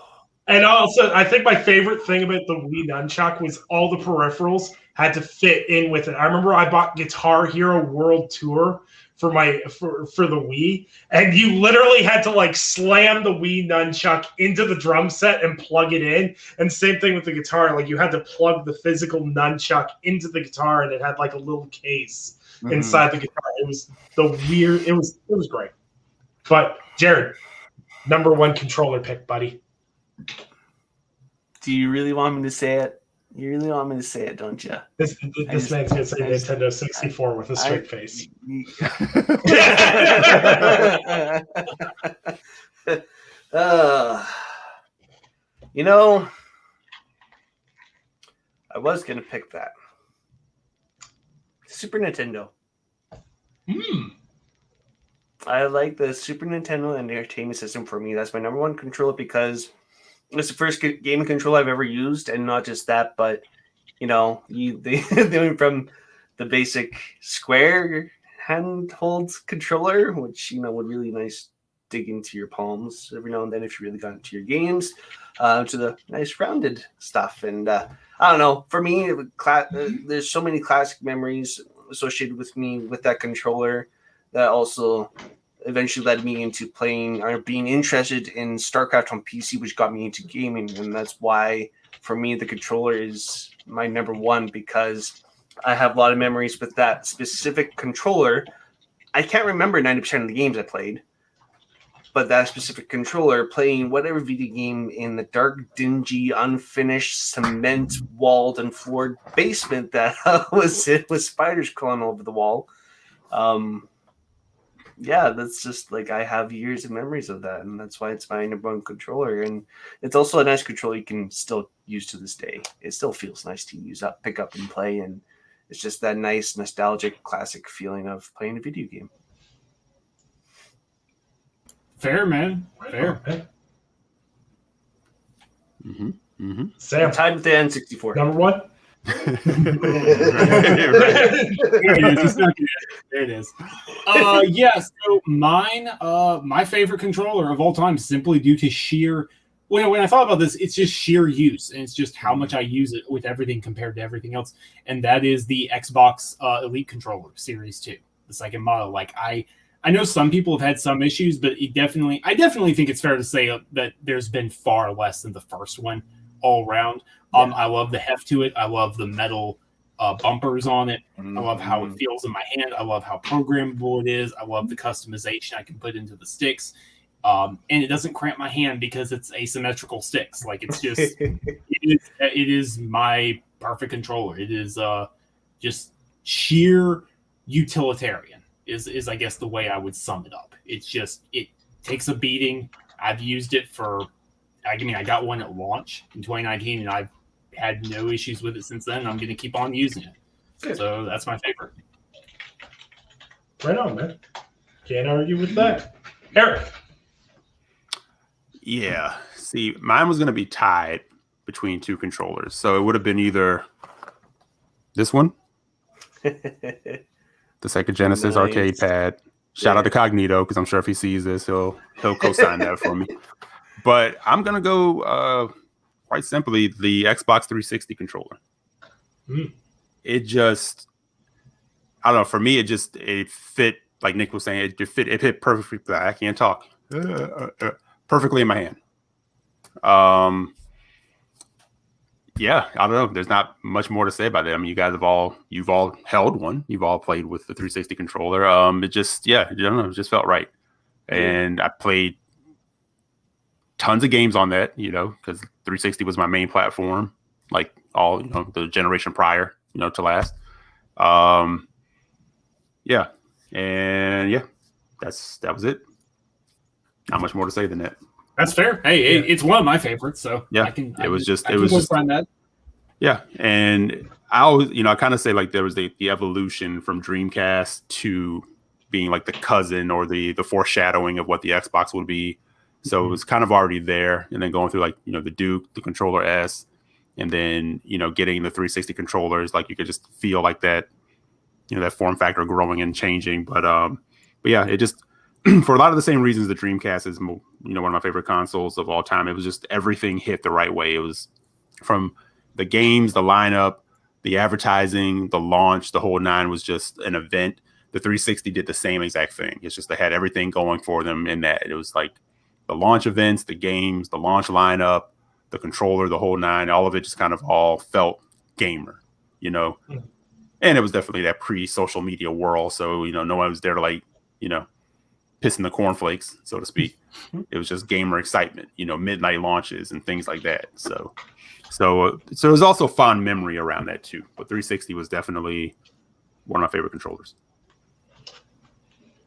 And also, I think my favorite thing about the Wii nunchuck was all the peripherals had to fit in with it. I remember I bought Guitar Hero World Tour for the Wii, and you literally had to like slam the Wii nunchuck into the drum set and plug it in. And same thing with the guitar, like you had to plug the physical nunchuck into the guitar, and it had like a little case inside the guitar. It was it was great. But Jared, number one controller pick, buddy. Do you really want me to say it? You really want me to say it, don't you? This man's going to say Nintendo 64 with a straight face. I was going to pick that. Super Nintendo. I like the Super Nintendo Entertainment System for me. That's my number one controller because it's the first gaming controller I've ever used, and not just that, but they went from the basic square handheld controller, which would really nice dig into your palms every now and then if you really got into your games, to the nice rounded stuff. And I don't know, for me, there's so many classic memories associated with me with that controller that also eventually led me into playing or being interested in StarCraft on PC, which got me into gaming. And that's why, for me, the controller is my number one, because I have a lot of memories with that specific controller. I can't remember 90% of the games I played, but that specific controller, playing whatever video game in the dark, dingy, unfinished, cement-walled and floored basement that was it with spiders crawling over the wall. yeah, that's just like I have years of memories of that, and that's why it's my number one controller. And it's also a nice controller you can still use to this day. It still feels nice to use up, pick up, and play, and it's just that nice nostalgic classic feeling of playing a video game. Fair, man. Fair. Sam, Tied with the N64. number one. There it is. Yeah, so mine, my favorite controller of all time, simply due to sheer. When I thought about this, it's just sheer use, and it's just how much I use it with everything compared to everything else. And that is the Xbox Elite Controller Series 2, the second model. Like I know some people have had some issues, but I definitely think it's fair to say that there's been far less than the first one all around. I love the heft to it. I love the metal bumpers on it. I love how it feels in my hand. I love how programmable it is. I love the customization I can put into the sticks. And it doesn't cramp my hand because it's asymmetrical sticks. Like it's just, it is my perfect controller. It is just sheer utilitarian is I guess the way I would sum it up. It's just, it takes a beating. I've used it I got one at launch in 2019 and I've had no issues with it since then. I'm going to keep on using it. Good. So that's my favorite. Right on, man. Can't argue with that. Eric. Yeah. See, mine was going to be tied between two controllers. So it would have been either this one, the Sega Genesis arcade pad. Shout out to Cognito, because I'm sure if he sees this, he'll co-sign that for me. But I'm going to go quite simply the Xbox 360 controller. It just, I don't know, for me, it fit, like Nick was saying, it fit perfectly. I can't talk. Perfectly in my hand. Yeah, I don't know. There's not much more to say about it. I mean, you've all held one. You've all played with the 360 controller. It just, I don't know, it just felt right. And I played tons of games on that, because 360 was my main platform, like all, the generation prior, to last. Yeah. And yeah, that was it. Not much more to say than that. That's fair. Hey, it's one of my favorites, so yeah, it was just that. Yeah, and I always, I kind of say like there was the evolution from Dreamcast to being like the cousin or the foreshadowing of what the Xbox would be. So it was kind of already there, and then going through like the Duke, the Controller S, and then getting the 360 controllers, like you could just feel like that, that form factor growing and changing. But yeah, it just for a lot of the same reasons the Dreamcast is one of my favorite consoles of all time. It was just everything hit the right way. It was from the games, the lineup, the advertising, the launch, the whole nine was just an event. The 360 did the same exact thing. It's just they had everything going for them in that. It was like the launch events, the games, the launch lineup, the controller, the whole nine, all of it just kind of all felt gamer, And it was definitely that pre-social media world. So, no one was there to like, piss in the cornflakes, so to speak. It was just gamer excitement, midnight launches and things like that. So there's also fond memory around that too. But 360 was definitely one of my favorite controllers.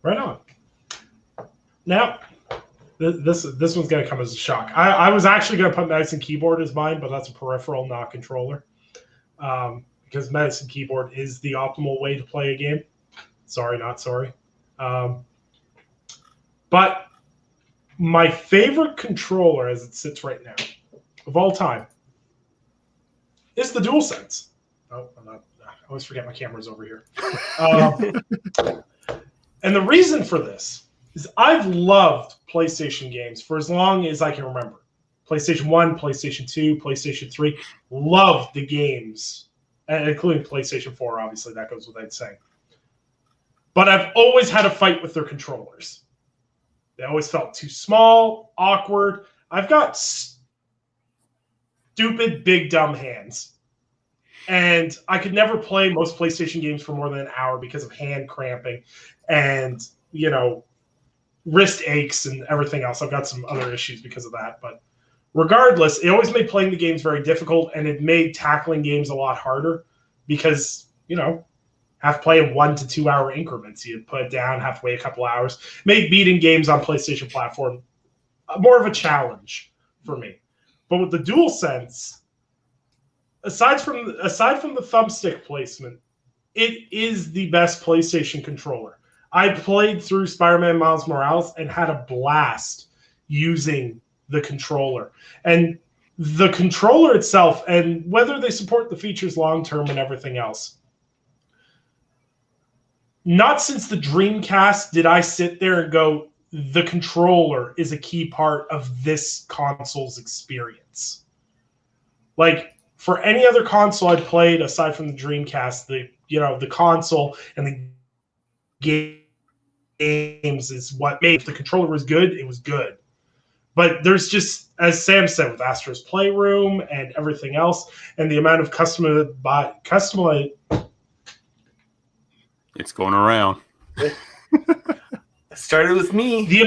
Right on. Now, this one's going to come as a shock. I was actually going to put mouse and keyboard as mine, but that's a peripheral, not controller. Because mouse and keyboard is the optimal way to play a game. Sorry, not sorry. But my favorite controller, as it sits right now, of all time, is the DualSense. Oh, I always forget my camera's over here. And the reason for this is I've loved PlayStation games for as long as I can remember. PlayStation 1, PlayStation 2, PlayStation 3. Loved the games, and including PlayStation 4, obviously, that goes without saying. But I've always had a fight with their controllers. They always felt too small, awkward. I've got stupid, big, dumb hands. And I could never play most PlayStation games for more than an hour because of hand cramping and, wrist aches and everything else. I've got some other issues because of that. But regardless, it always made playing the games very difficult, and it made tackling games a lot harder because, have to play in 1 to 2 hour increments. You put it down, have to wait a couple hours. Make beating games on PlayStation platform more of a challenge for me. But with the DualSense, aside from the thumbstick placement, it is the best PlayStation controller. I played through Spider-Man Miles Morales and had a blast using the controller. And the controller itself, and whether they support the features long-term and everything else, not since the Dreamcast did I sit there and go, the controller is a key part of this console's experience. Like, for any other console I'd played aside from the Dreamcast, the console and the games is what made. If the controller was good, it was good. But there's just, as Sam said, with Astro's Playroom and everything else, and the amount of customized. It's going around. It started with me. The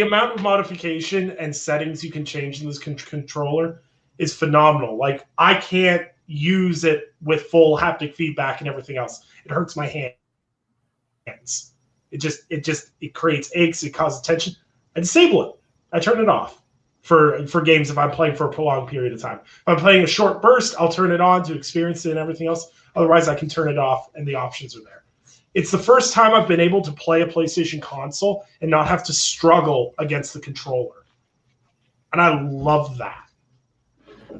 amount of modification and settings you can change in this controller is phenomenal. Like, I can't use it with full haptic feedback and everything else. It hurts my hands. It creates aches. It causes tension. I disable it. I turn it off for games if I'm playing for a prolonged period of time. If I'm playing a short burst, I'll turn it on to experience it and everything else. Otherwise, I can turn it off, and the options are there. It's the first time I've been able to play a PlayStation console and not have to struggle against the controller. And I love that.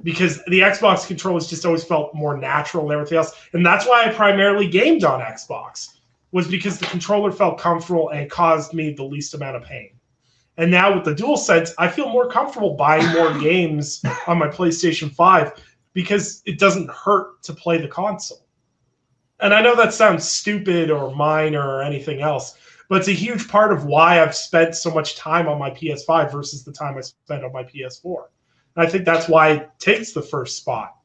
Because the Xbox controllers just always felt more natural and everything else. And that's why I primarily gamed on Xbox, was because the controller felt comfortable and caused me the least amount of pain. And now with the DualSense, I feel more comfortable buying more games on my PlayStation 5 because it doesn't hurt to play the console. And I know that sounds stupid or minor or anything else, but it's a huge part of why I've spent so much time on my PS5 versus the time I spent on my PS4. And I think that's why it takes the first spot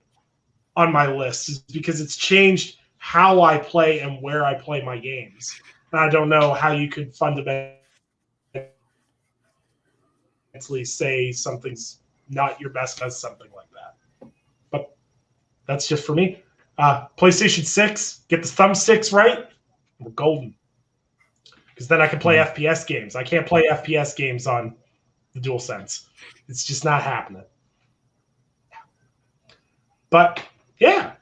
on my list, is because it's changed how I play and where I play my games. And I don't know how you could fundamentally say something's not your best as something like that. But that's just for me. PlayStation 6, get the thumbsticks right, we're golden. Because then I can play FPS games. I can't play FPS games on the DualSense. It's just not happening. But, yeah.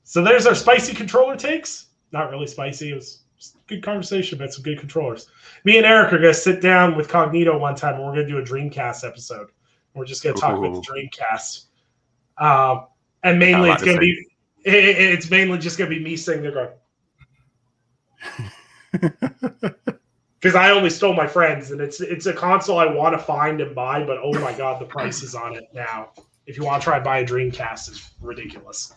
So there's our spicy controller takes. Not really spicy. It was just a good conversation about some good controllers. Me and Eric are going to sit down with Cognito one time, and we're going to do a Dreamcast episode. We're just going to talk about the Dreamcast. And mainly it's going to be... It's mainly just going to be me sitting there going... Because I only stole my friends, and it's a console I want to find and buy, but oh my god, the prices on it now. If you want to try and buy a Dreamcast, is ridiculous.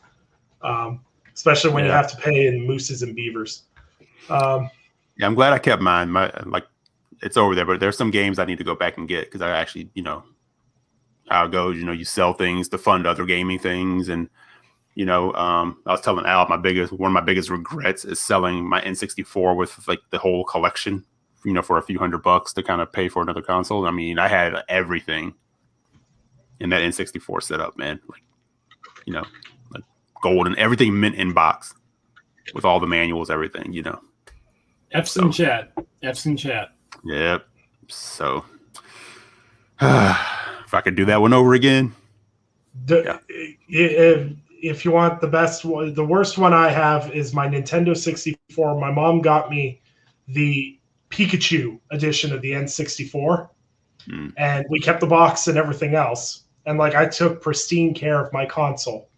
Especially when you have to pay in mooses and beavers. Yeah, I'm glad I kept mine. It's over there, but there's some games I need to go back and get because I actually, how it goes. You sell things to fund other gaming things, and I was telling Al one of my biggest regrets is selling my N64 with like the whole collection, for a few $100 to kind of pay for another console. I mean, I had everything in that N64 setup, man. Like gold and everything mint in box with all the manuals, everything, F's in chat. F's in chat. Yep. So if I could do that one over again. If you want the best one, the worst one I have is my Nintendo 64. My mom got me the Pikachu edition of the N64, and we kept the box and everything else. And I took pristine care of my console.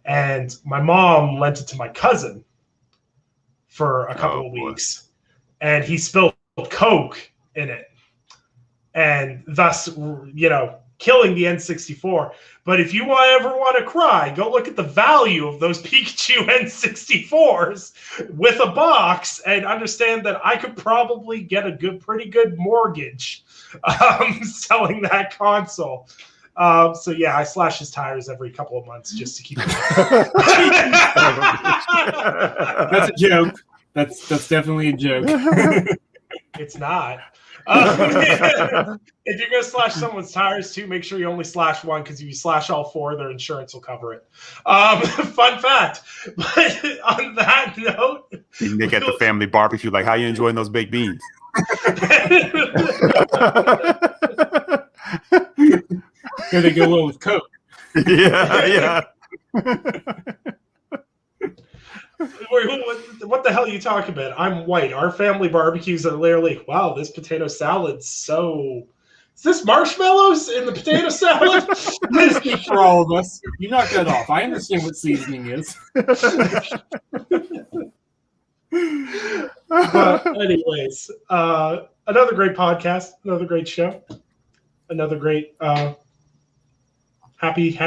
And my mom lent it to my cousin for a couple of weeks, and he spilled Coke in it, and thus, killing the N64. But if you ever want to cry, go look at the value of those Pikachu N64s with a box and understand that I could probably get a pretty good mortgage selling that console. So yeah, I slash his tires every couple of months just to keep it. That's a joke. That's definitely a joke. It's not. If you're going to slash someone's tires too, make sure you only slash one, because if you slash all four, their insurance will cover it. Fun fact. But on that note, Nick at the family barbecue, like, how you enjoying those baked beans? Here they go well with Coke. Yeah. What the hell are you talking about? I'm white. Our family barbecues are literally, wow, this potato salad's so... Is this marshmallows in the potato salad? Please speak for all of us. You knock that off. I understand what seasoning is. But anyways, another great podcast, another great show, another great happy.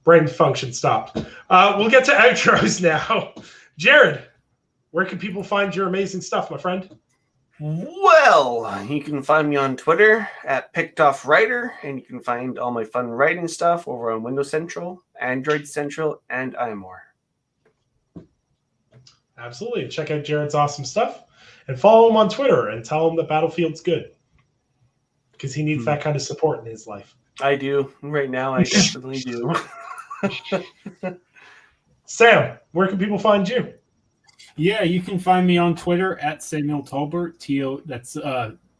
Brain function stopped. We'll get to outros now. Jared, where can people find your amazing stuff, my friend? Well, you can find me on Twitter at PickedOffWriter, and you can find all my fun writing stuff over on Windows Central, Android Central, and iMore. Absolutely. Check out Jared's awesome stuff and follow him on Twitter and tell him that Battlefield's good, because he needs that kind of support in his life. I do. Right now, I definitely do. Sam, where can people find you? Yeah, you can find me on Twitter at Samuel Tolbert. That's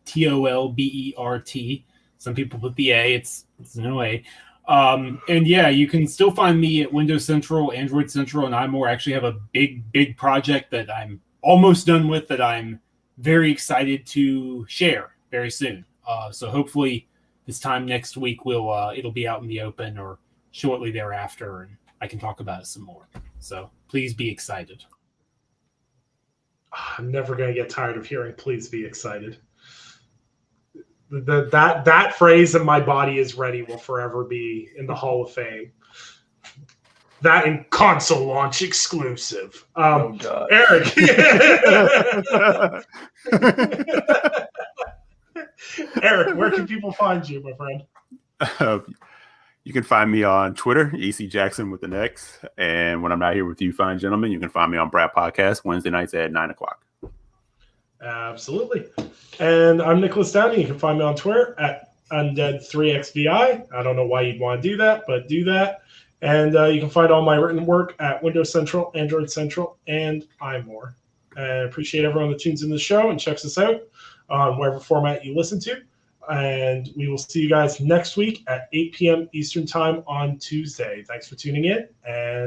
Tolbert. Some people put the A. It's no A. And yeah, you can still find me at Windows Central, Android Central, and iMore. I actually have a big project that I'm almost done with that I'm very excited to share very soon. So hopefully this time next week it'll be out in the open or shortly thereafter, and I can talk about it some more. So please be excited. I'm never going to get tired of hearing "please be excited." That phrase "and my body is ready" will forever be in the Hall of Fame. That and console launch exclusive. Oh God. Eric. Eric, where can people find you, my friend? You can find me on Twitter, EC Jackson with an X. And when I'm not here with you fine gentlemen, you can find me on Brad Podcast Wednesday nights at 9:00. Absolutely. And I'm Nicholas Downey. You can find me on Twitter at Undead3XVI. I don't know why you'd want to do that, but do that. And you can find all my written work at Windows Central, Android Central, and iMore. And I appreciate everyone that tunes in the show and checks us out on whatever format you listen to. And we will see you guys next week at 8 p.m. Eastern Time on Tuesday. Thanks for tuning in, and